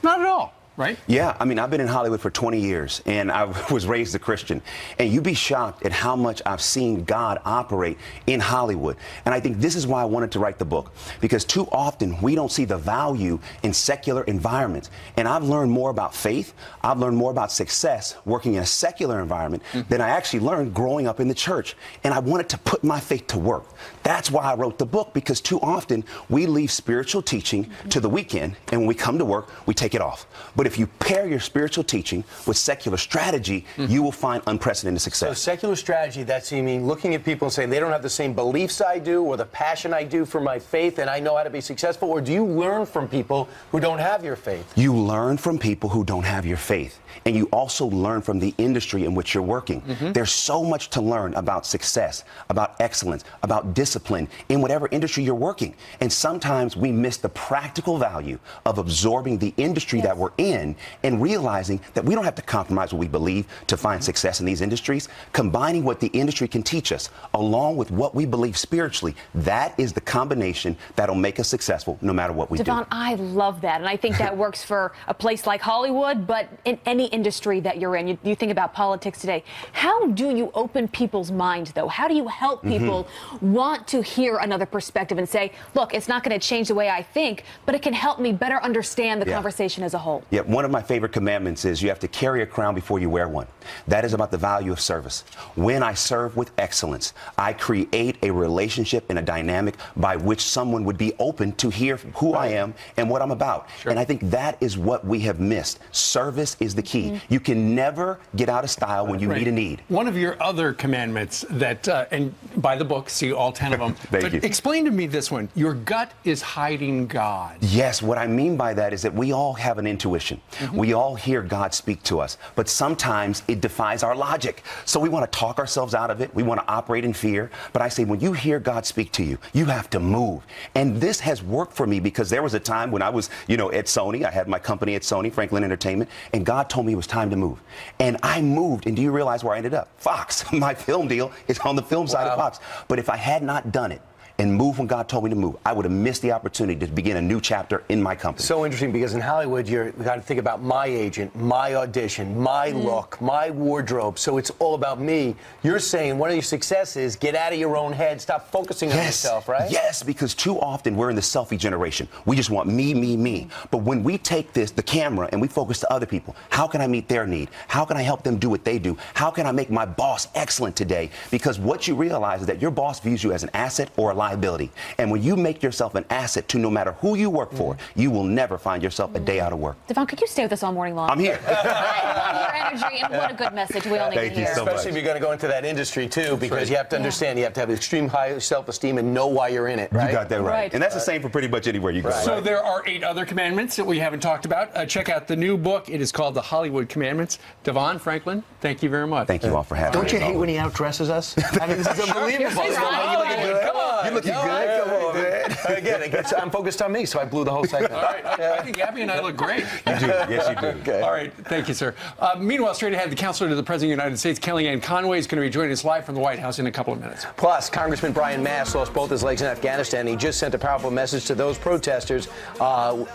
Not at all. right? Yeah, I mean, I've been in Hollywood for 20 years, and I was raised a Christian. And you'd be shocked at how much I've seen God operate in Hollywood. And I think this is why I wanted to write the book, because too often we don't see the value in secular environments. And I've learned more about faith, I've learned more about success working in a secular environment than I actually learned growing up in the church. And I wanted to put my faith to work. That's why I wrote the book, because too often we leave spiritual teaching to the weekend, and when we come to work, we take it off. But if you pair your spiritual teaching with secular strategy, you will find unprecedented success. So secular strategy, that's, you mean, looking at people and saying they don't have the same beliefs I do or the passion I do for my faith, and I know how to be successful? Or do you learn from people who don't have your faith? You learn from people who don't have your faith. And you also learn from the industry in which you're working. There's so much to learn about success, about excellence, about discipline in whatever industry you're working. And sometimes we miss the practical value of absorbing the industry that we're in and realizing that we don't have to compromise what we believe to find success in these industries. Combining what the industry can teach us along with what we believe spiritually, that is the combination that'll make us successful no matter what we do. Devon, I love that. And I think that works for a place like Hollywood, but in any industry that you're in. You think about politics today. How do you open people's minds, though? How do you help people want to hear another perspective and say, look, it's not going to change the way I think, but it can help me better understand the conversation as a whole? Yeah, one of my favorite commandments is you have to carry a crown before you wear one. That is about the value of service. When I serve with excellence, I create a relationship and a dynamic by which someone would be open to hear who I am and what I'm about. And I think that is what we have missed. Service is the key. You can never get out of style when you meet a need. One of your other commandments that, and by the book, see all 10 of them. Thank you. Explain to me this one. Your gut is hiding God. Yes, what I mean by that is that we all have an intuition. We all hear God speak to us, but sometimes it defies our logic. So we want to talk ourselves out of it. We want to operate in fear. But I say, when you hear God speak to you, you have to move. And this has worked for me because there was a time when I was, at Sony. I had my company at Sony, Franklin Entertainment, and God told me it was time to move. And I moved, and do you realize where I ended up? Fox. My film deal is on the film side of Fox. But if I had not done it and moved when God told me to move, I would have missed the opportunity to begin a new chapter in my company. So interesting, because in Hollywood, you got to think about my agent, my audition, my look, my wardrobe. So it's all about me. You're saying one of your successes is get out of your own head, stop focusing on yourself, right? Yes, because too often we're in the selfie generation. We just want me, me, me. But when we take the camera, and we focus to other people, how can I meet their need? How can I help them do what they do? How can I make my boss excellent today? Because what you realize is that your boss views you as an asset or a liability. And when you make yourself an asset to no matter who you work for, you will never find yourself a day out of work. Devon, could you stay with us all morning long? I'm here. I love your energy, and what a good message we all need to hear. Thank you so much. Especially if you're going to go into that industry, too, because you have to understand, you have to have extreme high self-esteem and know why you're in it, right? You got that right. And that's the same for pretty much anywhere you go. So there are 8 other commandments that we haven't talked about. Check out the new book. It is called The Hollywood Commandments. Devon, Franklin, thank you very much. Thank you all for having me. Don't you hate when he outdresses us? I mean, this is unbelievable. Come on. You're looking good. Come on, man. Again, I'm focused on me, so I blew the whole segment. All right. I think Abby and I look great. You do. Yes, you do. Okay. All right. Thank you, sir. Meanwhile, straight ahead, the counselor to the President of the United States, Kellyanne Conway, is going to be joining us live from the White House in a couple of minutes. Plus, Congressman Brian Mast lost both his legs in Afghanistan. He just sent a powerful message to those protesters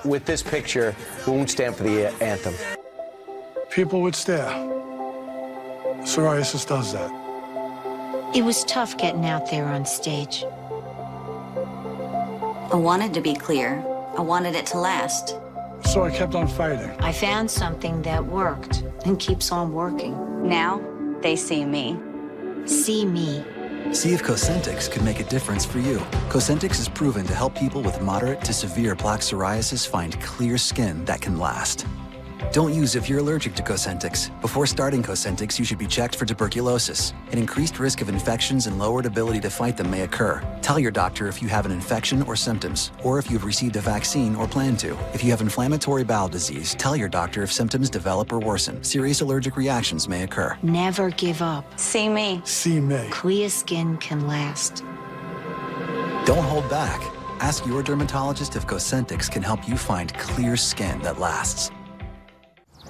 with this picture. We won't stand for the anthem. People would stare. Psoriasis does that. It was tough getting out there on stage. I wanted to be clear. I wanted it to last. So I kept on fighting. I found something that worked and keeps on working. Now, they see me. See me. See if Cosentyx could make a difference for you. Cosentyx is proven to help people with moderate to severe plaque psoriasis find clear skin that can last. Don't use if you're allergic to Cosentyx. Before starting Cosentyx, you should be checked for tuberculosis. An increased risk of infections and lowered ability to fight them may occur. Tell your doctor if you have an infection or symptoms, or if you've received a vaccine or plan to. If you have inflammatory bowel disease, tell your doctor if symptoms develop or worsen. Serious allergic reactions may occur. Never give up. See me. See me. Clear skin can last. Don't hold back. Ask your dermatologist if Cosentyx can help you find clear skin that lasts.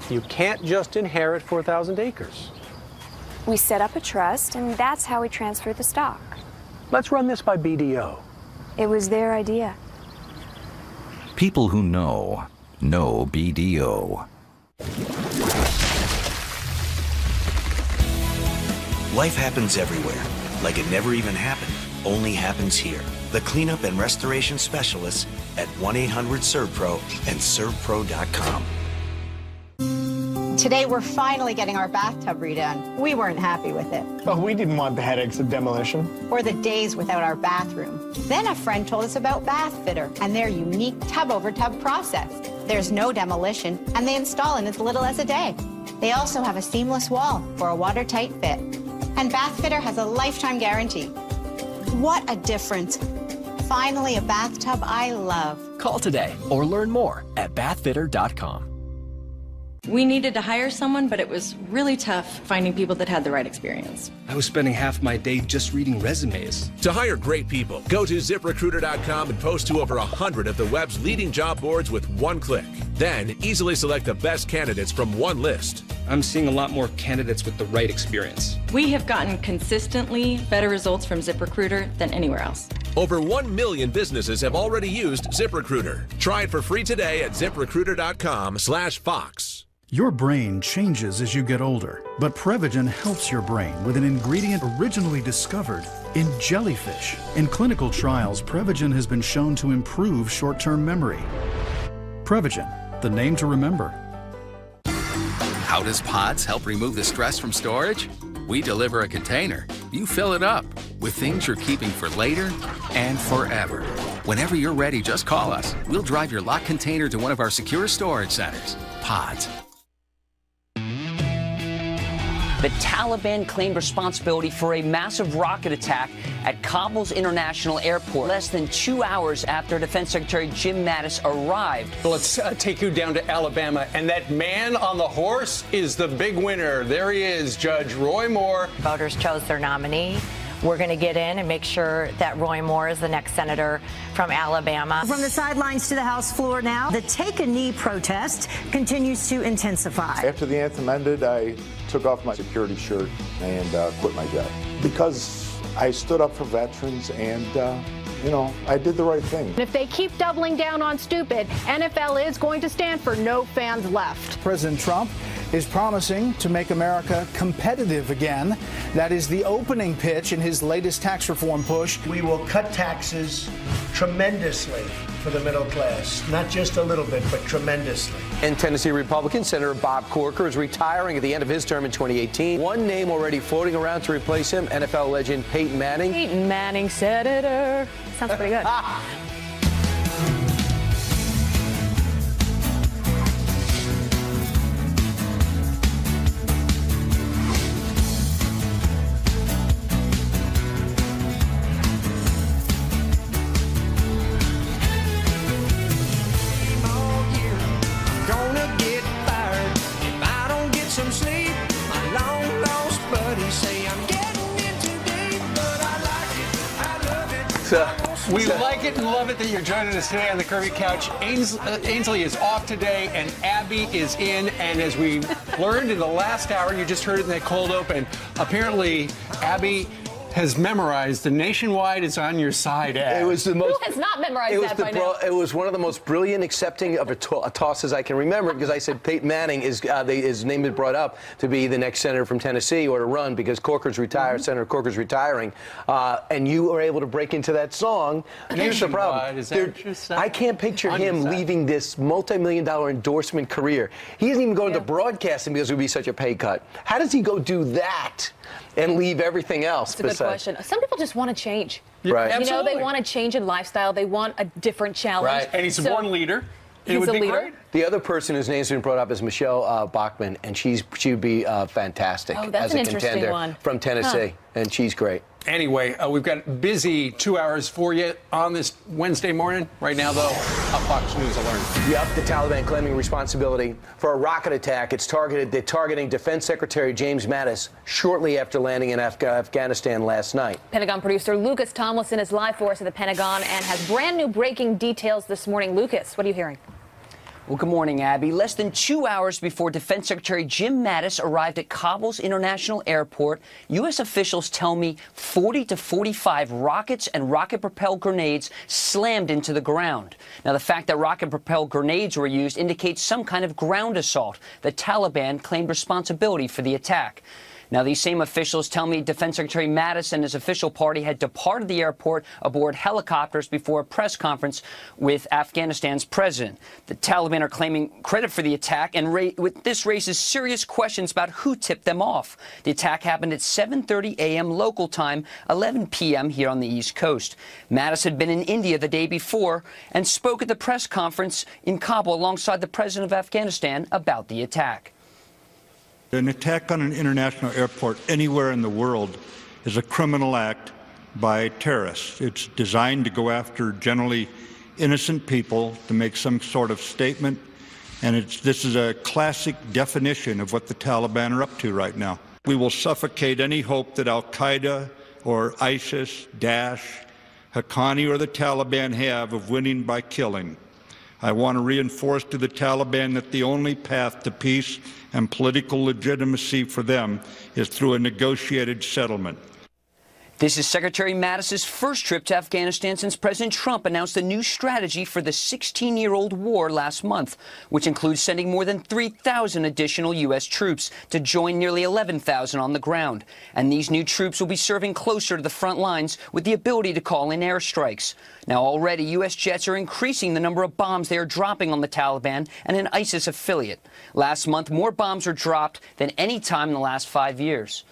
You can't just inherit 4,000 acres. We set up a trust, and that's how we transfer the stock. Let's run this by BDO. It was their idea. People who know BDO. Life happens everywhere, like it never even happened, only happens here. The cleanup and restoration specialists at 1-800-SERVPRO and ServPro.com. Today, we're finally getting our bathtub redone. We weren't happy with it. Oh, we didn't want the headaches of demolition. Or the days without our bathroom. Then a friend told us about Bath Fitter and their unique tub-over-tub process. There's no demolition, and they install in as little as a day. They also have a seamless wall for a watertight fit. And Bath Fitter has a lifetime guarantee. What a difference. Finally, a bathtub I love. Call today or learn more at bathfitter.com. We needed to hire someone, but it was really tough finding people that had the right experience. I was spending half my day just reading resumes. To hire great people, go to ZipRecruiter.com and post to over 100 of the web's leading job boards with one click. Then easily select the best candidates from one list. I'm seeing a lot more candidates with the right experience. We have gotten consistently better results from ZipRecruiter than anywhere else. Over 1 million businesses have already used ZipRecruiter. Try it for free today at ZipRecruiter.com/Fox. Your brain changes as you get older, but Prevagen helps your brain with an ingredient originally discovered in jellyfish. In clinical trials, Prevagen has been shown to improve short-term memory. Prevagen, the name to remember. How does Pods help remove the stress from storage? We deliver a container. You fill it up with things you're keeping for later and forever. Whenever you're ready, just call us. We'll drive your locked container to one of our secure storage centers. Pods. The Taliban claimed responsibility for a massive rocket attack at Kabul's International Airport less than 2 hours after Defense Secretary Jim Mattis arrived. Well, let's take you down to Alabama, and that man on the horse is the big winner. There he is, Judge Roy Moore. Voters chose their nominee. We're going to get in and make sure that Roy Moore is the next senator from Alabama. From the sidelines to the House floor now, the Take a Knee protest continues to intensify. After the anthem ended, I took off my security shirt and quit my job because I stood up for veterans and, I did the right thing. If they keep doubling down on stupid, NFL is going to stand for no fans left. President Trump is promising to make America competitive again. That is the opening pitch in his latest tax reform push. We will cut taxes tremendously for the middle class. Not just a little bit, but tremendously. And Tennessee Republican Senator Bob Corker is retiring at the end of his term in 2018. One name already floating around to replace him, NFL legend Peyton Manning. Peyton Manning, senator. Sounds pretty good. We like it and love it that you're joining us today on the Curvy Couch. Ainsley is off today, and Abby is in. And as we learned in the last hour, you just heard it in that cold open, apparently Abby has memorized the Nationwide is on your side ad. It was the most. Who has not memorized that by now? It was one of the most brilliant accepting of a toss as I can remember, because I said Peyton Manning his name is brought up to be the next senator from Tennessee or to run because Corker's retired. Senator Corker's retiring, and you were able to break into that song. Here's the problem: I can't picture him leaving this multi-million-dollar endorsement career. He isn't even going to broadcasting because it would be such a pay cut. How does he go do that and leave everything else? That's a good question. Some people just want to change. Right. You know, they want to change in lifestyle. They want a different challenge. Right. And he's a born leader. He's a leader. Great. The other person whose name's been brought up is Michelle Bachmann, and she would be fantastic as a contender from Tennessee, and she's great. Anyway, we've got a busy 2 hours for you on this Wednesday morning. Right now, though, a Fox News alert. Yep, the Taliban claiming responsibility for a rocket attack. They're targeting Defense Secretary James Mattis shortly after landing in Afghanistan last night. Pentagon producer Lucas Tomlinson is live for us at the Pentagon and has brand new breaking details this morning. Lucas, what are you hearing? Well, good morning, Abby. Less than 2 hours before Defense Secretary Jim Mattis arrived at Kabul's International Airport, U.S. officials tell me 40 to 45 rockets and rocket-propelled grenades slammed into the ground. Now, the fact that rocket-propelled grenades were used indicates some kind of ground assault. The Taliban claimed responsibility for the attack. Now, these same officials tell me Defense Secretary Mattis and his official party had departed the airport aboard helicopters before a press conference with Afghanistan's president. The Taliban are claiming credit for the attack, and this raises serious questions about who tipped them off. The attack happened at 7:30 a.m. local time, 11 p.m. here on the East Coast. Mattis had been in India the day before and spoke at the press conference in Kabul alongside the president of Afghanistan about the attack. An attack on an international airport anywhere in the world is a criminal act by terrorists. It's designed to go after generally innocent people to make some sort of statement, and this is a classic definition of what the Taliban are up to right now. We will suffocate any hope that Al-Qaeda or ISIS, Daesh, Haqqani, or the Taliban have of winning by killing. I want to reinforce to the Taliban that the only path to peace and political legitimacy for them is through a negotiated settlement. This is Secretary Mattis's first trip to Afghanistan since President Trump announced a new strategy for the 16-year-old war last month, which includes sending more than 3,000 additional U.S. troops to join nearly 11,000 on the ground. And these new troops will be serving closer to the front lines with the ability to call in airstrikes. Now, already, U.S. jets are increasing the number of bombs they are dropping on the Taliban and an ISIS affiliate. Last month, more bombs were dropped than any time in the last 5 years.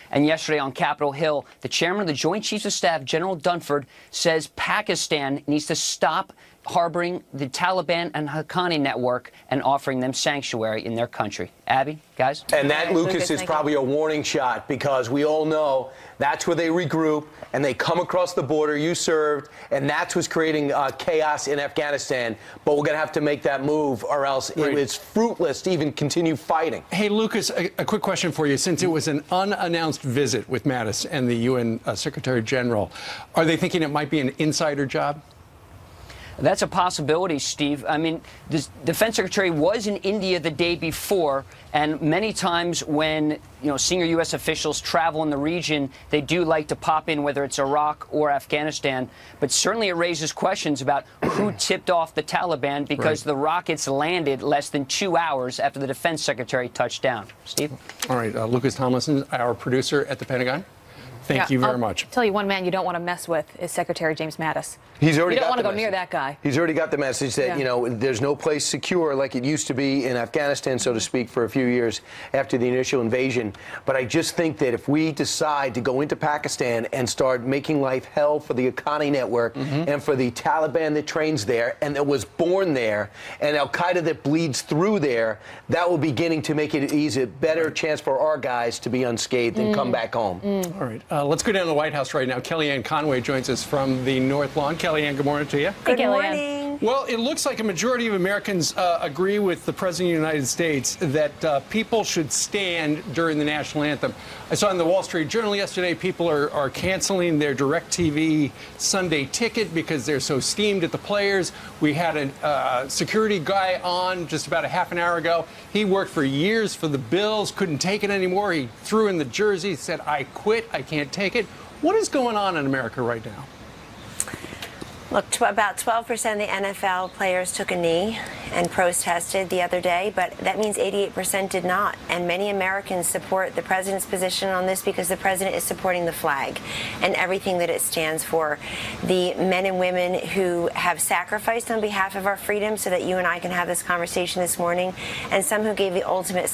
And yesterday on Capitol Hill, the chairman of the Joint Chiefs of Staff, General Dunford, says Pakistan needs to stop harboring the Taliban and Haqqani network and offering them sanctuary in their country. Abby, guys? And that, Lucas, is probably a warning shot, because we all know that's where they regroup and they come across the border. You served, and that's what's creating chaos in Afghanistan. But we're going to have to make that move, or else it's fruitless to even continue fighting. Hey, Lucas, a quick question for you. Since it was an unannounced visit with Mattis and the UN Secretary General, are they thinking it might be an insider job? That's a possibility, Steve. I mean, the Defense Secretary was in India the day before, and many times when senior U.S. officials travel in the region, they do like to pop in, whether it's Iraq or Afghanistan. But certainly it raises questions about who tipped off the Taliban, because the rockets landed less than 2 hours after the Defense Secretary touched down. Steve? All right, Lucas Tomlinson, our producer at the Pentagon. Thank you very much. I'll tell you one man you don't want to mess with is Secretary James Mattis. He's already you don't got want to the go near that guy. He's already got the message that, there's no place secure like it used to be in Afghanistan, so to speak, for a few years after the initial invasion. But I just think that if we decide to go into Pakistan and start making life hell for the Haqqani network and for the Taliban that trains there and that was born there and Al-Qaeda that bleeds through there, that will beginning to make it a better chance for our guys to be unscathed and come back home. All right. Let's go down to the White House right now. Kellyanne Conway joins us from the North Lawn. Kellyanne, good morning to you. Good morning. Well, it looks like a majority of Americans agree with the President of the United States that people should stand during the national anthem. I saw in the Wall Street Journal yesterday people are canceling their DirecTV Sunday ticket because they're so steamed at the players. We had a security guy on just about a half an hour ago. He worked for years for the Bills, couldn't take it anymore. He threw in the jersey, said, "I quit, I can't take it." What is going on in America right now? Look, about 12% of the NFL players took a knee and protested the other day, but that means 88% did not. And many Americans support the president's position on this because the president is supporting the flag and everything that it stands for. The men and women who have sacrificed on behalf of our freedom so that you and I can have this conversation this morning, and some who gave the ultimate